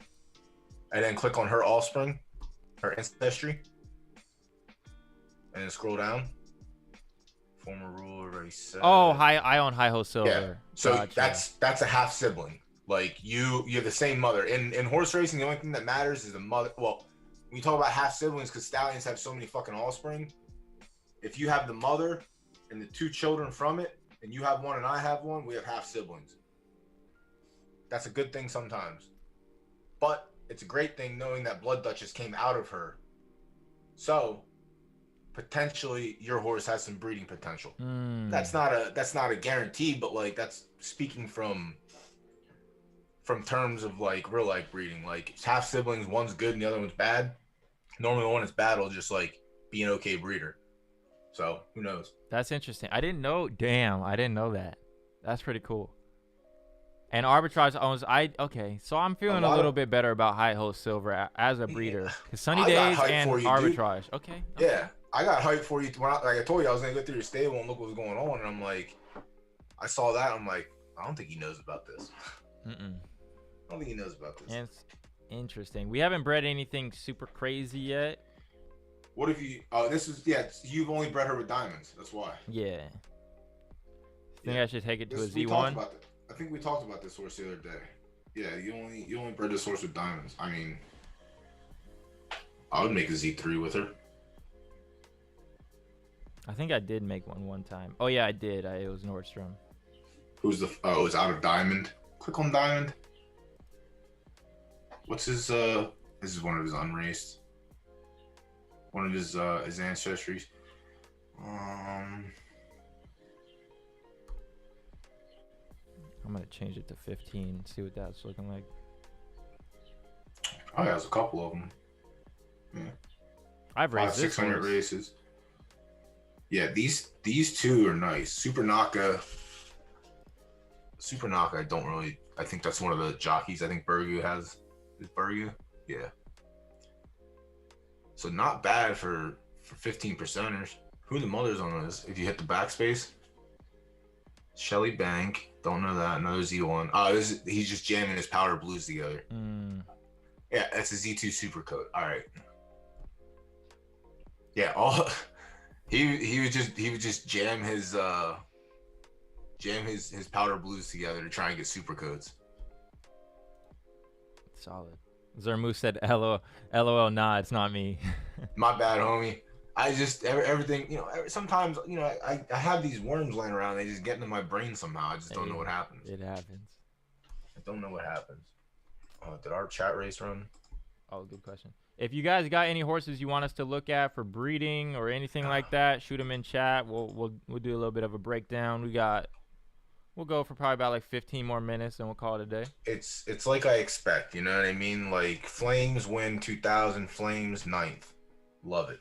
and then click on her offspring, her ancestry, and then scroll down. Former ruler, already said. oh, I own Hi Ho Silver. Yeah. So Gotcha. that's a half sibling. Like you have the same mother. In horse racing, the only thing that matters is the mother. Well, when you talk about half siblings, because stallions have so many fucking offspring. If you have the mother and the 2 children from it, and you have one and I have one, we have half siblings. That's a good thing sometimes. But it's a great thing knowing that Blood Duchess came out of her. So potentially your horse has some breeding potential. That's not a guarantee, but like that's speaking from terms of like real life breeding. Like it's half siblings, one's good and the other one's bad. Normally the one that's bad will just like be an okay breeder. So who knows? That's interesting. I didn't know. Damn, I didn't know that. That's pretty cool. And Arbitrage owns okay, so I'm feeling a little bit better about High Host Silver as a breeder. Cause Sunny Days and Arbitrage. Dude. Okay. Yeah, I got hyped for you. When like I told you, I was gonna go through your stable and look what was going on, and I'm like, I saw that. I'm like, I don't think he knows about this. I don't think he knows about this. It's interesting. We haven't bred anything super crazy yet. What if you? You've only bred her with diamonds. That's why. Yeah. Think I should take it to a Z1? I think we talked about this horse the other day. Yeah, you only bred this horse with diamonds. I mean, I would make a Z3 with her. I think I did make one time. Oh yeah, I did. It was Nordstrom. Who's the? Oh, it's out of diamond. Click on diamond. What's his? This is one of his unraced. One of his ancestries. I'm gonna change it to 15. See what that's looking like. Oh, yeah, there's a couple of them. Yeah. I've raced 600 races. Yeah, these two are nice. Super Naka, I don't really. I think that's one of the jockeys. I think Burgu has. Is Burgu? Yeah. So not bad for 15%ers. Who are the mothers on this? If you hit the backspace. Shelly Bank. Don't know that. Another Z1. He's just jamming his powder blues together. Yeah, that's a Z2 super coat. All right. Yeah, he would just jam his powder blues together to try and get super coats. Solid. Zermu said, LOL, nah, it's not me. My bad, homie. I just, everything, sometimes, I have these worms laying around. They just get into my brain somehow. I just don't know what happens. It happens. I don't know what happens. Did our chat race run? Oh, good question. If you guys got any horses you want us to look at for breeding or anything like that, shoot them in chat. We'll do a little bit of a breakdown. We'll go for probably about like 15 more minutes and we'll call it a day. It's like I expect, you know what I mean? Like Flames win 2000, Flames 9th. Love it.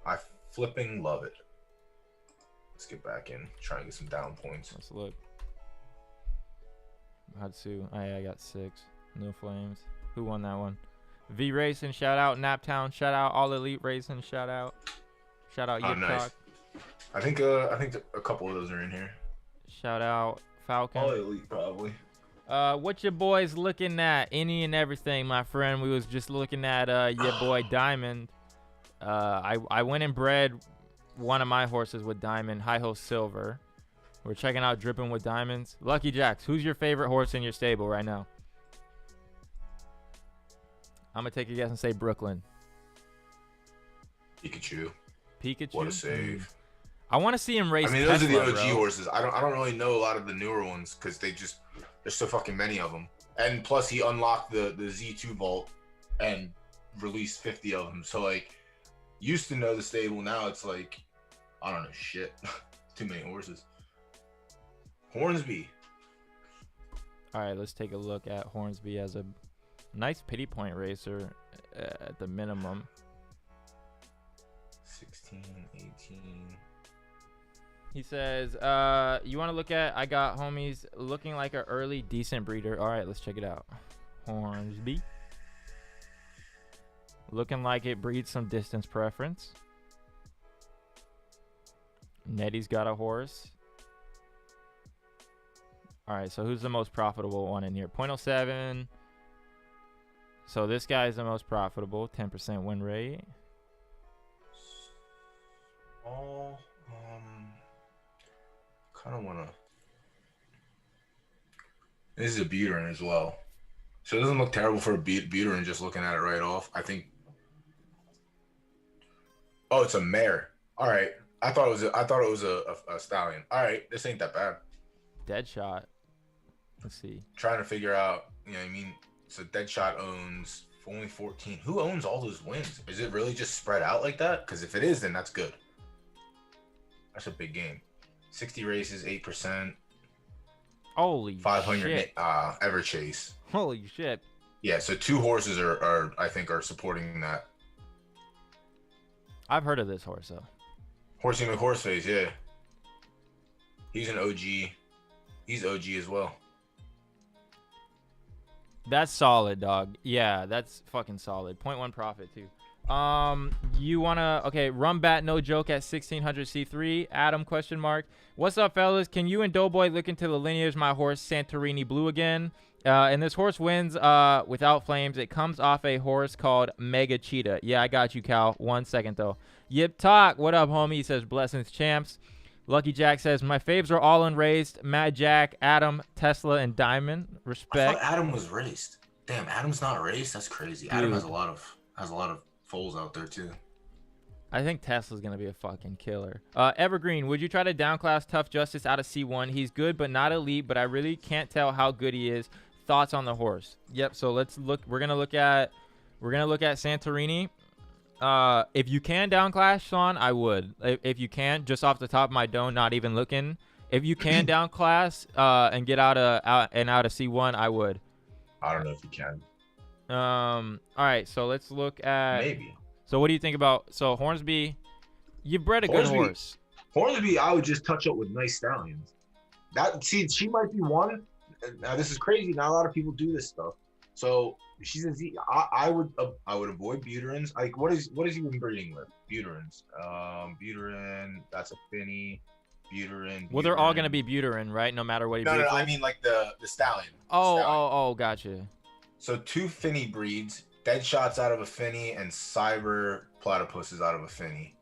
I flipping love it. Let's get back in. Try and get some down points. Let's look. Hatsu. I got 6. No Flames. Who won that one? V Racing, shout out. Naptown, shout out. All Elite Racing, shout out. Shout out. Nice. I think a couple of those are in here. Shout out Falcon. All Elite probably. What your boys looking at? Any and everything, my friend. We was just looking at your boy Diamond. I went and bred one of my horses with Diamond, High Host Silver. We're checking out Dripping with Diamonds. Lucky Jacks, who's your favorite horse in your stable right now? I'm gonna take a guess and say Brooklyn. Pikachu. Pikachu. What a save. I want to see him race. I mean, those Tesla, are the OG bro. horses. I don't really know a lot of the newer ones because there's so fucking many of them. And plus, he unlocked the Z2 vault and released 50 of them. So like, used to know the stable. Now it's like, I don't know shit. Too many horses. Hornsby. All right, let's take a look at Hornsby as a nice pity point racer at the minimum. 16, 18. He says, you want to look at, I got homies looking like an early decent breeder. All right, let's check it out. Hornsby. Looking like it breeds some distance preference. Nettie's got a horse. All right, so who's the most profitable one in here? 0.07. So this guy is the most profitable, 10% win rate. Kind of want to. This is a Buterin as well, so it doesn't look terrible for a Buterin just looking at it right off. I think. Oh, it's a mare. All right, I thought it was a stallion. All right, this ain't that bad. Deadshot. Let's see. Trying to figure out, you know what I mean? So Deadshot owns only 14. Who owns all those wins? Is it really just spread out like that? Because if it is, then that's good. That's a big game. 60 races, 8%. Holy 500 shit. Ever Chase. Holy shit. Yeah, so 2 horses are I think are supporting that. I've heard of this horse though. Horsey McHorseface, yeah. He's an OG. He's OG as well. That's solid, dog. Yeah, that's fucking solid. 0.1 profit too. You wanna run bat no joke at 1600 C3. Adam ? What's up, fellas? Can you and Doughboy look into the lineage my horse Santorini Blue again? And this horse wins without flames. It comes off a horse called Mega Cheetah. Yeah, I got you, Cal. 1 second though. Yip Talk, what up, homie? He says blessings, champs. Lucky Jack says my faves are all unraised. Mad Jack, Adam, Tesla, and Diamond. I Respect. thought Adam was raced. Damn, Adam's not raced. That's crazy. Dude. Adam has a lot of foals out there too. I think Tesla's gonna be a fucking killer. Evergreen, would you try to downclass Tough Justice out of C1? He's good but not elite, but I really can't tell how good he is. Thoughts on the horse? Yep. So let's look. We're gonna look at Santorini. If you can downclass Sean, I would. If you can, just off the top of my dome, not even looking. If you can downclass and get out of C1, I would. I don't know if you can. All right. So let's look at. Maybe. So what do you think about Hornsby? You bred a good horse. Hornsby, I would just touch up with nice stallions. She might be one. Now this is crazy. Not a lot of people do this stuff. So she's a Z. I would avoid Buterins. Like what is he been breeding with? Buterins. Buterin. That's a Finny. Buterin. Well, they're all gonna be Buterin, right? No matter what he breeds. No. I mean like the stallion. Oh, gotcha. So 2 Finny breeds. Dead shots out of a Finny and Cyber Platypuses out of a Finny.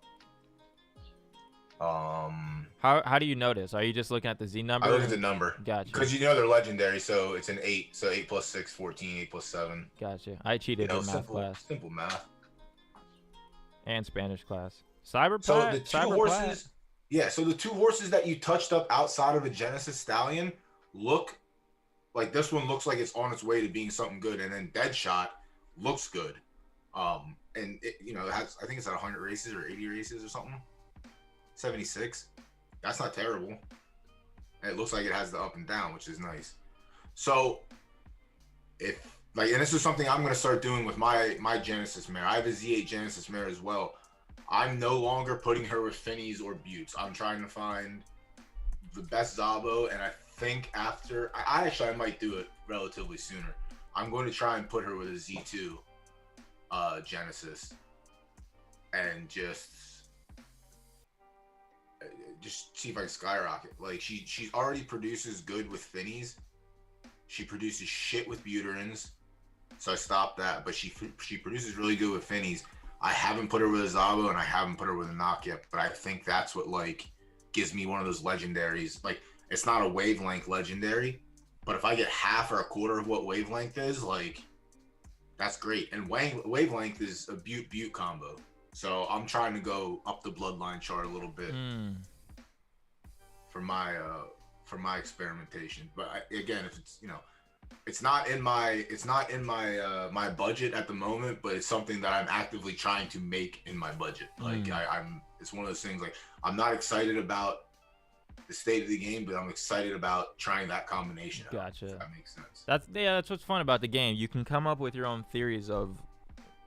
How do you notice? Are you just looking at the Z number? I look at the number. Gotcha. Because they're legendary, so it's an 8. So 8 plus 6, 14, 8 plus 7. Gotcha. I cheated in math class. Simple math. And Spanish class. Cyber So Plat, the two Cyber horses, Plat. yeah. So the 2 horses that you touched up outside of a Genesis Stallion look like this one looks like it's on its way to being something good, and then Deadshot looks good. And it, it has, I think it's at 100 races or 80 races or something. 76. That's not terrible. And it looks like it has the up and down, which is nice. So and this is something I'm going to start doing with my Genesis mare. I have a Z8 Genesis mare as well. I'm no longer putting her with Finnies or Buttes. I'm trying to find the best Zabo, and I think I might do it relatively sooner. I'm going to try and put her with a Z2 Genesis and just see if I can skyrocket. Like she already produces good with Finnies. She produces shit with Buterins, so I stopped that. But she produces really good with Finnies. I haven't put her with a Zabo and I haven't put her with a knock yet. But I think that's what gives me one of those legendaries. Like it's not a wavelength legendary, but if I get half or a quarter of what wavelength is, that's great. And wavelength is a Butte combo. So I'm trying to go up the bloodline chart a little bit for my experimentation. But again, if it's it's not in my my budget at the moment, but it's something that I'm actively trying to make in my budget. It's one of those things. I'm not excited about the state of the game, but I'm excited about trying that combination. Gotcha. If that makes sense. That's what's fun about the game. You can come up with your own theories of.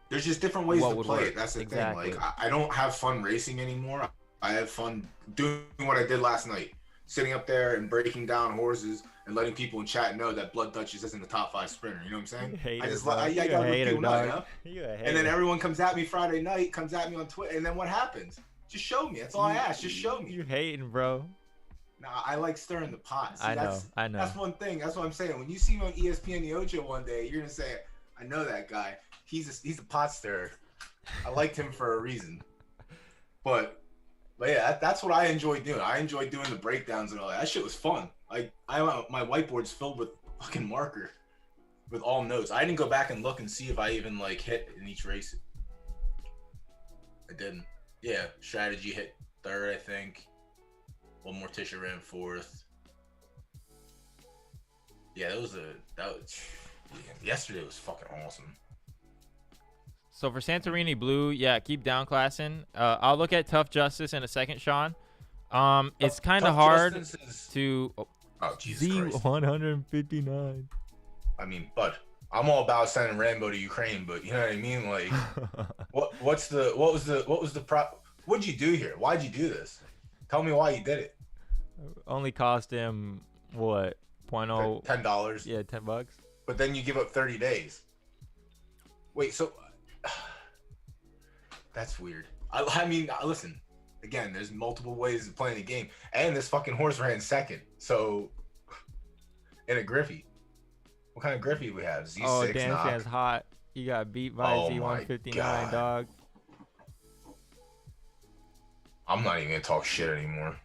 There's just different ways to play work. it. That's the Exactly. thing. I don't have fun racing anymore. I have fun doing what I did last night, sitting up there and breaking down horses and letting people in chat know that Blood Duchess isn't the top 5 sprinter. You know what I'm saying? I gotta let people know. And then everyone comes at me Friday night, comes at me on Twitter, and then what happens? Just show me. That's all I ask. Just show me. You hating, bro. Nah, I like stirring the pot. See, I know. That's one thing. That's what I'm saying. When you see me on ESPN the Ocho one day, you're gonna say, "I know that guy. He's a pot stirrer. I liked him for a reason." But yeah, that's what I enjoy doing. I enjoy doing the breakdowns and all that. That shit was fun. My whiteboard's filled with fucking marker with all notes. I didn't go back and look and see if I even hit in each race. I didn't. Yeah, strategy hit 3rd, I think. One Morticia ran 4th. Yeah, yesterday was fucking awesome. So for Santorini Blue, yeah, keep downclassing. I'll look at Tough Justice in a second, Sean. It's kind of hard to. Oh, Jesus Christ. Z159. I mean, bud, I'm all about sending Rambo to Ukraine, but you know what I mean? What's what'd you do here? Why'd you do this? Tell me why you did it. Only cost him what? $0.0. $10. Yeah, $10. but then you give up 30 days. Wait, so that's weird. I mean, listen, again, there's multiple ways of playing the game, and this fucking horse ran second. So, in a Griffey, what kind of Griffey we have? Z6 Oh, Dan knock. Chan's hot. You got beat by Oh my Z159, God. dog. I'm not even gonna talk shit anymore.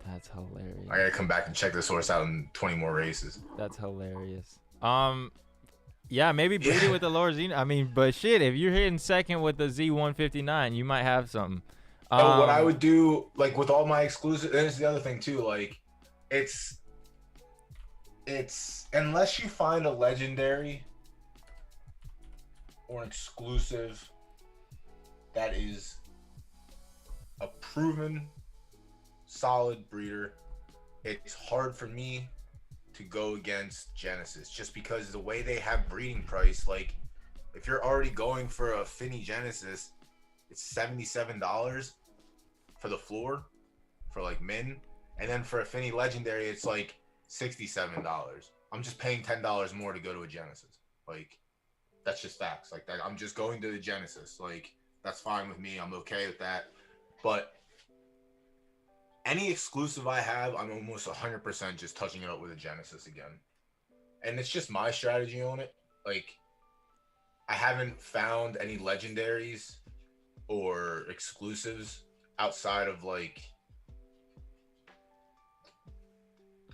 That's hilarious. I gotta come back and check this horse out in 20 more races. That's hilarious. Yeah, maybe breed it with the lower Z. I mean, but shit, if you're hitting second with the Z159, you might have something. What I would do, like with all my exclusive, and it's the other thing too, like it's unless you find a legendary or an exclusive that is a proven solid breeder, it's hard for me to go against Genesis just because the way they have breeding price, like if you're already going for a Finney Genesis, it's $77 for the floor for like min, and then for a Finney Legendary it's like $67. I'm just paying $10 more to go to a Genesis. Like that's just facts. Like that, I'm just going to the Genesis. Like that's fine with me. I'm okay with that. But any exclusive I have, I'm almost 100% just touching it up with a Genesis again. And it's just my strategy on it. Like, I haven't found any legendaries or exclusives outside of, like,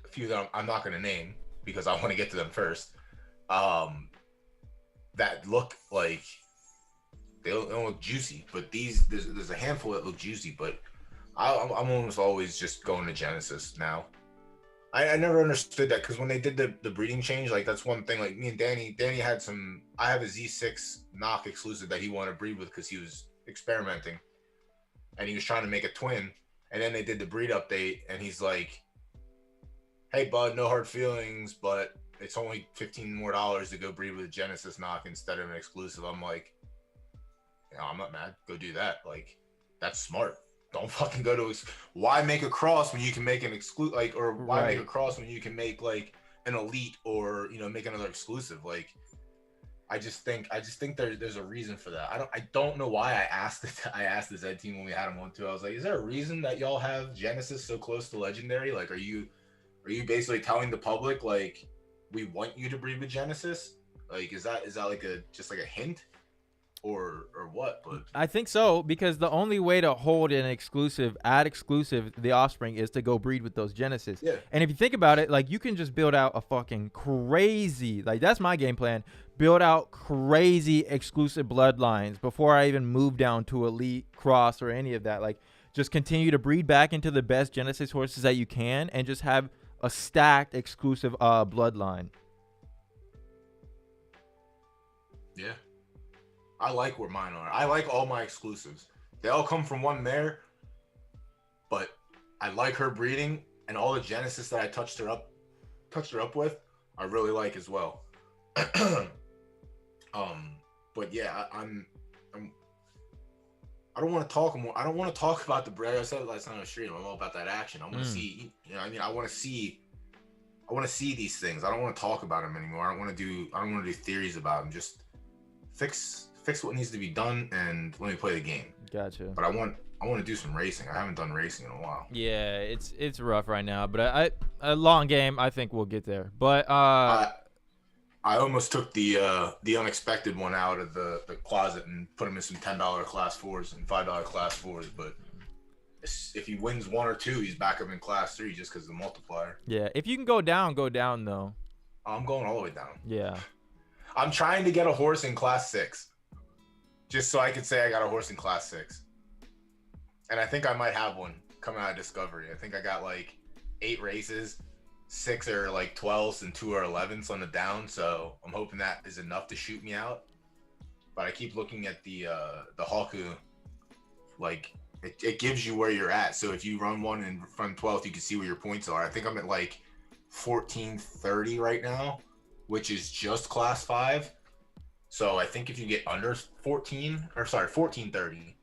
a few that I'm not going to name because I want to get to them first. That look like they don't look juicy. But there's a handful that look juicy, but I'm almost always just going to Genesis now. I never understood that because when they did the breeding change, like that's one thing. Like me and Danny had some. I have a Z6 knock exclusive that he wanted to breed with because he was experimenting, and he was trying to make a twin. And then they did the breed update, and he's like, "Hey, bud, no hard feelings, but it's only $15 more to go breed with a Genesis knock instead of an exclusive." I'm like, I'm not mad. Go do that. Like, that's smart. Don't fucking go to why make a cross when you can make an exclusive, like, or why make a cross when you can make like an elite or make another exclusive. Like, I just think there's a reason for that. I don't know why I asked the Zed team when we had him on too. I was like, is there a reason that y'all have Genesis so close to legendary? Like, are you basically telling the public like we want you to breed with Genesis? Like, is that like just like a hint? Or what? But I think so, because the only way to hold an exclusive, the offspring, is to go breed with those Genesis. Yeah. And if you think about it, like, you can just build out a fucking crazy, like, that's my game plan. Build out crazy exclusive bloodlines before I even move down to elite, cross, or any of that. Like, just continue to breed back into the best Genesis horses that you can and just have a stacked exclusive bloodline. Yeah. I like where mine are. I like all my exclusives. They all come from one mare, but I like her breeding, and all the Genesis that I touched her up with, I really like as well. But yeah, I don't want to talk more. I don't want to talk about the bread. I said it last night on the stream. I'm all about that action. I want to see. I want to see these things. I don't want to talk about them anymore. I don't want to do theories about them. Just fix what needs to be done and let me play the game. Gotcha. But I want to do some racing. I haven't done racing in a while. Yeah, it's rough right now, but a long game. I think we'll get there. But I almost took the unexpected one out of the closet and put him in some $10 class 4s and $5 class 4s. But if he wins 1 or 2, he's back up in class 3 just because of the multiplier. Yeah, if you can go down though. I'm going all the way down. Yeah. I'm trying to get a horse in class 6. Just so I could say I got a horse in class 6. And I think I might have one coming out of Discovery. I think I got like 8 races, 6 are like 12s and 2 are 11s on the down. So I'm hoping that is enough to shoot me out. But I keep looking at the Haku, like it gives you where you're at. So if you run one in front 12th, you can see where your points are. I think I'm at like 1430 right now, which is just class 5. So I think if you get under 1430,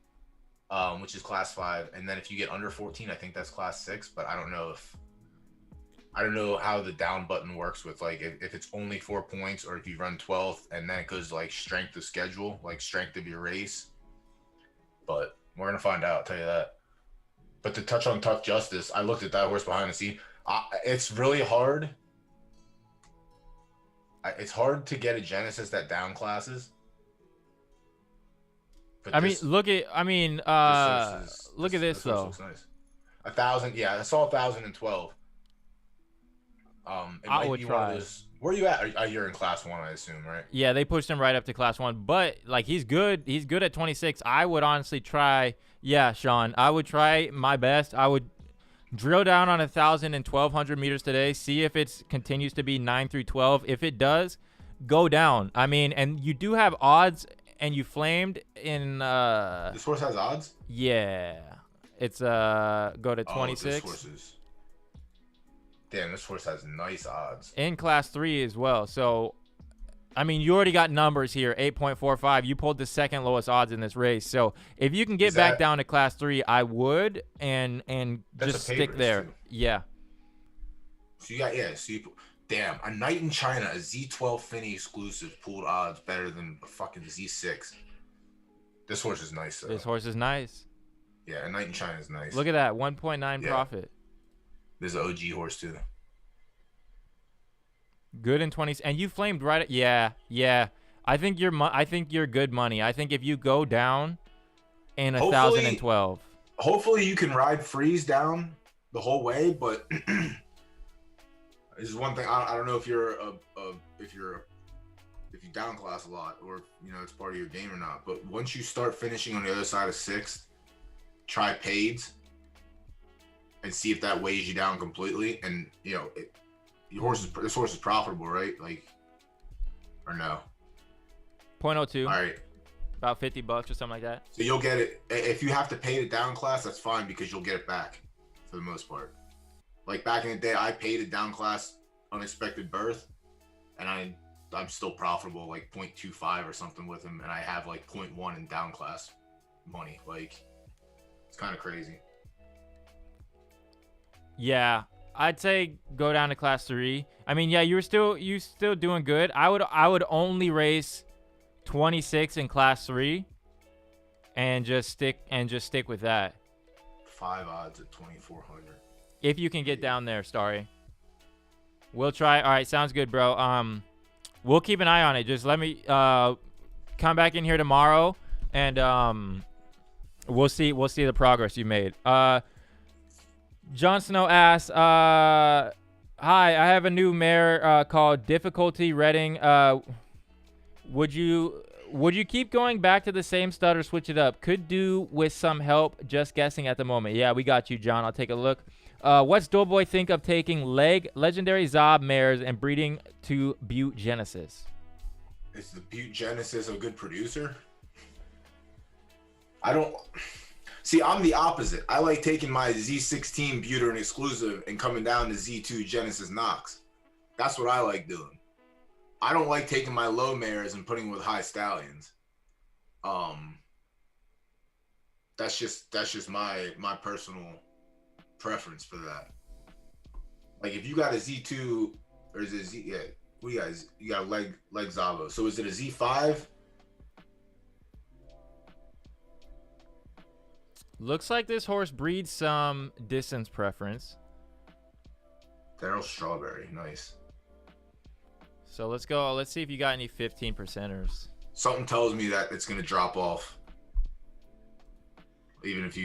which is class 5, and then if you get under 14, I think that's class 6. But I don't know I don't know how the down button works with like if it's only 4 points or if you run 12th and then it goes like strength of schedule, like strength of your race. But we're gonna find out. I'll tell you that. But to touch on Tough Justice, I looked at that horse behind the scene. It's really hard. It's hard to get a Genesis that down classes. But look at this though. Looks nice. 1,000, yeah, I saw 1,012. It I might would be try. one of those. Where are you at? You're in class 1, I assume, right? Yeah, they pushed him right up to class 1, but like he's good. He's good at 26. I would honestly try. Yeah, Sean, I would try my best. I would drill down on 1,000 and 1,200 meters today. See if it continues to be 9 through 12. If it does, go down. I mean, and you do have odds, and you flamed in. This horse has odds. Yeah, it's go to 26. This horse is. Damn, this horse has nice odds. In class 3 as well. So, I mean, you already got numbers here, 8.45. You pulled the second lowest odds in this race. So, if you can get back down to class 3, I would and just stick there. Too. Yeah. So, you got, damn, a Night in China, a Z12 Finney exclusive, pulled odds better than a fucking Z6. This horse is nice, though. This horse is nice. Yeah, a Night in China is nice. Look at that, 1.9 profit. There's an OG horse too. Good in 20s, and you flamed right at yeah. I think you're good money. I think if you go down in 1,012, hopefully you can ride freeze down the whole way. But this is one thing. I don't know if you're if you down class a lot or it's part of your game or not. But once you start finishing on the other side of 6th, try paids. And see if that weighs you down completely. And this horse is profitable, right? Like, or no? 0.02. All right. About $50 or something like that. So you'll get it. If you have to pay the down class, that's fine because you'll get it back for the most part. Like back in the day, I paid a down class unexpected berth, and I'm still profitable, like 0.25 or something with him, and I have like 0.1 in down class money. Like, it's kind of crazy. Yeah, I'd say go down to class 3. I mean, yeah, you still doing good. I would only race 26 in class 3, and just stick with that. 5 odds at 2,400. If you can get down there, Starry. We'll try. All right, sounds good, bro. We'll keep an eye on it. Just let me come back in here tomorrow, and we'll see the progress you made. Jon Snow asks, hi, I have a new mare called Difficulty Reading. Would you keep going back to the same stud or switch it up? Could do with some help, just guessing at the moment. Yeah, we got you, John. I'll take a look. What's Doughboy think of taking legendary Zob mares and breeding to Butte Genesis? Is the Butte Genesis a good producer? See, I'm the opposite. I like taking my Z16 Buterin exclusive and coming down to Z2 Genesis Knox. That's what I like doing. I don't like taking my low mares and putting with high stallions. That's just my personal preference for that. Like if you got a Z2 or is it a Z? Yeah, what do you guys? You got a leg Zavo. So is it a Z5? Looks like this horse breeds some distance preference. Daryl Strawberry, nice. So let's go. Let's see if you got any 15%ers. Something tells me that it's gonna drop off. Even if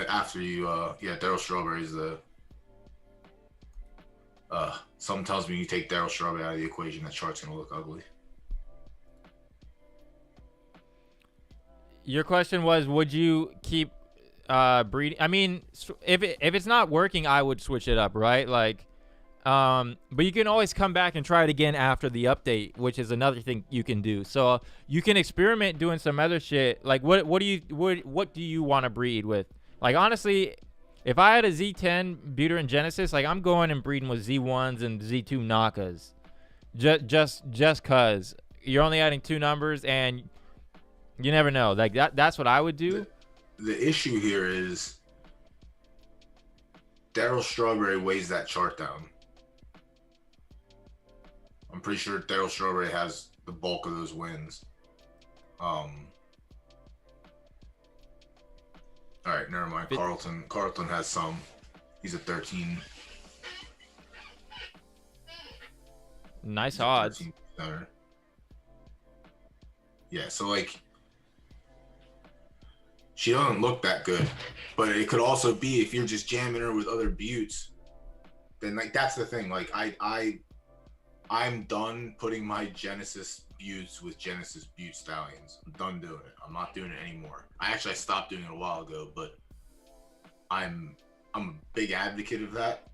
after you, Daryl Strawberry is the. Something tells me you take Daryl Strawberry out of the equation, that chart's gonna look ugly. Your question was, would you keep breeding? I mean, if it's not working, I would switch it up, right? Like, but you can always come back and try it again after the update, which is another thing you can do. So you can experiment doing some other shit. Like, what do you want to breed with? Like, honestly, if I had a Z10 Buterin Genesis, like I'm going and breeding with Z1s and Z2 Nakas, just cause you're only adding 2 numbers and you never know. Like that's what I would do. The issue here is Daryl Strawberry weighs that chart down. I'm pretty sure Daryl Strawberry has the bulk of those wins. All right, never mind. Carlton has some. He's at 13. Nice odds. 13. Yeah, so like she doesn't look that good, but it could also be if you're just jamming her with other buttes, then like that's the thing. Like I'm done putting my Genesis buttes with Genesis butte stallions. I'm done doing it. I'm not doing it anymore. I stopped doing it a while ago, but I'm a big advocate of that.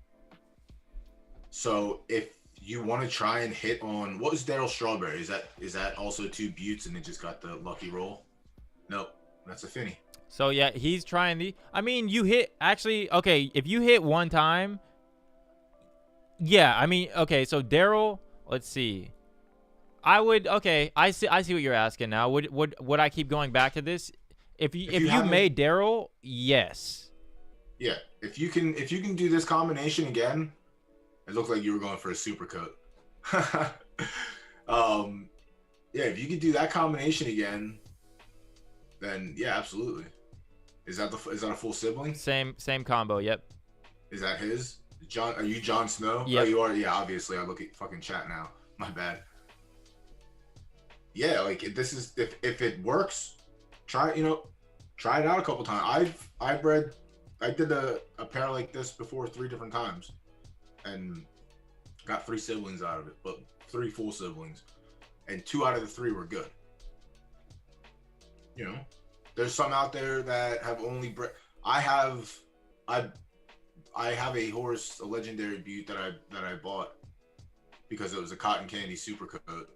So if you want to try and hit on what was Daryl Strawberry? Is that also 2 buttes and it just got the lucky roll? Nope, that's a Finny. So yeah, he's trying the. I mean, you hit actually. Okay, if you hit one time. Yeah, I mean, okay. So Daryl, let's see. I would. Okay, I see what you're asking now. Would I keep going back to this? If you made Daryl, yes. Yeah, if you can do this combination again, it looks like you were going for a super coat. Yeah, if you could do that combination again, then yeah, absolutely. Is that a full sibling? Same combo. Yep. Is that his? John? Are you Jon Snow? Yeah. Oh, you are. Yeah, obviously. I look at fucking chat now. My bad. Yeah, like this is if it works, try it out a couple times. I did a pair like this before 3 different times, and got 3 siblings out of it, but 3 full siblings, and 2 out of the 3 were good. You know, there's some out there that have only I have a horse, a legendary butte that I bought because it was a cotton candy super coat,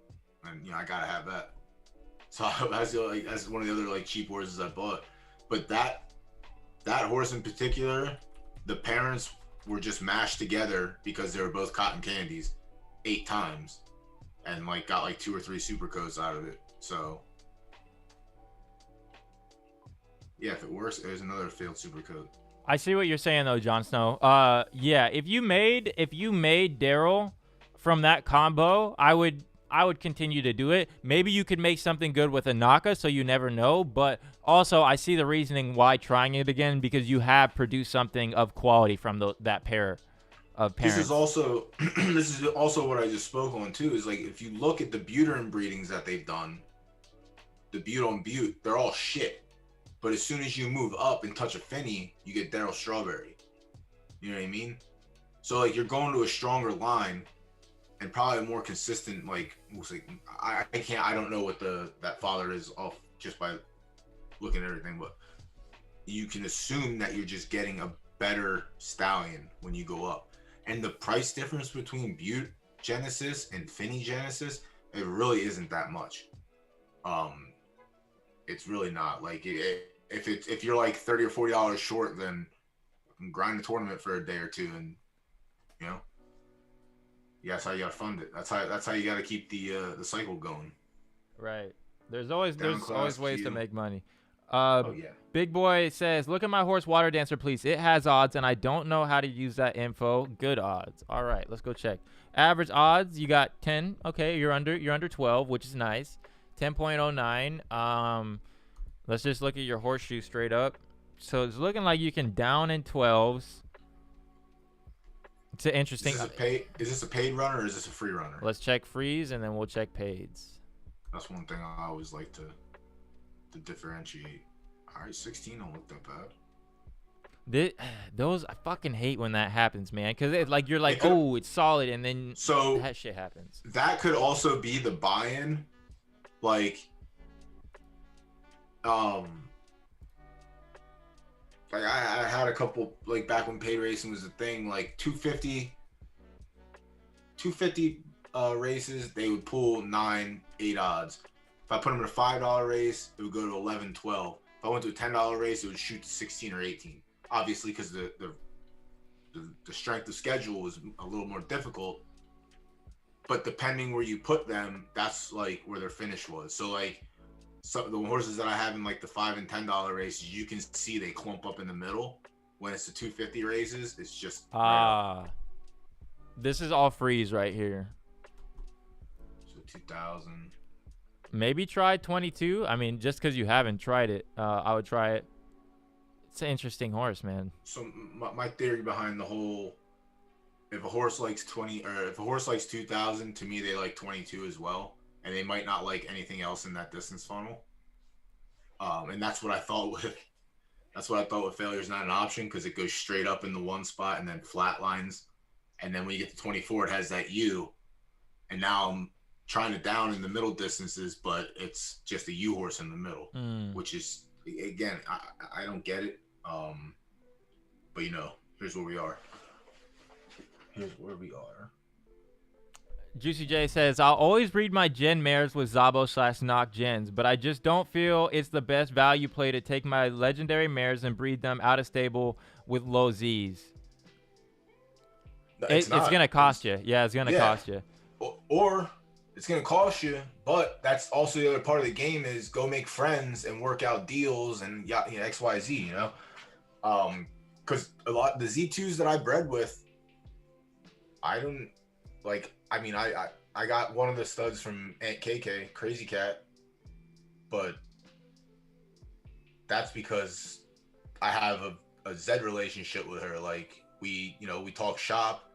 and I gotta have that. So that's one of the other like cheap horses I bought. But that horse in particular, the parents were just mashed together because they were both cotton candies 8 times, and like got like 2 or 3 super coats out of it. So yeah, if it works, there's another failed super coat. I see what you're saying though, Jon Snow. Yeah, if you made Daryl from that combo, I would continue to do it. Maybe you could make something good with a Naka, so you never know. But also, I see the reasoning why trying it again, because you have produced something of quality from that pair of parents. This is also what I just spoke on too. Is like if you look at the Buterin breedings that they've done, the Butte on Butte, they're all shit. But as soon as you move up and touch a Finny, you get Daryl Strawberry. You know what I mean? So like you're going to a stronger line and probably a more consistent, like I don't know what that father is off just by looking at everything, but you can assume that you're just getting a better stallion when you go up. And the price difference between Butte Genesis and Finny Genesis, it really isn't that much. It's really not. Like if you're like $30 or $40 short, then grind the tournament for a day or two, and yeah, that's how you gotta fund it. That's how you gotta keep the cycle going. Right. There's always ways to make money. Oh yeah. Big Boy says, "Look at my horse Water Dancer, please. It has odds, and I don't know how to use that info. Good odds. All right, let's go check. Average odds, you got 10. Okay, you're under 12, which is nice. 10.09. Let's just look at your horseshoe straight up. So it's looking like you can down in 12s. It's an interesting. Is this a paid runner or is this a free runner? Let's check freeze and then we'll check paids. That's one thing I always like to differentiate. All right, 16 don't look that bad. Those I fucking hate when that happens, man. Cause you're like, oh, it's solid, and then that shit happens. That could also be the buy-in, like I had a couple, like back when paid racing was a thing, like 250 races, they would pull 9-8 odds. If I put them in a $5 race, it would go to 11, 12. If I went to a $10 race, it would shoot to 16 or 18. Obviously, because the strength of schedule was a little more difficult, but depending where you put them, that's like where their finish was. So like some of the horses that I have in like the $5 and $10 races, you can see they clump up in the middle. When it's the 250 races, it's just this is all freeze right here. 2000. Maybe try 22. I mean, just because you haven't tried it, I would try it. It's an interesting horse, man. So my theory behind the whole, if a horse likes 20 or if a horse likes 2000, to me they like 22 as well, and they might not like anything else in that distance funnel. And that's what I thought with failure is not an option, because it goes straight up in the one spot and then flat lines, and then when you get to 24, it has that U, and now I'm trying it down in the middle distances, but it's just a U horse in the middle, which is, again, I don't get it. But here's where we are. Juicy J says, I'll always breed my gen mares with Zabo/knock gens, but I just don't feel it's the best value play to take my legendary mares and breed them out of stable with low Zs. It's going to cost you. Yeah, it's going to cost you. Or it's going to cost you, but that's also the other part of the game is go make friends and work out deals and XYZ, because a lot the Z2s that I bred with, I don't like. I mean, I got one of the studs from Aunt KK, Crazy Cat, but that's because I have a Zed relationship with her. Like we talk shop.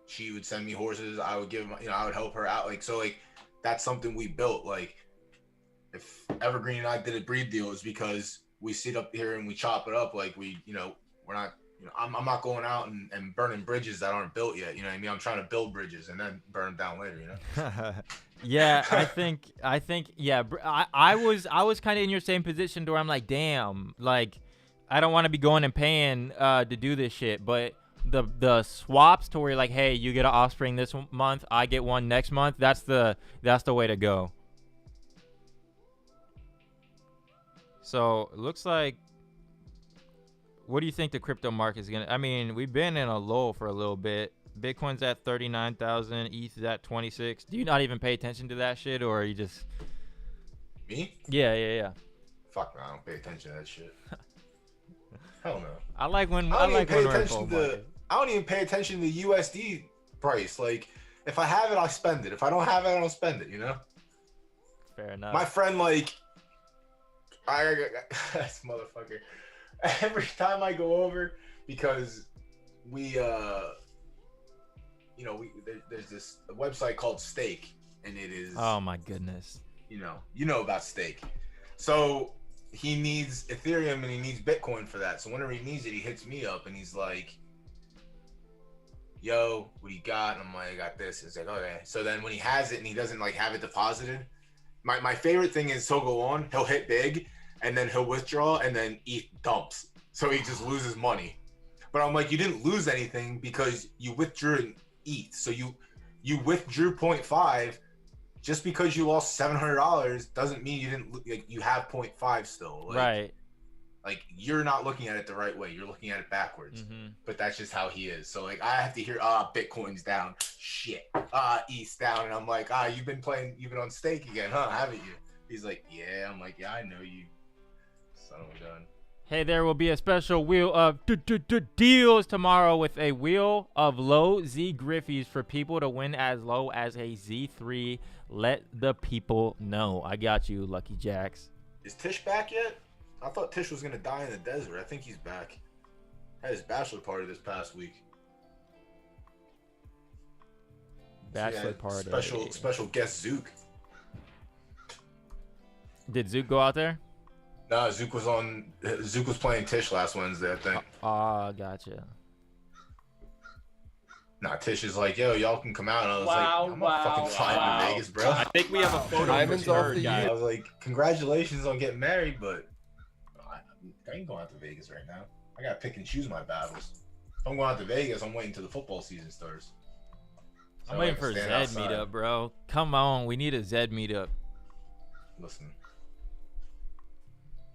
She would send me horses. I would give, I would help her out. Like, so like, that's something we built. Like if Evergreen and I did a breed deal, it's because we sit up here and we chop it up. Like we're not, I'm not going out and burning bridges that aren't built yet. You know what I mean? I'm trying to build bridges and then burn them down later, Yeah, I think, yeah, I was kind of in your same position where I'm like, damn, like, I don't want to be going and paying to do this shit, but the swaps to where you're like, hey, you get an offspring this month, I get one next month, that's the way to go. So it looks like, what do you think the crypto market is gonna? I mean, we've been in a lull for a little bit. Bitcoin's at 39,000, ETH is at 26. Do you not even pay attention to that shit, or are you just me? Yeah. Fuck no, I don't pay attention to that shit. Hell no. I like when I don't even pay attention to the USD price. Like, if I have it, I'll spend it. If I don't have it, I don't spend it. Fair enough. My friend, like, this motherfucker. Every time I go over, because there's this website called Stake, and it is. Oh my goodness. You know about Stake. So he needs Ethereum and he needs Bitcoin for that. So whenever he needs it, he hits me up and he's like, yo, what do you got? And I'm like, I got this. It's like, okay. So then when he has it and he doesn't like have it deposited, my favorite thing is he'll go on, he'll hit big, and then he'll withdraw and then ETH dumps. So he just loses money. But I'm like, you didn't lose anything because you withdrew an ETH. So you withdrew 0.5. Just because you lost $700 doesn't mean you didn't, like, you have 0.5 still. Like, right. Like, you're not looking at it the right way. You're looking at it backwards. Mm-hmm. But that's just how he is. So, like, I have to hear, Bitcoin's down. Shit. ETH's down. And I'm like, you've been on Stake again, huh? Haven't you? He's like, yeah. I'm like, yeah, I know you. Son of a gun. Hey, there will be a special wheel of deals tomorrow with a wheel of low Z Griffies for people to win as low as a Z3. Let the people know. I got you, Lucky Jacks. Is Tish back yet? I thought Tish was going to die in the desert. I think he's back. Had his bachelor party this past week. Bachelor party. Special guest Zook. Did Zook go out there? No, Zook was playing Tish last Wednesday, I think. Gotcha. Nah, Tish is like, yo, y'all can come out. And I was like, I'm not fucking flying to Vegas, bro. I think we have a photo Diamonds of off her, the guys. I was like, congratulations on getting married, but I ain't going out to Vegas right now. I gotta pick and choose my battles. If I'm going out to Vegas, I'm waiting till the football season starts. I'm waiting for Zed meetup, bro. Come on, we need a Zed meetup. Listen.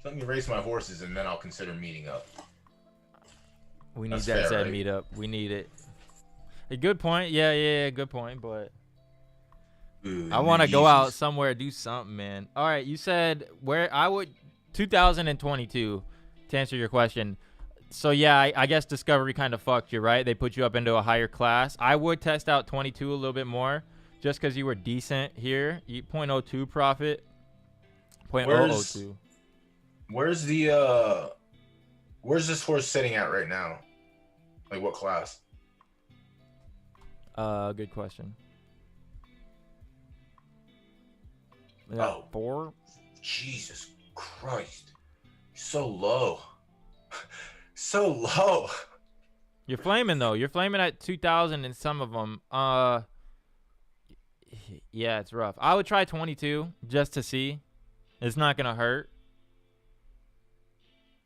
Let me race my horses and then I'll consider meeting up. We need That's that fair, Zed right? meetup. We need it. A good point. Yeah, good point. But Ooh, I want to go Yeezys. out somewhere, do something, man. All right, you said 2022 to answer your question. So yeah, I guess Discovery kind of fucked you, right? They put you up into a higher class. I would test out 22 a little bit more just because you were decent here. 0.02 profit. Where's 0.002. where's this horse sitting at right now? Like what class? Good question. Yeah, Oh. 4. Jesus Christ. So low. So low. You're flaming though. You're flaming at 2,000 in some of them. Yeah, it's rough. I would try 22 just to see. It's not gonna hurt.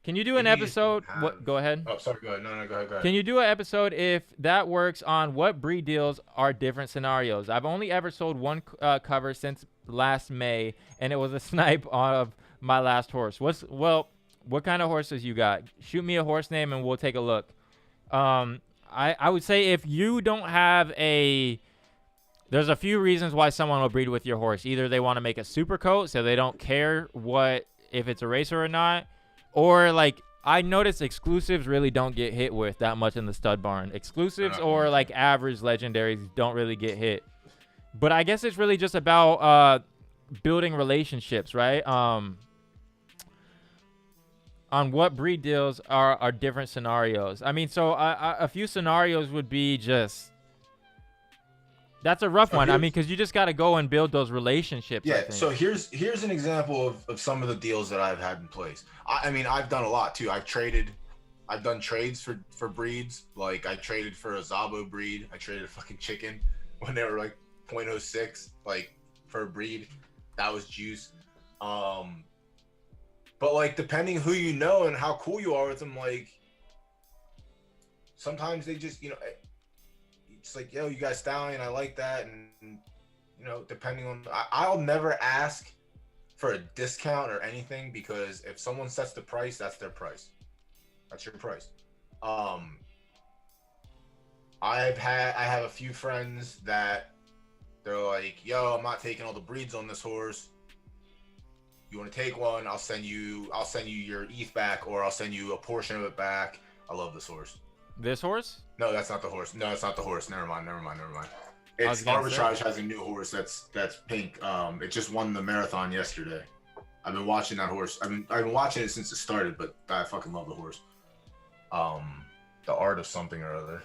Can you do an episode? What? Go ahead. Oh, sorry. Go ahead. No, go ahead. Can you do an episode if that works on what breed deals are different scenarios? I've only ever sold one cover since last May, and it was a snipe of my last horse. What kind of horses you got? Shoot me a horse name and we'll take a look. I would say if you don't have there's a few reasons why someone will breed with your horse. Either they want to make a super coat, so they don't care if it's a racer or not. Or, like, I noticed exclusives really don't get hit with that much in the stud barn. Exclusives or, like, average legendaries don't really get hit. But I guess it's really just about building relationships, right? On what breed deals are different scenarios. I mean, so a few scenarios would be just... That's a rough one. I mean, because you just got to go and build those relationships. Yeah, so here's an example of some of the deals that I've had in place. I mean, I've done a lot too. I've done trades for breeds. Like I traded for a Zabo breed. I traded a fucking chicken when they were like 0.06, like for a breed. That was juice. But like depending who you know and how cool you are with them, like sometimes they just, it's like, yo, you got stallion, I like that. And depending on, I'll never ask for a discount or anything, because if someone sets the price, that's their price. That's your price. I have a few friends that they're like, yo, I'm not taking all the breeds on this horse. You want to take one? I'll send you your ETH back, or I'll send you a portion of it back. I love this horse. This horse? No, that's not the horse. No, it's not the horse. Never mind. It's Arbitrage has a new horse that's pink. It just won the marathon yesterday. I've been watching that horse. I've been watching it since it started, but I fucking love the horse. The art of something or other.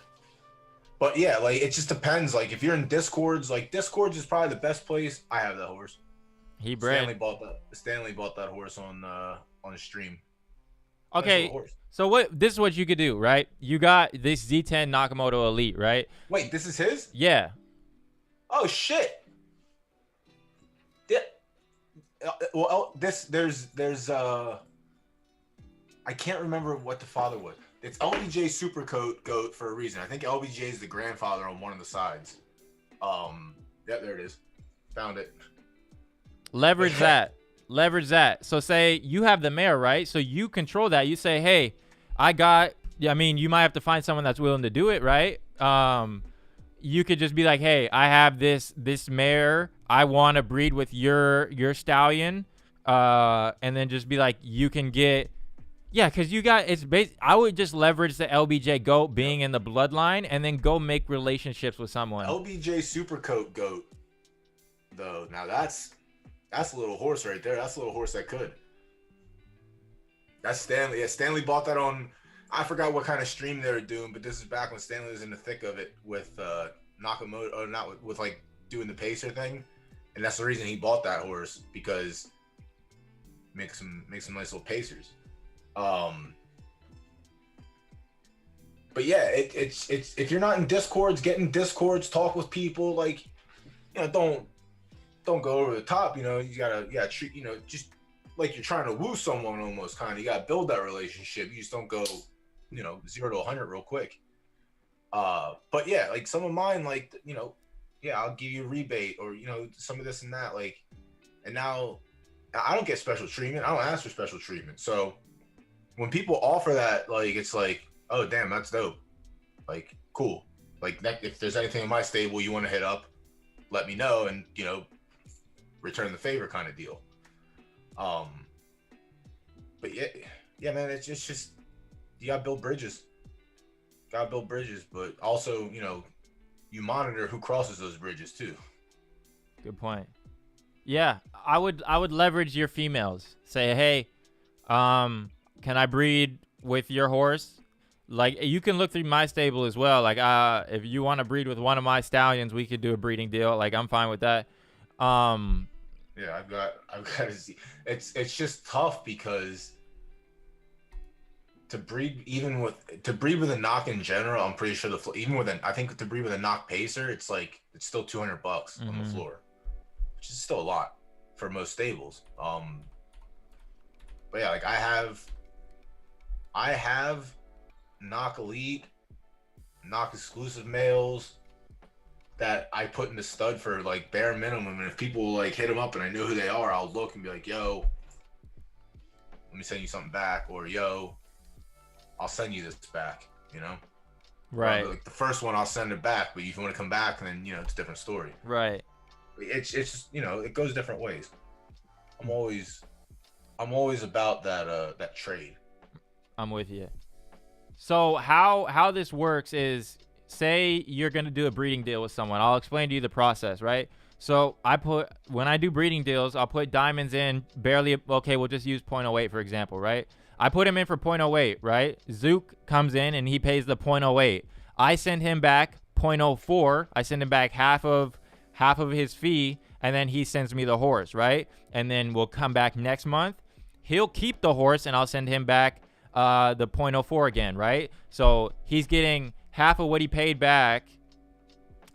But yeah, like it just depends. Like if you're in Discords, like Discords is probably the best place. I have that horse. Stanley bought that horse on a stream. Okay, so this is what you could do, right? You got this Z10 Nakamoto Elite, right? Wait, this is his? Yeah. Oh shit. Yeah. Well, there's I can't remember what the father was. It's LBJ Super Goat for a reason. I think LBJ is the grandfather on one of the sides. Yeah, there it is. Found it. Leverage that. So say you have the mare, right? So you control that. You say, hey, you might have to find someone that's willing to do it, right? You could just be like, hey, I have this mare. I want to breed with your stallion. And then just be like, you can get, because I would just leverage the LBJ goat being in the bloodline and then go make relationships with someone. LBJ Super Goat, though. Now that's a little horse right there. That's a little horse that could. That's Stanley. Yeah, Stanley bought that on, I forgot what kind of stream they were doing, but this is back when Stanley was in the thick of it with Nakamoto, or not with like doing the pacer thing. And that's the reason he bought that horse, because make some nice little pacers. But yeah, it's if you're not in Discords, get in Discords, talk with people, like, don't go over the top, you gotta treat, just like you're trying to woo someone almost, kind of. You gotta build that relationship. You just don't go, 0 to 100 real quick. But yeah, like some of mine, like, I'll give you a rebate, or, some of this and that, like, and now I don't get special treatment. I don't ask for special treatment. So when people offer that, like, it's like, oh, damn, that's dope. Like, cool. Like, if there's anything in my stable you want to hit up, let me know, and, return the favor kind of deal. But yeah, man, it's just you gotta build bridges. But also, you monitor who crosses those bridges too. Good point. Yeah, I would leverage your females. Say, hey, can I breed with your horse? Like, you can look through my stable as well. Like, if you want to breed with one of my stallions, we could do a breeding deal. Like, I'm fine with that. Yeah, I've got to see. It's just tough because to breed with a knock in general, I'm pretty sure I think to breed with a knock pacer, it's still $200 on the floor, which is still a lot for most stables. But yeah, like I have knock elite, knock exclusive males that I put in the stud for like bare minimum, and if people like hit them up and I know who they are, I'll look and be like, yo, let me send you something back, or yo, I'll send you this back, you know? Right. Like the first one, I'll send it back, but if you want to come back, then it's a different story. Right. It's just it goes different ways. I'm always about that trade. I'm with you. So how this works is, say you're gonna do a breeding deal with someone. I'll explain to you the process, right? So when I do breeding deals, I'll put diamonds in barely. Okay, we'll just use 0.08 for example, right? I put him in for 0.08, right? Zook comes in and he pays the 0.08. I send him back 0.04. I send him back half of his fee, and then he sends me the horse, right? And then we'll come back next month. He'll keep the horse, and I'll send him back the 0.04 again, right? So he's getting half of what he paid back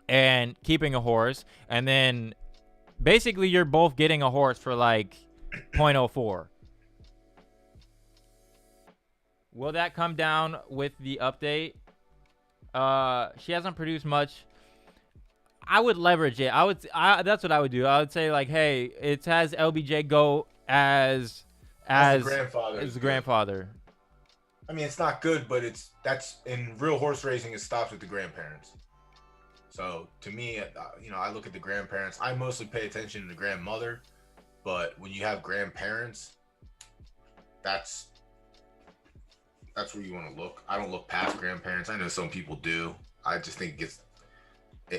and keeping a horse, and then basically you're both getting a horse for like 0.04. Will that come down with the update? She hasn't produced much. I would leverage it. That's what I would do. I would say like, hey, it has LBJ go as the grandfather. I mean, it's not good, but that's in real horse racing. It stops with the grandparents. So to me, I look at the grandparents. I mostly pay attention to the grandmother, but when you have grandparents, that's where you want to look. I don't look past grandparents. I know some people do. I just think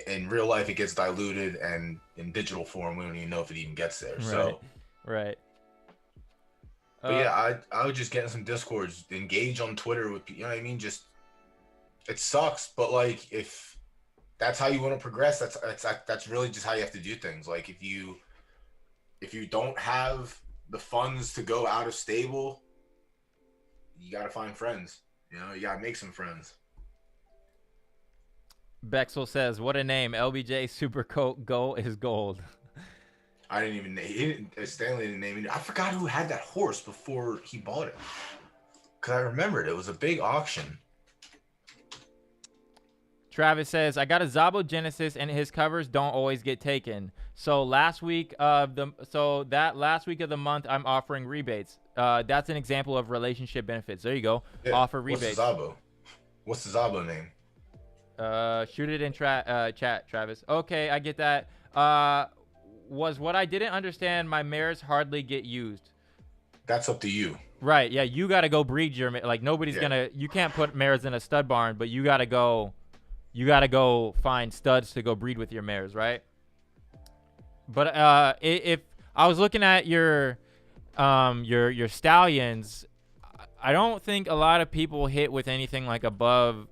in real life it gets diluted, and in digital form we don't even know if it even gets there. Right. So right. But yeah, I would just get in some discords, engage on Twitter with people. You know what I mean? Just it sucks, but like if that's how you want to progress, that's really just how you have to do things. Like if you don't have the funds to go out of stable, you got to find friends. You got to make some friends. Bexel says, what a name. LBJ Supercoat Go is gold. I didn't even name it. Stanley didn't name it. I forgot who had that horse before he bought it. Because I remembered it was a big auction. Travis says, I got a Zabo Genesis and his covers don't always get taken. So last week of the month, I'm offering rebates. That's an example of relationship benefits. There you go. Yeah. Offer rebates. What's the Zabo name? Shoot it in chat, Travis. Okay, I get that. Was what I didn't understand. My mares hardly get used. That's up to you. Right. Yeah. You got to go breed your like. Nobody's gonna. You can't put mares in a stud barn, but you got to go. You got to go find studs to go breed with your mares, right? But if I was looking at your stallions, I don't think a lot of people hit with anything like above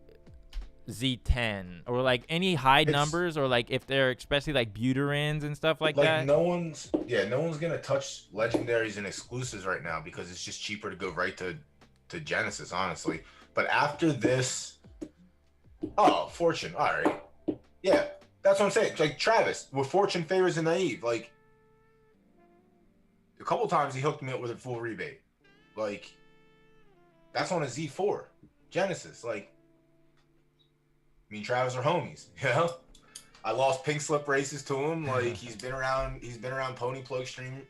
Z10 or like any high numbers, or like if they're especially like buterins and stuff like that. No one's gonna touch legendaries and exclusives right now because it's just cheaper to go right to Genesis, honestly. But after this, Fortune, all right, yeah, that's what I'm saying. Like Travis with Fortune favors and naive, like a couple times he hooked me up with a full rebate. Like that's on a Z4 Genesis, like. Me and Travis are homies, I lost pink slip races to him. Like he's been around Pony Plug Stream,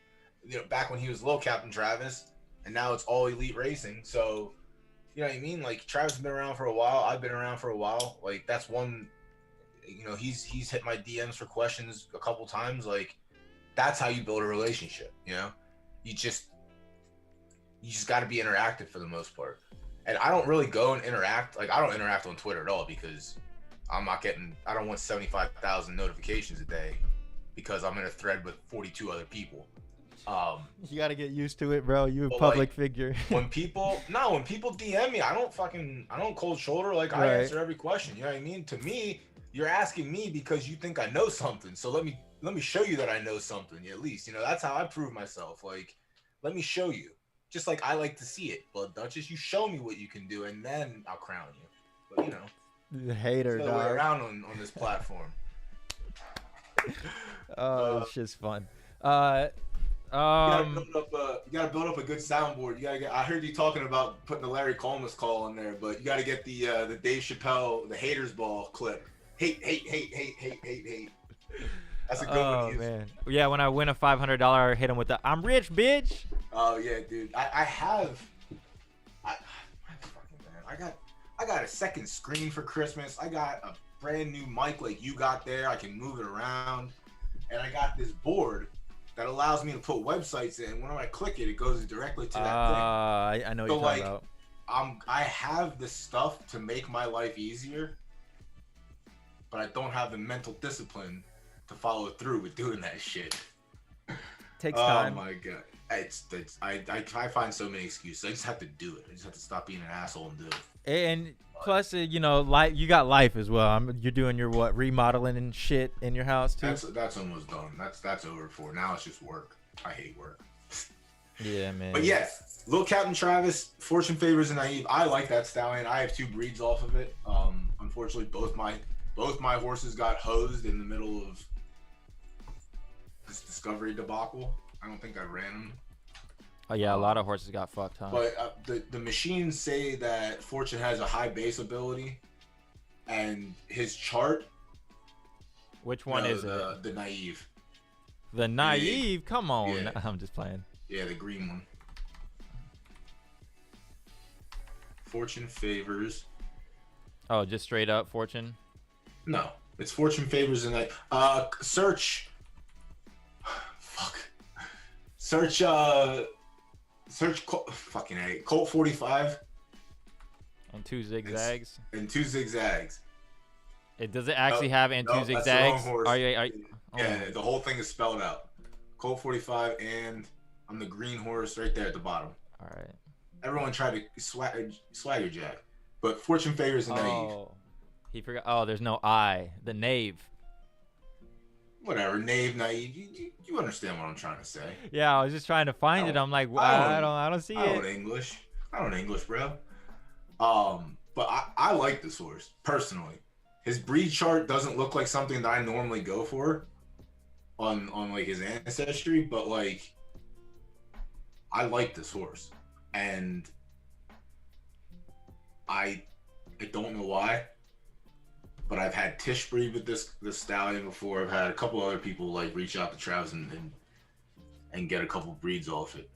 back when he was low Captain Travis, and now it's all elite racing. So, you know what I mean? Like Travis has been around for a while. I've been around for a while. Like that's one. He's hit my DMs for questions a couple times. Like that's how you build a relationship. You just got to be interactive for the most part. And I don't really go and interact. Like I don't interact on Twitter at all because I don't want 75,000 notifications a day because I'm in a thread with 42 other people. You gotta get used to it, bro. You a But, public like, figure. when people DM me, I don't cold shoulder. Like, I Right. answer every question. You know what I mean? To me, you're asking me because you think I know something. So let me show you that I know something. At least, you know, that's how I prove myself. Like, let me show you. Just like I like to see it. But Duchess, you show me what you can do, and then I'll crown you. But you know, The hater, it's the other way dog. around on this platform. Oh, it's just fun. You gotta build up a good soundboard. I heard you talking about putting the Larry Colmus call in there, but you gotta get the Dave Chappelle, the haters ball clip. Hate. That's a good one. Oh man, yeah. When I win a $500, hit him with the "I'm rich, bitch." Oh yeah, dude. I got a second screen for Christmas. I got a brand new mic like you got there. I can move it around, and I got this board that allows me to put websites in. When I click it, it goes directly to that thing. I know what So, you're talking about. I have the stuff to make my life easier, but I don't have the mental discipline to follow through with doing that shit. Takes time. Oh my god, I find so many excuses. I just have to do it. I just have to stop being an asshole and do it. And plus, you know, like you got life as well. You're doing your remodeling and shit in your house too. That's almost done. That's over for. Now it's just work. I hate work. Yeah, man. But yes, Little Captain Travis, Fortune Favors and Naive. I like that stallion. I have 2 breeds off of it. Unfortunately, both my horses got hosed in the middle of this Discovery debacle. I don't think I ran them. Oh yeah, a lot of horses got fucked, huh? But the machines say that Fortune has a high base ability, and his chart. Which one is it? The Naive. The Naive? Come on. Yeah. I'm just playing. Yeah, the green one. Fortune Favors. Oh, just straight up Fortune? No, it's Fortune Favors and search. Fuck. Search fucking A. Colt 45 And 2 zigzags? and 2 zigzags. Does it actually have and 2 Nope, that's the zigzags? wrong horse. Yeah, The whole thing is spelled out. Colt 45 and I'm the green horse right there at the bottom. All right. Everyone tried to swagger jack, but Fortune Favors and Naive. Oh, he forgot. Oh, there's no I. The knave. Whatever, naive, naive. You understand what I'm trying to say. Yeah, I was just trying to find it. I'm like, I don't see I it. don't English, bro. But I like this horse personally. His breed chart doesn't look like something that I normally go for on like his ancestry, but like I like this horse, and I don't know why. But I've had Tish breed with this stallion before. I've had a couple other people like reach out to Travis and get a couple breeds off it.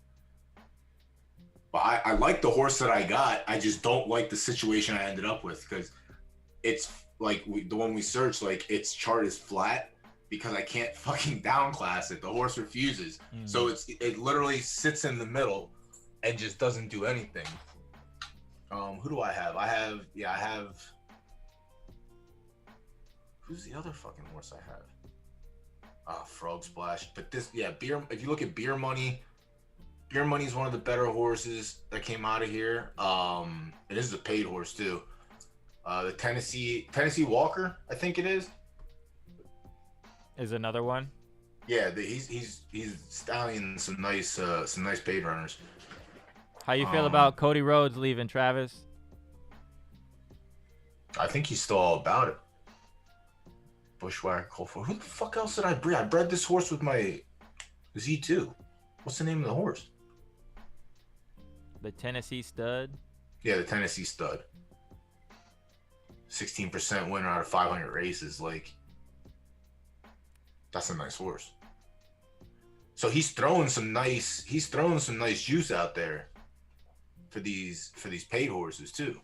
But I like the horse that I got. I just don't like the situation I ended up with because it's like the one we searched, like its chart is flat because I can't fucking downclass it. The horse refuses. So it literally sits in the middle and just doesn't do anything. Who do I have? I have who's the other fucking horse I have? Frog Splash. But this, Beer. If you look at Beer Money is one of the better horses that came out of here. It is a paid horse too. The Tennessee Walker, I think it is. Is another one? Yeah, he's stallion some nice paid runners. How you feel about Cody Rhodes leaving, Travis? I think he's still all about it. Bushwhacker Colt. Who the fuck else did I breed? I bred this horse with my Z2. What's the name of the horse? The Tennessee Stud? Yeah, the Tennessee Stud. 16% winner out of 500 races. Like, that's a nice horse. So he's throwing some nice juice out there for these paid horses too.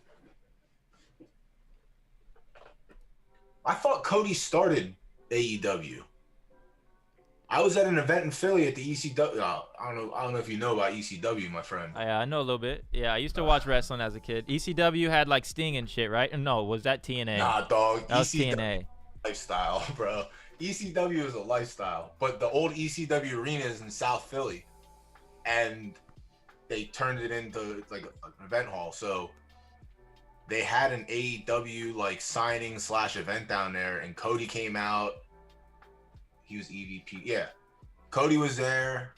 I thought Cody started AEW. I was at an event in Philly at the ECW. I don't know if you know about ECW, my friend. Yeah, I know a little bit. Yeah, I used to watch wrestling as a kid. ECW had like Sting and shit, right? No, was that TNA? Nah, dog. That was ECW TNA. lifestyle, bro. ECW is a lifestyle, but the old ECW arena is in South Philly, and they turned it into like an event hall. So they had an AEW like signing / event down there, and Cody came out. He was EVP. Yeah, Cody was there.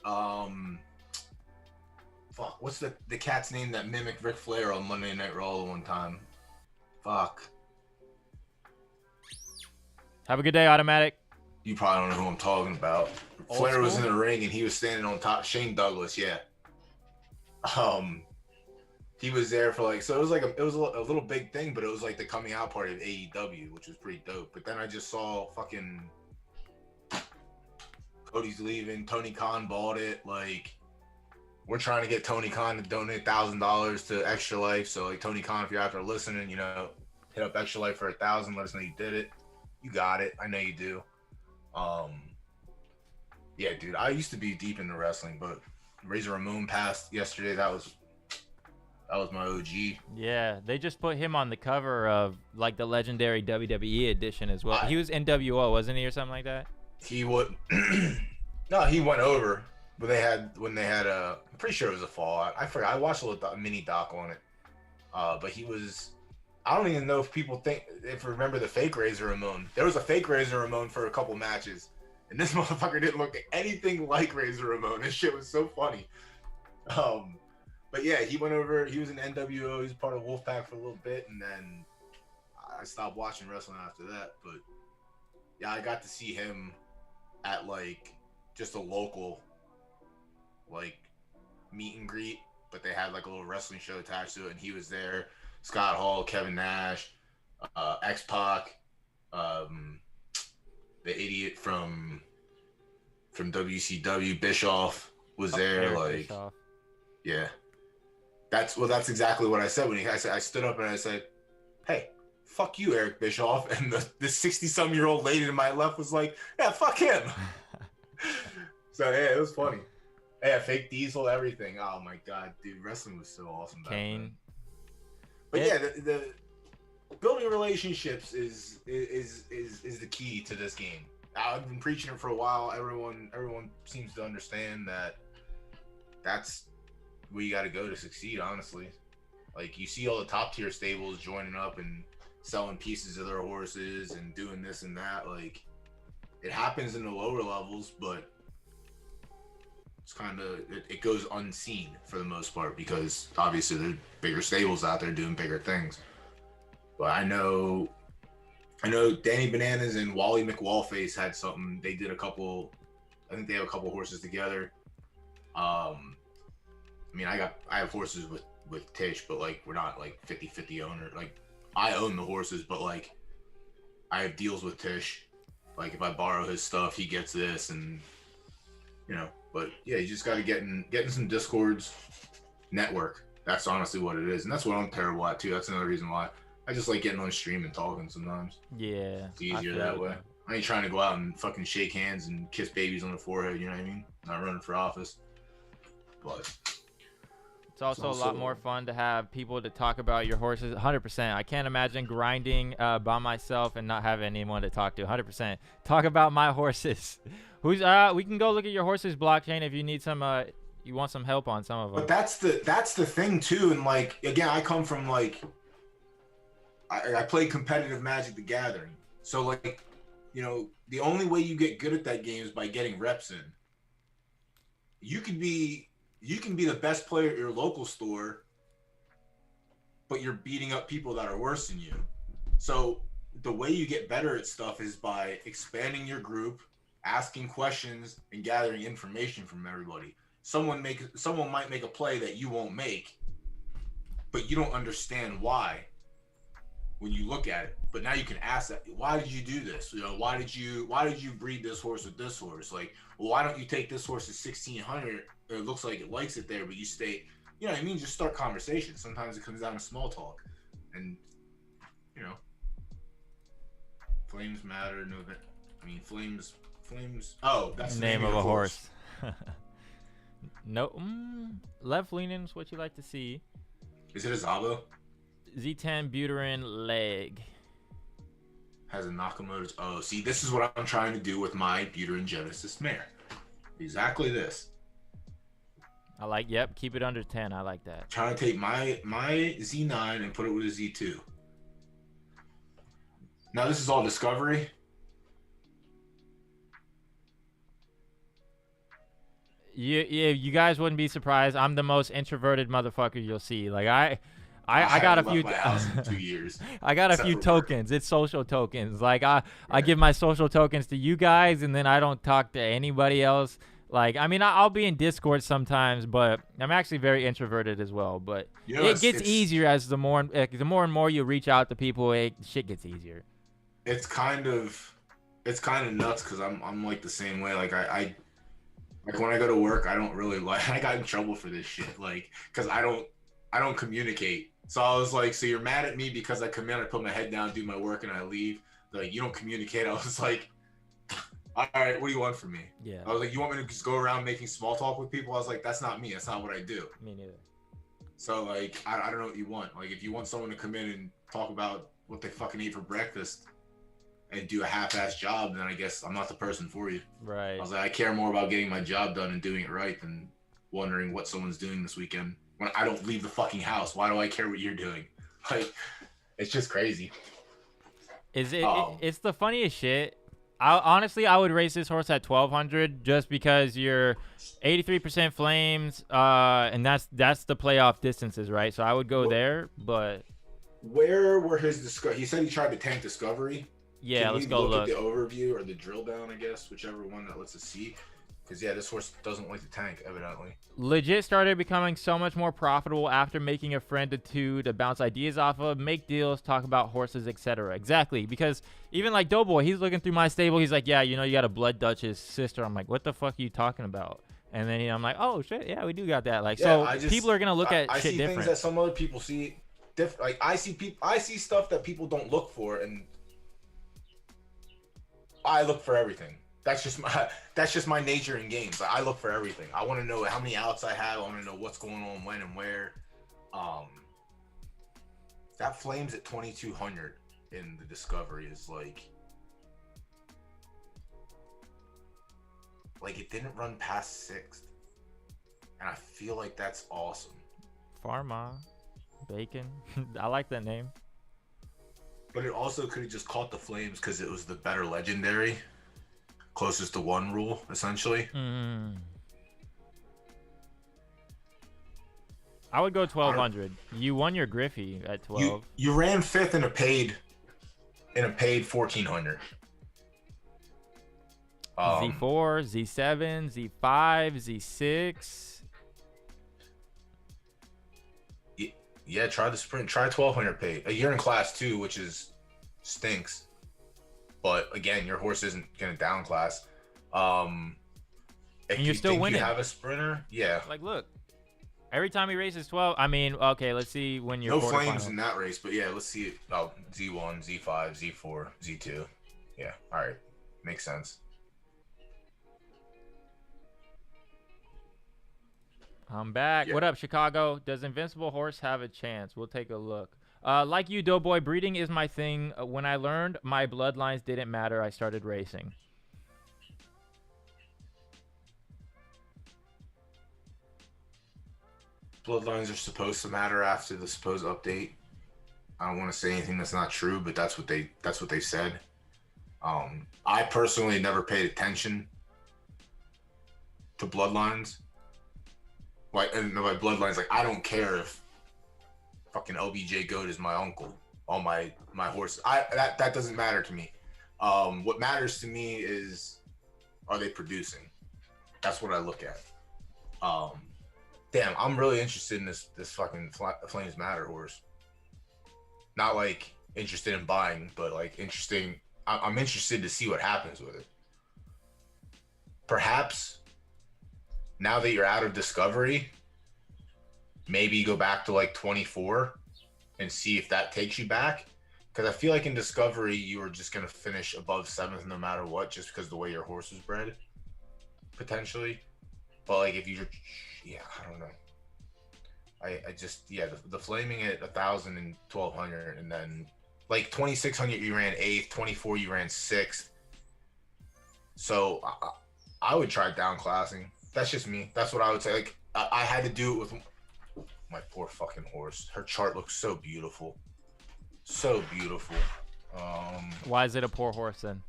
Fuck, what's the cat's name that mimicked Ric Flair on Monday Night Raw one time? Fuck. Have a good day, Automatic. You probably don't know who I'm talking about. Old Flair was in school? the ring and he was standing on top. Shane Douglas, yeah. He was there for like, so it was like it was a little big thing, but it was like the coming out party of AEW, which was pretty dope. But then I just saw fucking Cody's leaving. Tony Khan bought it. Like, we're trying to get Tony Khan to donate $1,000 to Extra Life. So like, Tony Khan, if you're out there listening, you know, hit up Extra Life for $1,000. Let us know you did it. You got it. I know you do. Yeah, dude, I used to be deep into wrestling, but Razor Ramon passed yesterday. That was my OG. Yeah, they just put him on the cover of like the legendary WWE edition as well. He was NWO, wasn't he, or something like that? He would. No, he went over, but when they had I'm pretty sure it was a fall. I forgot. I watched a little mini doc on it. But he was. I don't even know if remember the fake Razor Ramon. There was a fake Razor Ramon for a couple matches, and this motherfucker didn't look anything like Razor Ramon. This shit was so funny. But yeah, he went over. He was in NWO. He was part of Wolfpack for a little bit, and then I stopped watching wrestling after that. But yeah, I got to see him at like just a local like meet and greet, but they had like a little wrestling show attached to it, and he was there. Scott Hall, Kevin Nash, X-Pac, the idiot from WCW, Bischoff was there. Eric like, Bischoff. Yeah, that's exactly what I said when I stood up and I said, "Hey, fuck you, Eric Bischoff," and the 60-some-year-old lady to my left was like, "Yeah, fuck him." So yeah, it was funny. Yeah, fake Diesel, everything. Oh my god, dude, wrestling was so awesome back Kane. then. But yeah, the building relationships is the key to this game. I've been preaching it for a while. Everyone seems to understand that that's where you got to go to succeed. Honestly, like you see all the top tier stables joining up and selling pieces of their horses and doing this and that. Like it happens in the lower levels, but it's kind of it goes unseen for the most part because obviously there are bigger stables out there doing bigger things. But I know Danny Bananas and Wally McWallface had something. They did I think they have a couple horses together. I mean, I have horses with Tish, but like we're not like 50-50 owner. Like I own the horses, but like I have deals with Tish. Like if I borrow his stuff, he gets this, and you know. But yeah, you just got to get in some Discords, network. That's honestly what it is, and that's what I'm terrible at too. That's another reason why I just like getting on stream and talking sometimes. Yeah, it's easier that way. I ain't trying to go out and fucking shake hands and kiss babies on the forehead. You know what I mean? Not running for office, but it's also a lot more fun to have people to talk about your horses. 100%. I can't imagine grinding by myself and not having anyone to talk to. 100%. Talk about my horses. We can go look at your horses blockchain if you need some. You want some help on some of them. But that's the thing too. And like again, I come from like I played competitive Magic the Gathering. So like, you know, the only way you get good at that game is by getting reps in. You can be the best player at your local store, but you're beating up people that are worse than you. So the way you get better at stuff is by expanding your group, asking questions, and gathering information from everybody. Someone might make a play that you won't make, but you don't understand why when you look at it. But now you can ask that, why did you do this? You know, why did you breed this horse with this horse? Like, well, why don't you take this horse to 1600? It looks like it likes it there, but you stay, you know what I mean? Just start conversation. Sometimes it comes down to small talk, and you know, flames matter. No, I mean flames. Oh, that's the name of a horse. No, left leaning is what you like to see. Is it a Zabo? Z10 Buterin leg. has a Nakamoto's. Oh, see, this is what I'm trying to do with my Buterin Genesis mare. Exactly this. I like. Yep. Keep it under 10. I like that. Trying to take my Z9 and put it with a Z2. Now this is all discovery. You guys wouldn't be surprised. I'm the most introverted motherfucker you'll see. Like I got a haven't few. left my house in 2 years. I got a except few for work. tokens. It's social tokens. Like I give my social tokens to you guys, and then I don't talk to anybody else. Like I mean, I'll be in Discord sometimes, but I'm actually very introverted as well. But You know, it gets easier as the more and more you reach out to people, shit gets easier. It's kind of nuts because I'm like the same way. Like I like when I go to work, I don't really like. I got in trouble for this shit, like because I don't communicate. So I was like, so you're mad at me because I come in, I put my head down, do my work, and I leave. Like you don't communicate. I was like, all right, what do you want from me? Yeah. I was like, you want me to just go around making small talk with people? I was like, that's not me. That's not what I do. Me neither. So like, I don't know what you want. Like if you want someone to come in and talk about what they fucking ate for breakfast and do a half-ass job, then I guess I'm not the person for you. Right. I was like, I care more about getting my job done and doing it right than wondering what someone's doing this weekend when I don't leave the fucking house. Why do I care what you're doing? Like, it's just crazy. It's the funniest shit. Honestly, I would race this horse at 1200 just because you're 83% flames, and that's the playoff distances, right? So I would go there, but where were his discovery? He said he tried to tank Discovery. Yeah, let's go look at the overview or the drill down, I guess, whichever one that lets us see. Because, yeah, this horse doesn't like the tank, evidently. Legit started becoming so much more profitable after making a friend or two to bounce ideas off of, make deals, talk about horses, etc. Exactly, because even like Doughboy, he's looking through my stable. He's like, yeah, you know, you got a Blood Duchess sister. I'm like, what the fuck are you talking about? And then I'm like, oh, shit, yeah, we do got that. Like, yeah, so people are going to look at shit different. I see things that some other people see. Like, I see stuff that people don't look for, and I look for everything. That's just my nature in games. Like, I look for everything. I want to know how many outs I have. I want to know what's going on, when and where. That flames at 2200 in the Discovery is like it didn't run past 6th, and I feel like that's awesome. Pharma, Bacon. I like that name. But it also could have just caught the flames because it was the better legendary. Closest to 1 rule, essentially. I would go 1200. You won your Griffey at 12. You ran 5th in a paid 1400. Z4, Z7, Z5, Z6. Yeah, try the sprint. Try 1200 paid. You're in class 2, which stinks. But again, your horse isn't gonna down class. And you're still winning. You have a sprinter, yeah. Like, look, every time he races 12. I mean, okay, let's see when you're. No flames in that race, but yeah, let's see it. Oh, Z1, Z5, Z4, Z2. Yeah, all right, makes sense. I'm back. Yeah. What up, Chicago? Does Invincible Horse have a chance? We'll take a look. Like you, Doughboy, breeding is my thing. When I learned my bloodlines didn't matter, I started racing. Bloodlines are supposed to matter after the supposed update. I don't want to say anything that's not true, but that's what they said. I personally never paid attention to bloodlines. And by bloodlines, like, I don't care if fucking LBJ Goat is my uncle. All my horses. That doesn't matter to me. What matters to me is, are they producing? That's what I look at. Damn, I'm really interested in this fucking Flames Matter horse. Not like interested in buying, but like interesting. I'm interested to see what happens with it. Perhaps now that you're out of Discovery, maybe go back to like 24 and see if that takes you back. Because I feel like in Discovery, you were just going to finish above 7th no matter what, just because the way your horse was bred, potentially. But like if you're, yeah, I don't know. I just, yeah, the flaming at 1,000 and 1,200 and then like 2600 you ran 8th, 24 you ran 6th. So I would try downclassing. That's just me. That's what I would say. Like I had to do it with my poor fucking horse. Her chart looks so beautiful. So beautiful. Why is it a poor horse then?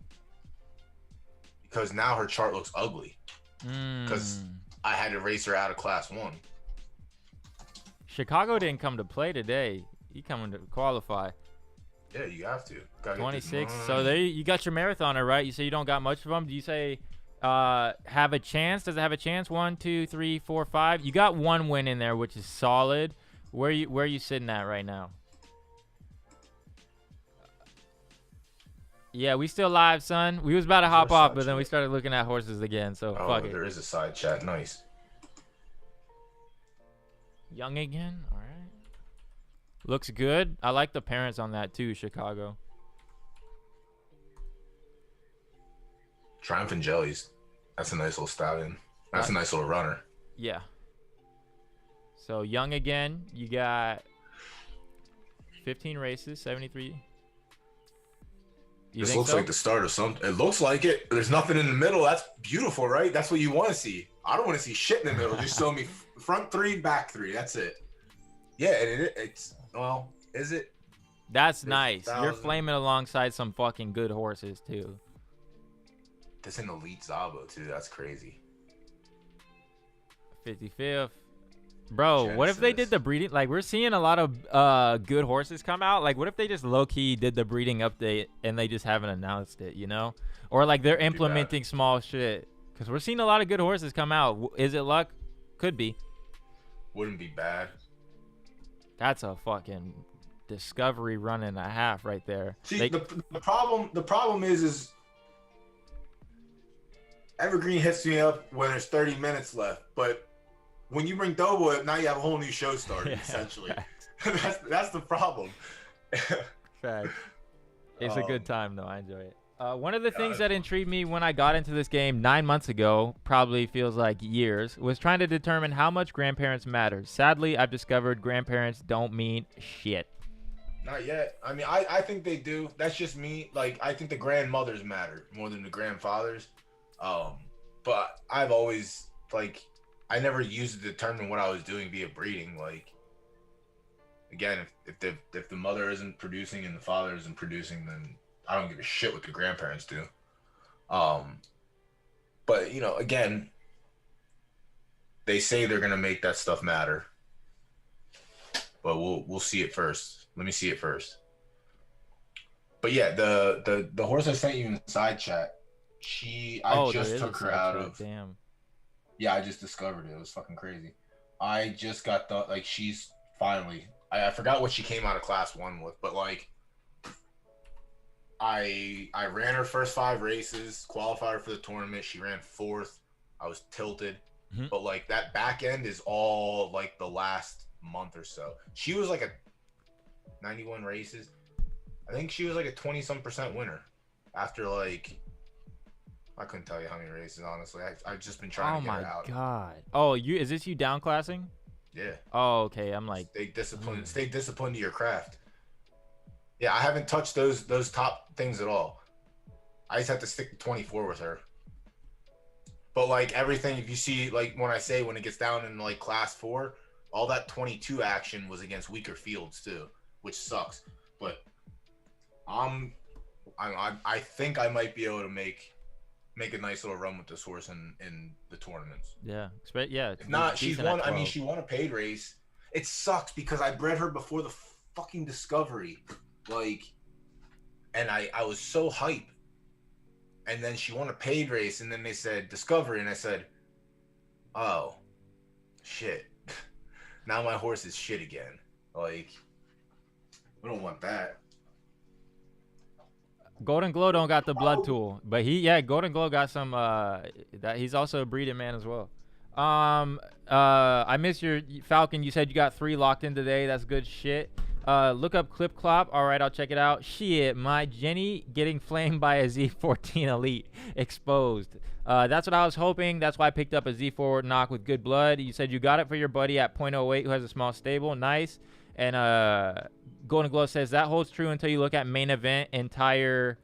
Because now her chart looks ugly. Because I had to race her out of class 1. Chicago didn't come to play today. He coming to qualify. Yeah, you have to. 26. So there you got your marathoner, right? You say you don't got much of them. Do you say have a chance? Does it have a chance? 1, 2, 3, 4, 5. You got 1 win in there, which is solid. Where are you sitting at right now? Yeah, we still live, son. We was about to hop off, but then we started looking at horses again. So fuck it. There is a side chat. Nice. Young again. All right. Looks good. I like the parents on that too, Chicago. Triumph and Jellies. That's a nice little stallion. That's a nice little runner. Yeah. So young again. You got 15 races, 73. This looks like the start of something. It looks like it. There's nothing in the middle. That's beautiful, right? That's what you want to see. I don't want to see shit in the middle. Just show me front 3, back 3. That's it. Yeah, it's well, is it? That's nice. You're flaming alongside some fucking good horses too. That's an elite Zabo too. That's crazy. 55th. Bro, Genesis. What if they did the breeding? Like, we're seeing a lot of good horses come out. Like, what if they just low-key did the breeding update and they just haven't announced it, you know? Or, like, they're implementing small shit. Because we're seeing a lot of good horses come out. Is it luck? Could be. Wouldn't be bad. That's a fucking discovery run and a half right there. See, the problem is Evergreen hits me up when there's 30 minutes left, but when you bring Doughboy up, now you have a whole new show started, essentially. That's the problem. Fact. It's a good time, though. I enjoy it. One of the things that intrigued me when I got into this game 9 months ago, probably feels like years, was trying to determine how much grandparents matter. Sadly, I've discovered grandparents don't mean shit. Not yet. I mean, I think they do. That's just me. Like, I think the grandmothers matter more than the grandfathers. But I've always, like, I never used it to determine what I was doing via breeding. Like, again, if the mother isn't producing and the father isn't producing, then I don't give a shit what the grandparents do. But you know, again, they say they're gonna make that stuff matter, but we'll see it first. Let me see it first. But yeah, the horse I sent you in the side chat, I just took her out of. Damn. Yeah, I just discovered it. It was fucking crazy. I just got she's finally. I forgot what she came out of class 1 with, but like, I ran her first 5 races, qualified her for the tournament. She ran 4th. I was tilted, but like that back end is all like the last month or so. She was like a 91 races. I think she was like a 20-some% winner after like. I couldn't tell you how many races, honestly. I've just been trying to get her out. Oh my god! Oh, is this you downclassing? Yeah. Oh, okay. I'm like. Stay disciplined. Stay disciplined to your craft. Yeah, I haven't touched those top things at all. I just have to stick to 24 with her. But like everything, if you see, like when it gets down in like class 4, all that 22 action was against weaker fields too, which sucks. But I think I might be able to make a nice little run with this horse in the tournaments. Yeah. Yeah. If not, she's won. I mean, she won a paid race. It sucks because I bred her before the fucking discovery. Like, and I was so hype. And then she won a paid race, and then they said discovery, and I said, oh, shit. Now my horse is shit again. Like, we don't want that. Golden Glow don't got the blood tool, but Golden Glow got some. That he's also a breeding man as well. I missed your Falcon. You said you got 3 locked in today. That's good shit. Look up Clip Clop. All right, I'll check it out. Shit, my Jenny getting flamed by a Z14 Elite exposed. That's what I was hoping. That's why I picked up a Z4 knock with good blood. You said you got it for your buddy at .08 who has a small stable. Nice. And Golden Glow says that holds true until you look at main event entire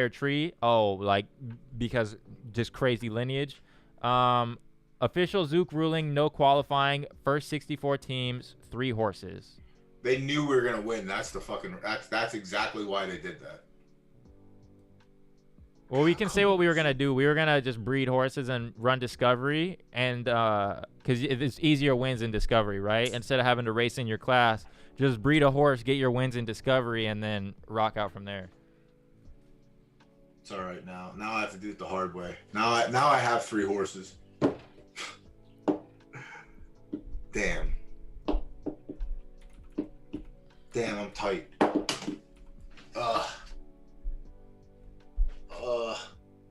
tree. Oh, like because just crazy lineage. Official Zook ruling, no qualifying. First 64 teams, 3 horses. They knew we were gonna win. That's exactly why they did that. Well, we can say what we were gonna do. We were gonna just breed horses and run Discovery, and because it's easier wins in Discovery, right? Instead of having to race in your class, just breed a horse, get your wins in Discovery, and then rock out from there. It's all right now. Now I have to do it the hard way. Now I have 3 horses. Damn. Damn, I'm tight.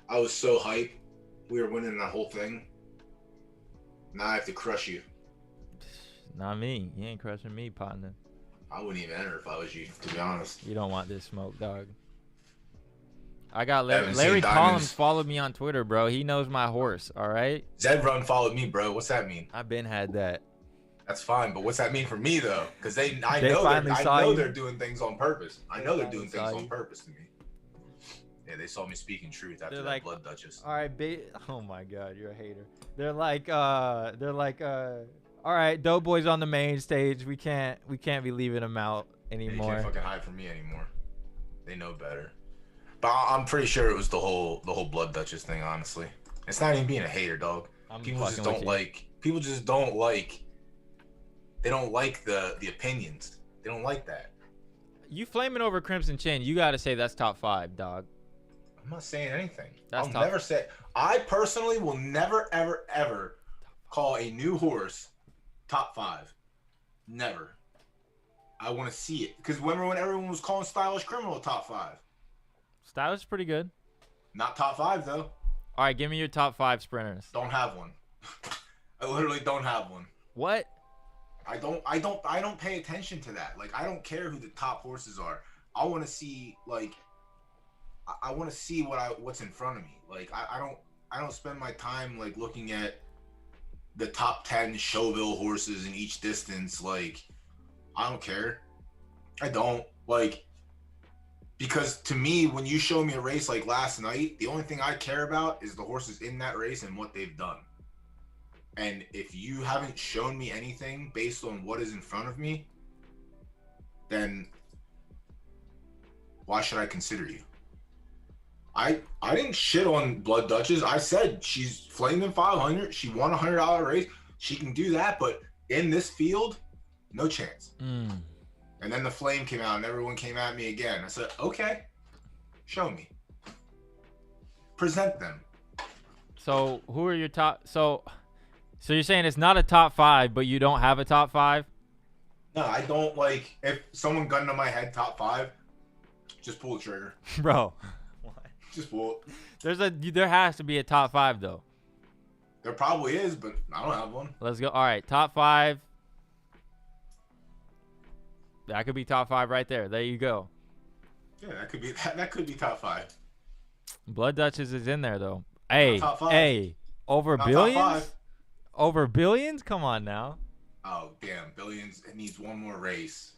I was so hyped. We were winning that whole thing. Now I have to crush you. Not me. You ain't crushing me, partner. I wouldn't even enter if I was you, to be honest. You don't want this smoke, dog. I got Haven't Larry seen Diamonds. Collins followed me on Twitter, bro. He knows my horse, all right? Zed Run followed me, bro. What's that mean? I've been had that. That's fine, but what's that mean for me though? Because I They know finally saw you. they're doing things on purpose. I know they're doing finally things saw on you. purpose to me. Yeah, they saw me speaking truth after They're that like, Blood Duchess. All right, oh my God, you're a hater. They're like, all right, Doughboy's on the main stage. We can't be leaving him out They anymore. can't fucking hide from me anymore. They know better. But I'm pretty sure it was the whole Blood Duchess thing. Honestly, it's not even being a hater, dog. I'm People just fucking with don't you. like. People just don't like. They don't like the opinions. They don't like that. You flaming over Crimson Chin, you got to say that's top 5, dog. I'm not saying anything. That's I'll tough. never say. I personally will never, ever, ever call a new horse top 5. Never. I want to see it because remember when everyone was calling Stylish Criminal top 5? Stylish is pretty good. Not top 5 though. All right, give me your top 5 sprinters. Don't have one. I literally don't have one. What? I don't pay attention to that. Like I don't care who the top horses are. I want to see like. I want to see what's in front of me. Like I don't spend my time like looking at the top 10 Showville horses in each distance. Like I don't care. I don't like because to me when you show me a race like last night, the only thing I care about is the horses in that race and what they've done. And if you haven't shown me anything based on what is in front of me, then why should I consider you? I didn't shit on Blood Duchess. I said she's flaming 500. She won a $100 race. She can do that, but in this field, no chance. And then the flame came out and everyone came at me again. I said, okay, show me. Present them. So who are your top? So you're saying it's not a top 5, but you don't have a top 5? No, I don't like if someone gunned on my head top 5, just pull the trigger. Bro. Just pull it. There has to be a top 5 though. There probably is, but I don't have one. Let's go. All right, top 5. That could be top 5 right there. There you go. Yeah, that could be top 5. Blood Duchess is in there though. Hey, top 5. hey, over Not top billions? 5. Over billions? Come on now. Oh damn, Billions. It needs one more race,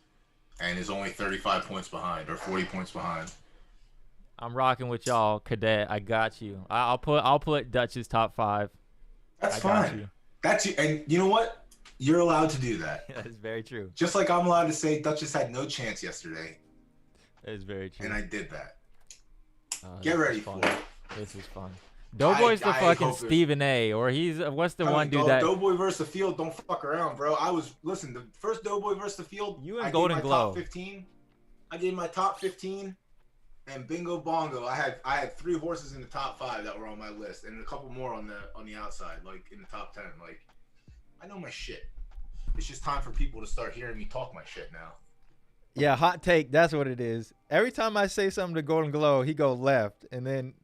and is only 35 points behind or 40 points behind. I'm rocking with y'all, Cadet. I got you. I'll put Duchess top 5. That's I got fine. you. That's you. And you know what? You're allowed to do that. That is very true. Just like I'm allowed to say Duchess had no chance yesterday, That is very true. and I did that. Oh, Get this ready is fun. for it. This is fun. Doughboy's the I fucking hope it- Stephen A. Or he's what's the one dude that Doughboy versus the field, don't fuck around, bro. Listen, the first Doughboy versus the field, You and I Golden gave my Glow. top 15. I gave my top 15, and bingo bongo. I had 3 horses in the top 5 that were on my list, and a couple more on the outside, like in the top 10. Like, I know my shit. It's just time for people to start hearing me talk my shit now. Yeah, hot take. That's what it is. Every time I say something to Golden Glow, he go left, and then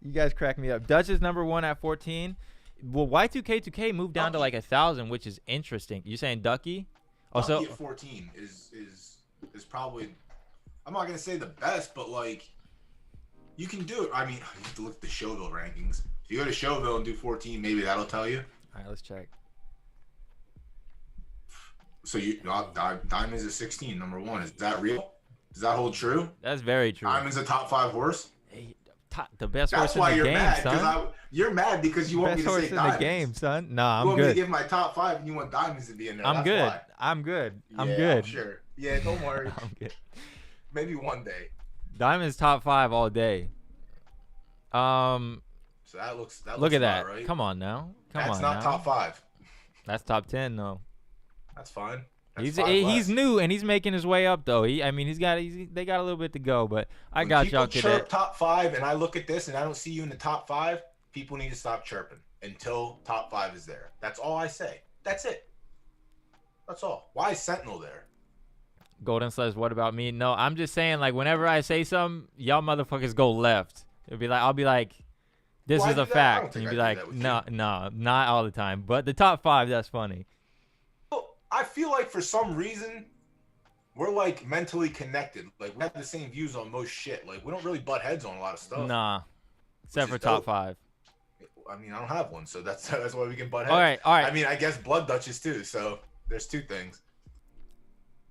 you guys crack me up. Dutch is number 1 at 14. Well, Y2K2K moved down to like 1,000, which is interesting. You saying Ducky? Oh, Ducky so at 14 is probably, I'm not gonna say the best, but like you can do it. I mean, you have to look at the Showville rankings. If you go to Showville and do 14, maybe that'll tell you. all right, let's check. So Diamond's at 16, number 1. Is that real? Does that hold true? That's very true. Diamond's a top 5 horse. Hey, the best That's horse in why the you're game, mad. son. You're mad because you want Best me to horse say in Diamonds. the game, son. Nah, You I'm want me to good. give my top 5, and you want Diamonds to be in there. I'm That's good. why. I'm good. I'm Yeah, good. I'm sure. Yeah, don't worry. I'm good. Maybe one day. Diamond's top 5 all day. So that looks. Look at about that. right. Come on now. That's not top 5. That's top 10 though. That's fine. That's He's 5 he's less. new and he's making his way up though. They got a little bit to go, but I got y'all today. today. Chirp top 5, and I look at this and I don't see you in the top 5. People need to stop chirping until top 5 is there. That's all I say. That's it. That's all. Why is Sentinel there? Golden says, "What about me?" No, I'm just saying, like, whenever I say something, y'all motherfuckers go left. I'll be like, "This Well, I is do a that. I fact," don't and you'd think be I do like, that with "No, no, not all the time." But the top 5, that's funny. Well, I feel like for some reason we're like mentally connected. Like we have the same views on most shit. Like we don't really butt heads on a lot of stuff. Nah, except Which for is top dope. 5. I mean, I don't have one, so that's why we can butt heads. All right. I mean, I guess Blood Duchess too. So there's 2 things.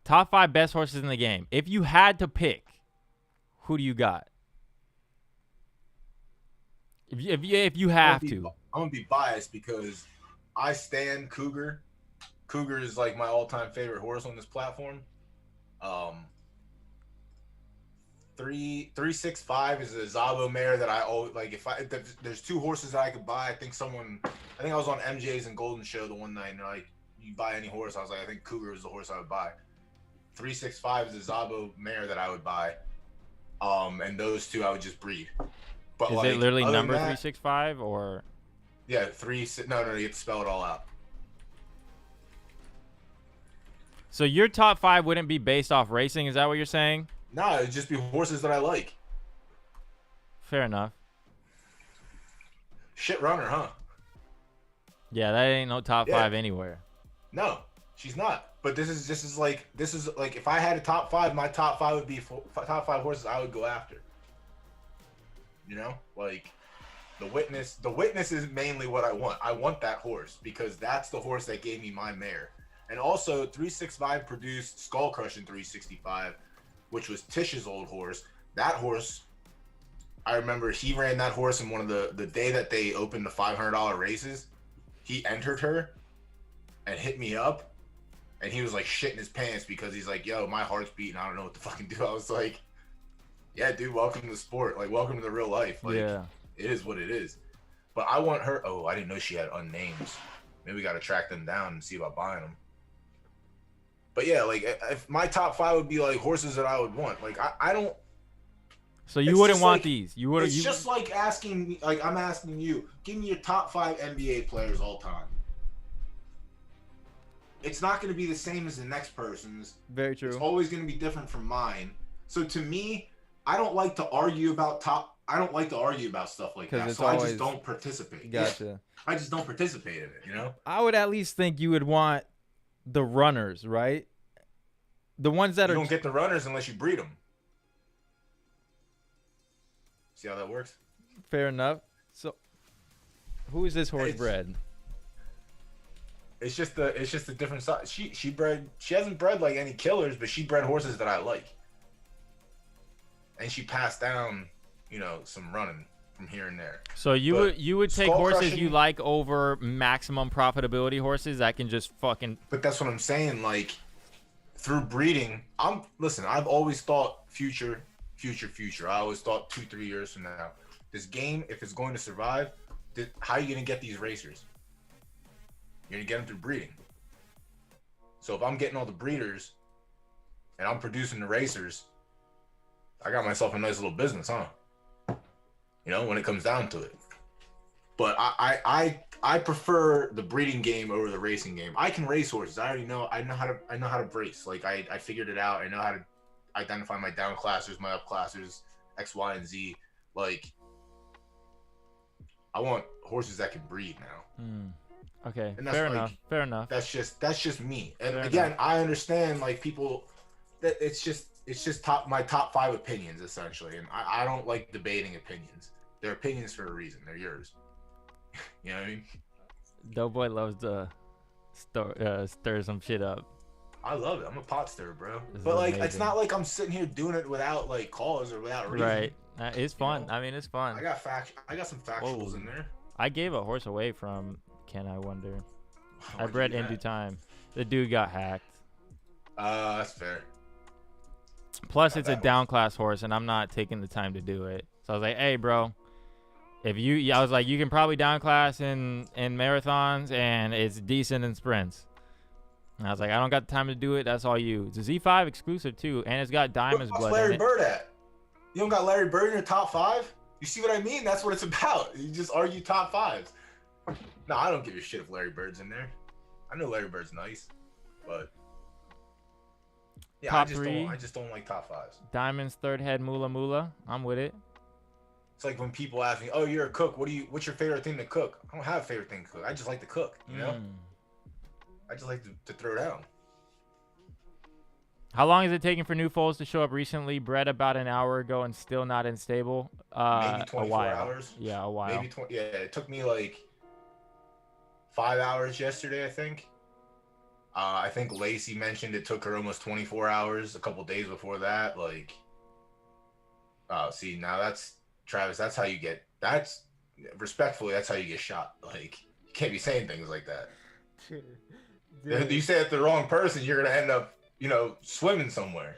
Top 5 best horses in the game. If you had to pick, who do you got? If you have to. I'm gonna be biased because I stand Cougar. Cougar is like my all-time favorite horse on this platform. 365 is a Zabo mare that I always like. If there's 2 horses that I could buy, I think I was on MJ's and Golden Show the one night, and like you buy any horse, I was like, I think Cougar is the horse I would buy. 365 is a Zabo mare that I would buy. And those 2 I would just breed. But Is like, it literally other number than that, 365 or? Yeah, no, you have to spell it all out. So your top 5 wouldn't be based off racing? Is that what you're saying? No, it'd just be horses that I like. Fair enough. Shit runner, huh? Yeah, that ain't no top Yeah. 5 anywhere. No, she's not. But this is like if I had a top 5, my top 5 would be top 5 horses I would go after. You know, like the witness is mainly what I want. I want that horse because that's the horse that gave me my mare. And also 365 produced Skull Crush in 365, which was Tish's old horse. That horse, I remember he ran that horse in one of the day that they opened the $500 races. He entered her and hit me up, and he was like shitting his pants because he's like, yo, my heart's beating, I don't know what to fucking do. I was like, yeah, dude, welcome to the sport. Like, welcome to the real life. Like, Yeah. it is what it is. But I want her. Oh, I didn't know she had unnames. Maybe we got to track them down and see about buying them. But yeah, like, if my top 5 would be like horses that I would want. Like, I don't. So you It's wouldn't just want like- these. You would. It's You, just like asking me, like, I'm asking you, give me your top 5 NBA players all time. It's not going to be the same as the next person's. very It's true. always going to be different from mine. So to me, I don't like to argue about I don't like to argue about stuff like 'Cause that. it's So I always- just don't participate. Gotcha. Yeah, I just don't participate in it, you know? I would at least think you would want the runners, right? The ones that You are. don't get the runners unless you breed them. See how that works? Fair enough. So, who is this horse It's- bred? It's just a different size. She hasn't bred like any killers, but she bred horses that I like. And she passed down, you know, some running from here and there. So you But would take skull horses crushing- you like over maximum profitability horses that can just fucking. But that's what I'm saying. Like through breeding, I've always thought future. I always thought 2-3 years from now, this game, if it's going to survive, how are you gonna get these racers? You're gonna get them through breeding. So if I'm getting all the breeders and I'm producing the racers, I got myself a nice little business, huh? You know, when it comes down to it. But I prefer the breeding game over the racing game. I can race horses. I know how to brace. Like I figured it out. I know how to identify my down classers, my up classers, X, Y, and Z. Like I want horses that can breed now. Okay, And that's fair like- enough. Fair enough. That's just me. And Fair again, enough. I understand like people that it's just my top 5 opinions essentially. And I don't like debating opinions. They're opinions for a reason. They're yours. You know what I mean? Doughboy loves to stir some shit up. I love it. I'm a pot stirrer, bro. This But is like, it's amazing. not like I'm sitting here doing it without like cause or without reason. Right. It's fun. know? I mean, it's fun. I got some factuals in there. I gave a horse away from Can I Wonder. I Why'd you bred do in that? due time. The dude got hacked. That's fair. Plus, Not it's a that down class horse, and I'm not taking the time to do it. So I was like, hey, bro, I was like, you can probably down class in marathons, and it's decent in sprints. And I was like, I don't got the time to do it. That's all you. It's a Z5 exclusive, too, and it's got diamonds What's blood Larry in it. Bird at? You don't got Larry Bird in your top 5? You see what I mean? That's what it's about. You just argue top 5s. No, I don't give a shit if Larry Bird's in there. I know Larry Bird's nice, but yeah, Top 3. I just don't like top 5s. Diamonds, third head, Mula Mula. I'm with it. It's like when people ask me, "Oh, you're a cook. What's your favorite thing to cook?" I don't have a favorite thing to cook. I just like to cook. You know, I just like to throw down. How long is it taking for new foals to show up recently? Bred about an hour ago and still not in stable. Maybe A 24 while. hours. Yeah, a while. Maybe 20. Yeah, it took me like 5 hours yesterday, I think. I think Lacey mentioned it took her almost 24 hours a couple days before that. Like, see, now that's Travis. That's how you get. That's respectfully. That's how you get shot. Like, you can't be saying things like that. If you say it to the wrong person, you're gonna end up, swimming somewhere.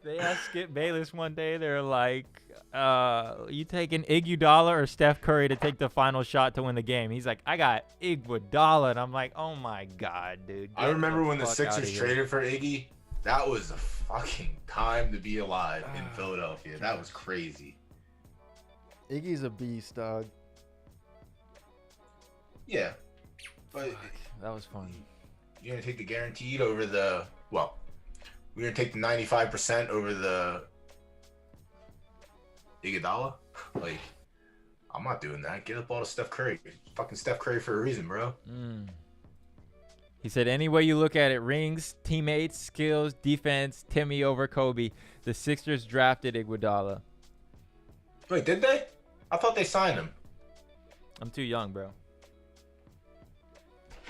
They asked Skip Bayless one day, they're like, you taking Iguodala or Steph Curry to take the final shot to win the game? He's like, I got Iguodala. And I'm like, oh my God, dude. I remember when the fuck outta Sixers here. traded for Iggy. That was a fucking time to be alive in Philadelphia. That was crazy. Iggy's a beast, dog. Yeah. But That was fun. you're gonna take the guaranteed over the we're gonna take the 95% over the Iguodala. Like, I'm not doing that. Get up all to Steph Curry. Fucking Steph Curry for a reason, bro. He said, any way you look at it, rings, teammates, skills, defense, Timmy over Kobe. The Sixers drafted Iguodala. Wait, did they? I thought they signed him. I'm too young, bro.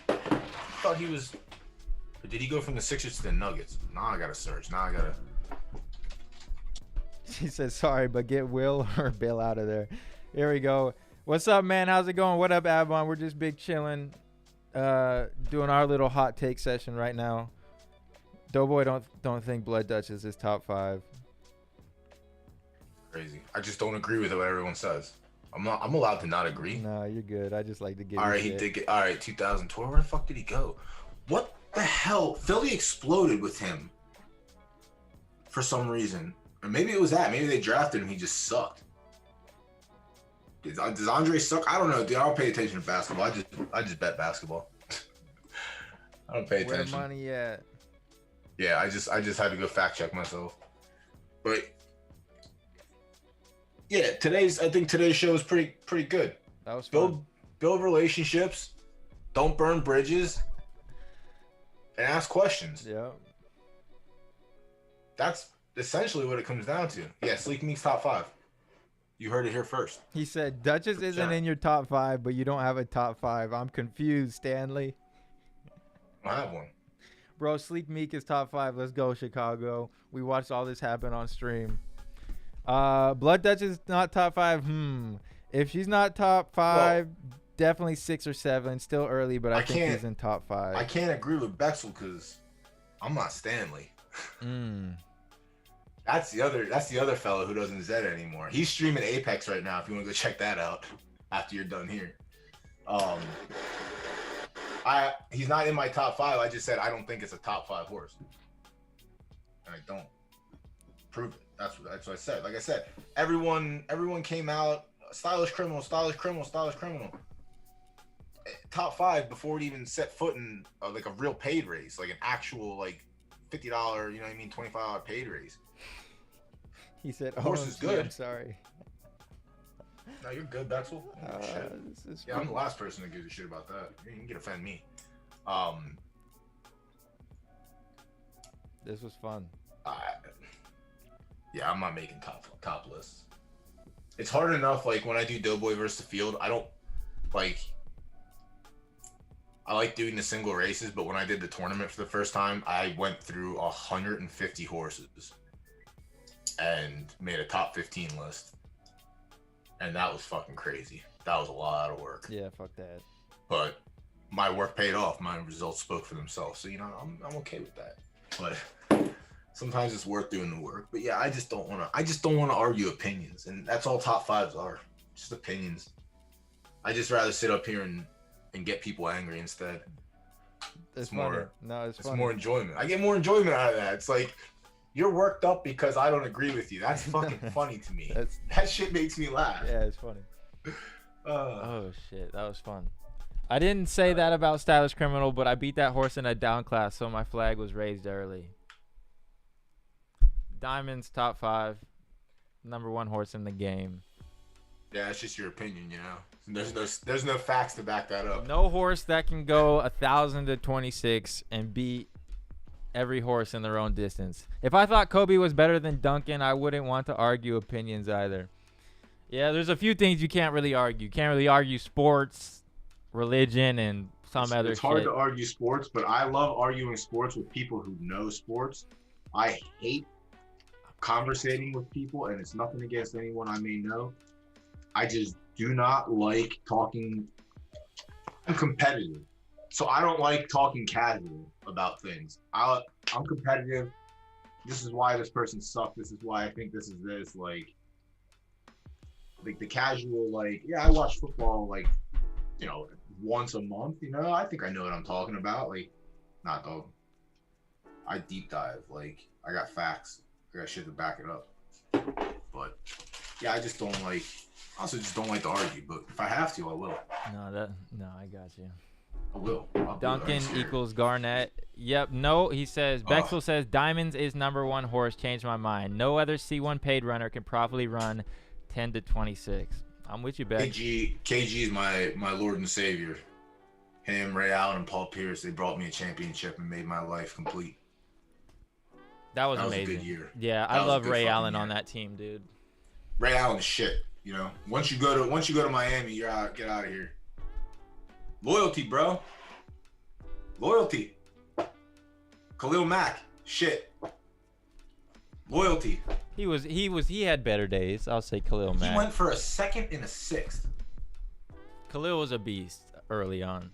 I thought he was. Or did he go from the Sixers to the Nuggets? Now I gotta search. Now I gotta. She said, sorry, but get Will or Bill out of there. Here we go. What's up, man? How's it going? What up, Avon? We're just big chilling, doing our little hot take session right now. Doughboy don't think Blood Dutch is his top 5. Crazy. I just don't agree with what everyone says. I'm allowed to not agree. No, you're good. I just like to give All you right, he shit. did get. All right, 2012. Where the fuck did he go? What the hell? Philly exploded with him for some reason, or maybe it was that. Maybe they drafted him. He just sucked. Does Andre suck? I don't know, dude. I don't pay attention to basketball. I just bet basketball. I don't pay Where the attention. money at? Yeah, I just had to go fact check myself. But yeah, I think today's show is pretty good. That was fun. Build relationships, don't burn bridges, and ask questions. Yeah. That's essentially what it comes down to. Yeah, Sleek Meek's top 5. You heard it here first. He said, Duchess isn't Sure. in your top 5, but you don't have a top 5. I'm confused, Stanley. I have one. Bro, Sleek Meek is top 5. Let's go, Chicago. We watched all this happen on stream. Blood Dutch is not top 5. If she's not top 5, definitely 6 or 7. Still early, but I think he's in top 5. I can't agree with Bexel because I'm not Stanley. That's the other fellow who doesn't Zed anymore. He's streaming Apex right now if you want to go check that out after you're done here. He's not in my top 5. I just said I don't think it's a top 5 horse. And I don't. Prove it. That's what I said. Like I said, everyone came out, stylish criminal. Top 5 before it even set foot in like a real paid race, like an actual like $50, you know what I mean, $25 paid race. He said, Of course, it's good. I'm sorry. No, you're good, Bexel. This is Yeah, I'm the last person that gives a shit about that. You can offend me. This was fun. Yeah, I'm not making top lists. It's hard enough, like when I do Doughboy versus the field, I I like doing the single races, but when I did the tournament for the first time, I went through 150 horses and made a top 15 list. And that was fucking crazy. That was a lot of work. Yeah, fuck that. But my work paid off. My results spoke for themselves. So, you know, I'm okay with that. But sometimes it's worth doing the work. But yeah, I just don't want to argue opinions. And that's all top fives are. Just opinions. I just rather sit up here and get people angry instead. It's more funny. No, it's funny. more enjoyment. I get more enjoyment out of that. It's like you're worked up because I don't agree with you. That's fucking funny to me. That shit makes me laugh. Yeah, it's funny. Oh shit, that was fun. I didn't say that about Stylish Criminal, but I beat that horse in a down class, so my flag was raised early. Diamond's top 5, #1 horse in the game. Yeah, it's just your opinion, you know. There's no facts to back that up. No horse that can go 1,000 to 26 and beat every horse in their own distance. If I thought Kobe was better than Duncan, I wouldn't want to argue opinions either. Yeah, there's a few things you can't really argue. You can't really argue sports, religion, and some other shit. It's hard to argue sports, but I love arguing sports with people who know sports. I hate conversating with people, and it's nothing against anyone I may know. I just do not like talking. I'm competitive, so I don't like talking casual about things. I'm competitive. This is why this person sucked. This is why I think this is this. Like the casual, like, yeah, I watch football, like, you know, once a month. You know, I think I know what I'm talking about. Like, not though. I deep dive. Like, I got facts. I got shit to back it up. But yeah, I just don't like. Also, just don't like to argue, but if I have to, I will. No, I got you. I will. Duncan equals Garnett. Yep. No, he says. Bexel says Diamonds is #1 horse. Changed my mind. No other C1 paid runner can properly run 10 to 26. I'm with you, Bex. KG is my Lord and Savior. Him, Ray Allen, and Paul Pierce. They brought me a championship and made my life complete. That was amazing. A good year. Yeah, I love Ray Allen on that team, dude. Ray Allen is shit. You know, once you go to Miami, you're out. Get out of here. Loyalty, bro. Loyalty. Khalil Mack, shit. Loyalty. He had better days. I'll say Khalil Mack. He went for a 2nd and a 6th. Khalil was a beast early on.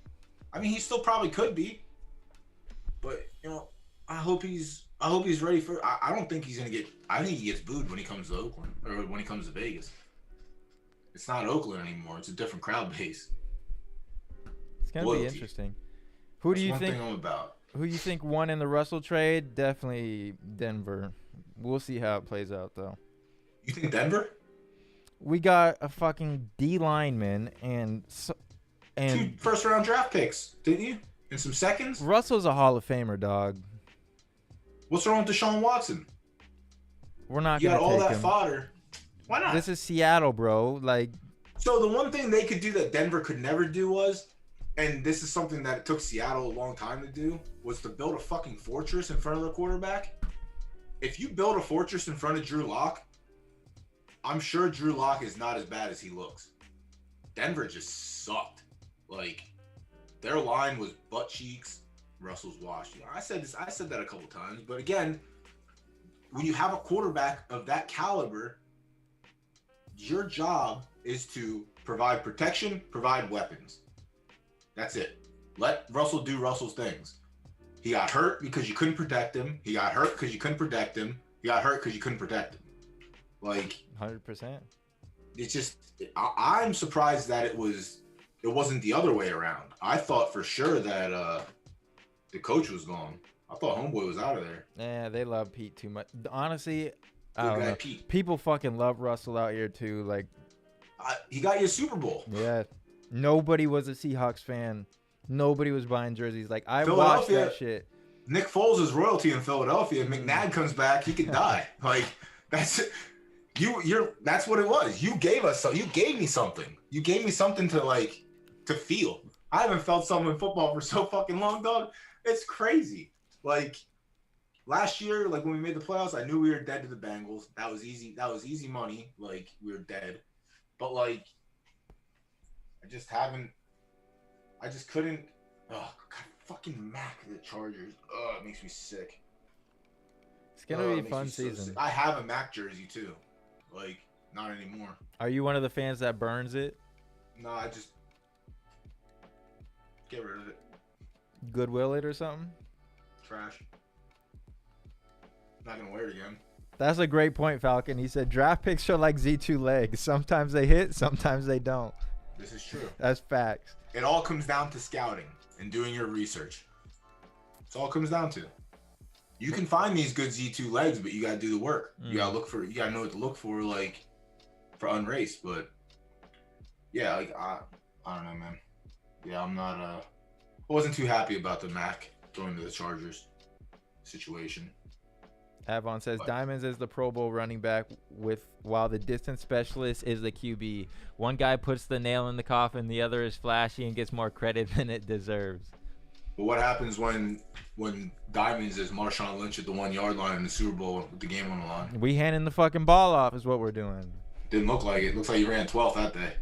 I mean, he still probably could be, but you know, I hope he's ready for. I don't think he's gonna get. I think he gets booed when he comes to Oakland or when he comes to Vegas. It's not Oakland anymore. It's a different crowd base. It's gonna be interesting. Who do you think? One thing I'm about. Who you think won in the Russell trade? Definitely Denver. We'll see how it plays out, though. You think Denver? We got a fucking D lineman and 2 first-round draft picks, didn't you? And some seconds. Russell's a Hall of Famer, dog. What's wrong with Deshaun Watson? We're not you gonna got all take that him. fodder. Why not? This is Seattle, bro. Like, so the one thing they could do that Denver could never do was, and this is something that it took Seattle a long time to do, was to build a fucking fortress in front of the quarterback. If you build a fortress in front of Drew Lock, I'm sure Drew Lock is not as bad as he looks. Denver just sucked. Like, their line was butt cheeks. Russell's washed. You know, I said that a couple times, but again, when you have a quarterback of that caliber, your job is to provide protection, provide weapons. That's it. Let Russell do Russell's things. He got hurt because you couldn't protect him. He got hurt because you couldn't protect him. He got hurt because you couldn't protect him. Like, 100%. It's just, I'm surprised that it wasn't the other way around. I thought for sure that the coach was gone. I thought homeboy was out of there. Yeah, they love Pete too much. Honestly, I Good don't guy, know. Pete. People fucking love Russell out here too. Like, He got you a Super Bowl. yeah, nobody was a Seahawks fan. Nobody was buying jerseys. Like, I watched Philadelphia. that shit. Nick Foles is royalty in Philadelphia. If McNabb comes back, he could die. Like, that's it. That's what it was. You gave us so. You gave me something. You gave me something to feel. I haven't felt something in football for so fucking long, dog. It's crazy. Like, last year, like when we made the playoffs, I knew we were dead to the Bengals. That was easy. That was easy money. Like, we were dead. But like, I just couldn't. Oh, God, fucking Mac the Chargers. Oh, it makes me sick. It's gonna Oh, be it a makes fun me so season. sick. I have a Mac jersey too. Like, not anymore. Are you one of the fans that burns it? No, I just get rid of it. Goodwill it or something? Trash. Not gonna wear it again. That's a great point, Falcon. He said draft picks are like Z2 legs. Sometimes they hit, sometimes they don't. This is true. That's facts. It all comes down to scouting and doing your research. That's all it comes down to. You can find these good Z2 legs, but you gotta do the work. You gotta look for. You gotta know what to look for, like for unraced. But yeah, like I don't know, man. Yeah, I'm not. I wasn't too happy about the Mac going to the Chargers situation. Avon says But- Diamonds is the Pro Bowl running back while the distance specialist is the QB. One guy puts the nail in the coffin, the other is flashy and gets more credit than it deserves. But what happens when Diamonds is Marshawn Lynch at the 1 yard line in the Super Bowl with the game on the line? We handing the fucking ball off is what we're doing. Didn't look like it. Looks like he ran 12th that day.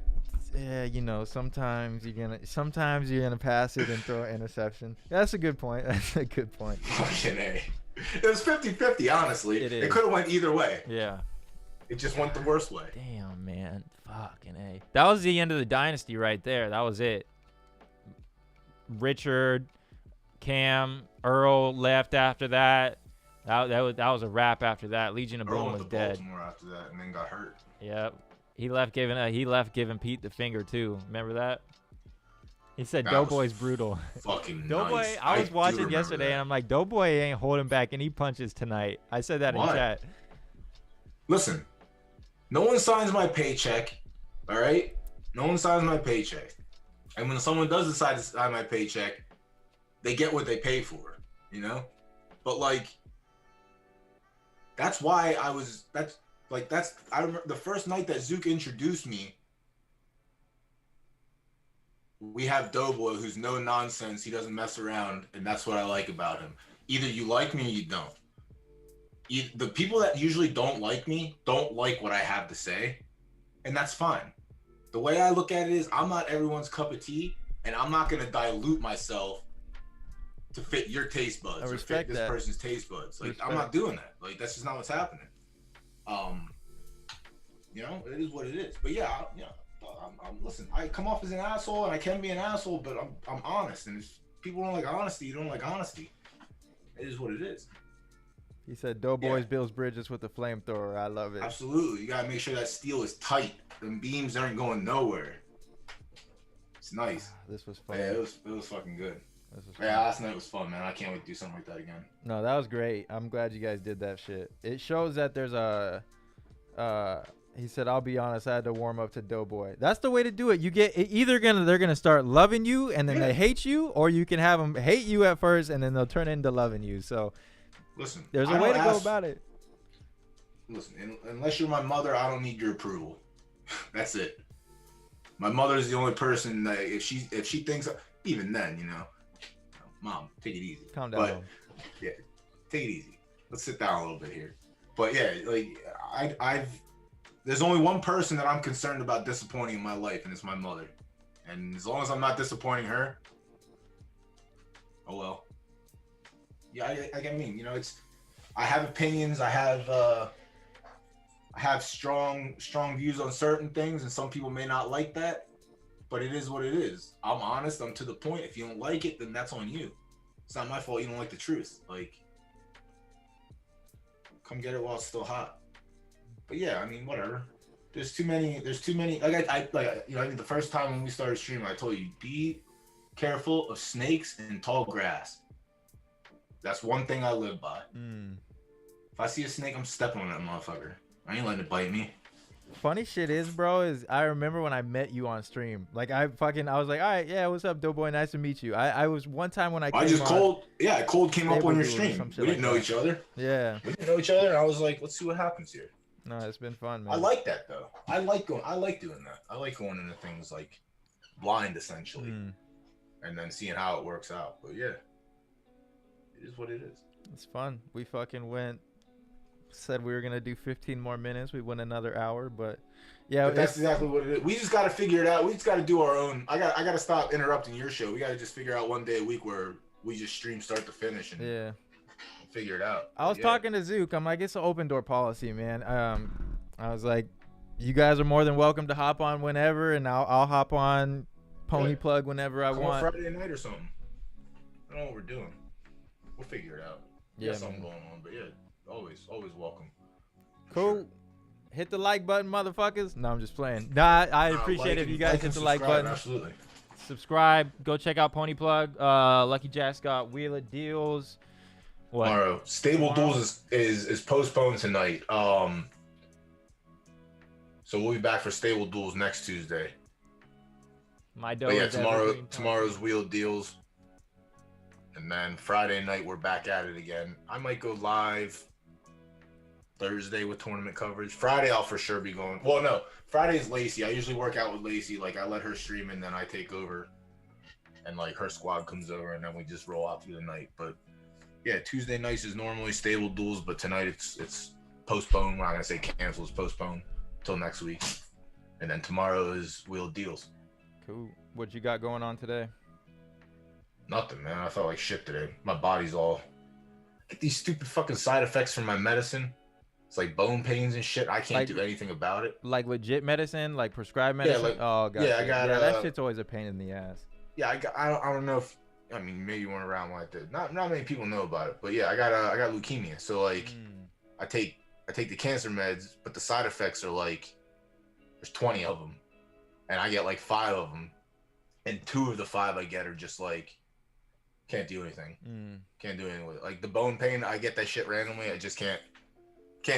Yeah, you know, sometimes you're gonna pass it and throw an interception. That's a good point. That's a good point. Fucking A. It was 50-50, honestly. It is. It could have went either way. Yeah. It just went the worst way. Damn, man. Fucking A. That was the end of the dynasty right there. That was it. Richard, Cam, Earl left after that. That was a wrap after that. Legion of Earl Boom went was to dead. Baltimore after that and then got hurt. Yep. He left giving Pete the finger too. Remember that? He said That Doughboy's was brutal. Fucking Doughboy, nice. I was do watching remember yesterday that. and I'm like, Doughboy ain't holding back any punches tonight. I said that Why? in chat. Listen, no one signs my paycheck, all right? No one signs my paycheck. And when someone does decide to sign my paycheck, they get what they pay for, you know? But like, that's why I remember the first night that Zook introduced me, we have Doughboy, who's no nonsense. He doesn't mess around, and that's what I like about him. Either you like me or you don't. The people that usually don't like me don't like what I have to say, and that's fine. The way I look at it is I'm not everyone's cup of tea, and I'm not going to dilute myself to fit your taste buds I or fit respect this that. person's taste buds. Like, Respect. I'm not doing that. Like, that's just not what's happening. You know, it is what it is. But yeah, listen, I come off as an asshole, and I can be an asshole, but I'm honest. And if people don't like honesty, you don't like honesty. It is what it is. He said Doughboys builds bridges with the flamethrower. I love it. Absolutely. You gotta make sure that steel is tight. Them beams aren't going nowhere. It's nice. This was fun. Yeah, it was fucking good. This was fun. Yeah, last night was fun, man. I can't wait to do something like that again. No, that was great. I'm glad you guys did that shit. It shows that there's he said, I'll be honest, I had to warm up to Doughboy. That's the way to do it. You get they're gonna start loving you and then they hate you, or you can have them hate you at first and then they'll turn into loving you. So Listen, there's I a way to don't go ask- about it. Listen, unless you're my mother, I don't need your approval. That's it. My mother is the only person that if she thinks, even then, you know, Mom, take it easy. Calm down. But yeah, take it easy. Let's sit down a little bit here. But yeah, like there's only one person that I'm concerned about disappointing in my life, and it's my mother. And as long as I'm not disappointing her, oh well. Yeah, I mean, you know, I have opinions. I have strong views on certain things, and some people may not like that, but it is what it is. I'm honest. I'm to the point. If you don't like it, then that's on you. It's not my fault you don't like the truth. Like, come get it while it's still hot. But yeah, I mean, whatever. There's too many. Like I think the first time when we started streaming, I told you, be careful of snakes and tall grass. That's one thing I live by. If I see a snake, I'm stepping on that motherfucker. I ain't letting it bite me. Funny shit is, bro, is I remember when I met you on stream. Like I was like, all right, yeah, what's up, Doughboy? Nice to meet you. I was one time when I came on, Cold came up on your Stable Dude or stream. some shit We didn't like know that. each other. Yeah. We didn't know each other, and I was like, let's see what happens here. No, it's been fun, man. I like that though. I like doing that. I like going into things like blind essentially, and then seeing how it works out. But yeah, it is what it is. It's fun. We fucking went said we were gonna do 15 more minutes. We went another hour, but yeah, But that's exactly what it is. We just got to figure it out. We just got to do our own. I got to stop interrupting your show. We got to just figure out one day a week where we just stream start to finish and yeah. figure it out. I was talking to Zook. I'm like, it's an open door policy, man. I was like, you guys are more than welcome to hop on whenever, and I'll hop on Pony Plug whenever I want. Friday night or something. I don't know what we're doing. We'll figure it out. Yeah, something going on, but yeah, always welcome. Cool. Sure. Hit the like button, motherfuckers. No, I'm just playing. Nah, I appreciate it if you guys hit the like button. Absolutely. Subscribe. Go check out Pony Plug. Lucky Jack's got Wheel of Deals. What? Tomorrow. Stable Duels is postponed tonight. So we'll be back for Stable Duels next Tuesday. My dough. But yeah, tomorrow's Wheel Deals. And then Friday night we're back at it again. I might go live Thursday with tournament coverage. Friday I'll for sure be going. Well, no, Friday is Lacey. I usually work out with Lacey. Like I let her stream and then I take over, and like her squad comes over and then we just roll out through the night. But yeah, Tuesday nights is normally Stable Duels, but tonight it's postponed. We're not gonna say cancel. It's postponed till next week, and then tomorrow is Wheel Deals. Cool. What you got going on today? Nothing, man. I felt like shit today. My body's all. Get these stupid fucking side effects from my medicine. It's like bone pains and shit. I can't do anything about it. Like legit medicine, like prescribed medicine. Yeah, like, oh god. Yeah, I got. Yeah, that shit's always a pain in the ass. Yeah, I don't know if. I mean, maybe you weren't around when I did. Not many people know about it, but yeah, I got leukemia. So like, I take the cancer meds, but the side effects are like, there's 20 of them, and I get like 5 of them, and 2 of the 5 I get are just like. Can't do anything. Can't do anything with it. Like the bone pain, I get that shit randomly. I just can't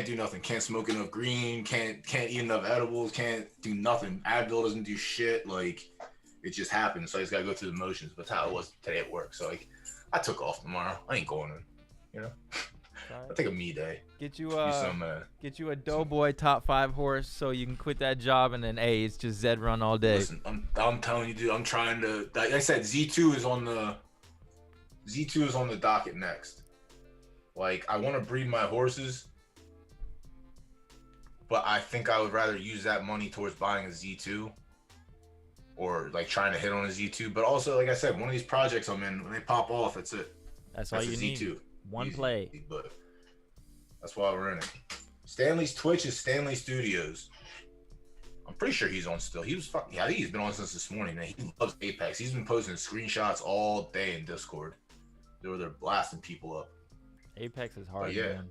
do nothing. Can't smoke enough green. Can't eat enough edibles. Can't do nothing. Advil doesn't do shit. Like it just happens. So I just gotta go through the motions. But that's how it was today at work. So like I took off tomorrow. I ain't going in. You know. I'll take a me day. Get you a Doughboy top 5 horse so you can quit that job and then it's just Zed Run all day. Listen, I'm telling you, dude. I'm trying to. Like I said, Z2 is on the docket next. Like, I want to breed my horses, but I think I would rather use that money towards buying a Z2 or, like, trying to hit on a Z2. But also, like I said, one of these projects I'm in, when they pop off, that's it. That's all you need. Z2. One play. But that's why we're in it. Stanley's Twitch is Stanley Studios. I'm pretty sure he's on still. I think he's been on since this morning, man. He loves Apex. He's been posting screenshots all day in Discord. They're blasting people up. Apex is hard, man.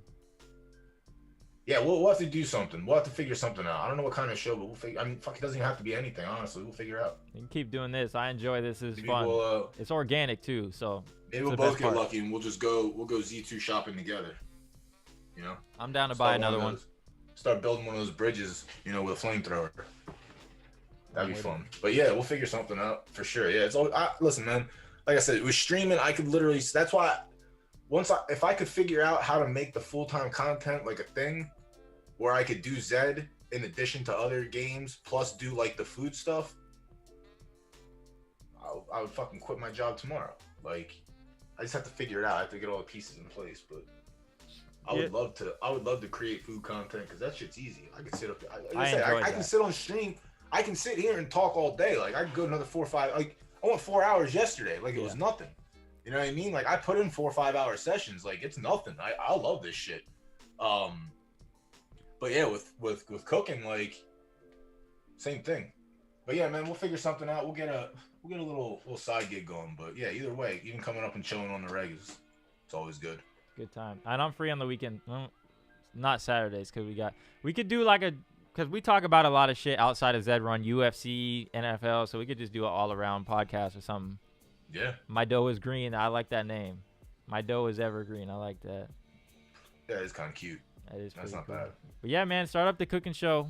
Yeah, we'll have to do something. We'll have to figure something out. I don't know what kind of show, but we'll figure. I mean, fuck, it doesn't even have to be anything. Honestly, we'll figure it out. You can keep doing this. I enjoy this. It's fun. It's organic too, so maybe we'll both get lucky and we'll go Z2 shopping together. You know. I'm down to buy another one. Start building one of those bridges, with a flamethrower. That'd be fun. But yeah, we'll figure something out for sure. Yeah, listen, man. Like I said, with streaming, I could literally. That's why, if I could figure out how to make the full-time content like a thing, where I could do Zed in addition to other games, plus do like the food stuff, I would fucking quit my job tomorrow. Like, I just have to figure it out. I have to get all the pieces in place, but I would love to create food content because that shit's easy. I can sit up. I can sit on stream. I can sit here and talk all day. Like I could go another 4 or 5. Like. I went 4 hours yesterday. Like it was nothing. You know what I mean? Like I put in 4 or 5 hour sessions. Like it's nothing. I love this shit. But yeah, with cooking, like same thing. But yeah, man, we'll figure something out. We'll get a little side gig going. But yeah, either way, even coming up and chilling on the reg it's always good. Good time. And I'm free on the weekend. Well, not Saturdays because we could do because we talk about a lot of shit outside of Zed Run, UFC, NFL, so we could just do an all-around podcast or something. Yeah. My dough is green. I like that name. My dough is evergreen. I like that. Yeah, it's kind of cute. That's not bad. But yeah, man, start up the cooking show.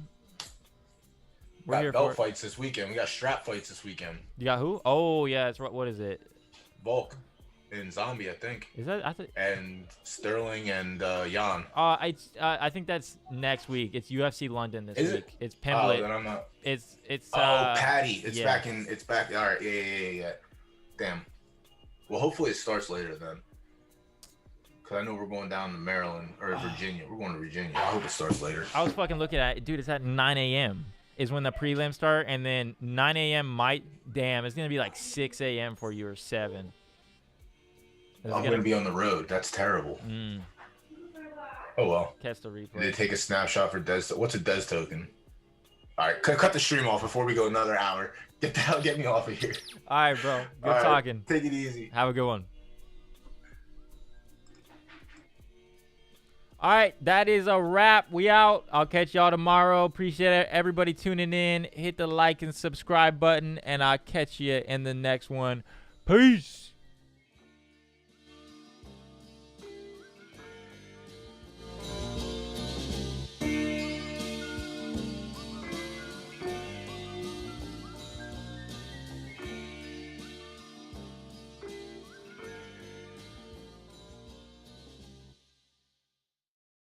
We got belt fights this weekend. We got strap fights this weekend. You got who? Oh, yeah. What is it? Volk. In Zombie, I think. Is that? And Sterling and Jan. I think that's next week. It's UFC London this week. It's Pimblett. Oh, then I'm not. It's. Patty. It's back in. It's back. All right. Yeah. Damn. Well, hopefully it starts later then. Because I know we're going down to Maryland or Virginia. We're going to Virginia. I hope it starts later. I was fucking looking at it. Dude, it's at 9 a.m. is when the prelims start, and then 9 a.m. might, damn, it's going to be like 6 a.m. for you or 7. I'm going to be on the road. That's terrible. Oh, well. Catch the replay. Did they take a snapshot for Des? What's a Des token? All right, cut the stream off before we go another hour. Get me off of here. All right, bro. Good All right, talking. take it easy. Have a good one. All right, that is a wrap. We out. I'll catch y'all tomorrow. Appreciate everybody tuning in. Hit the like and subscribe button, and I'll catch you in the next one. Peace.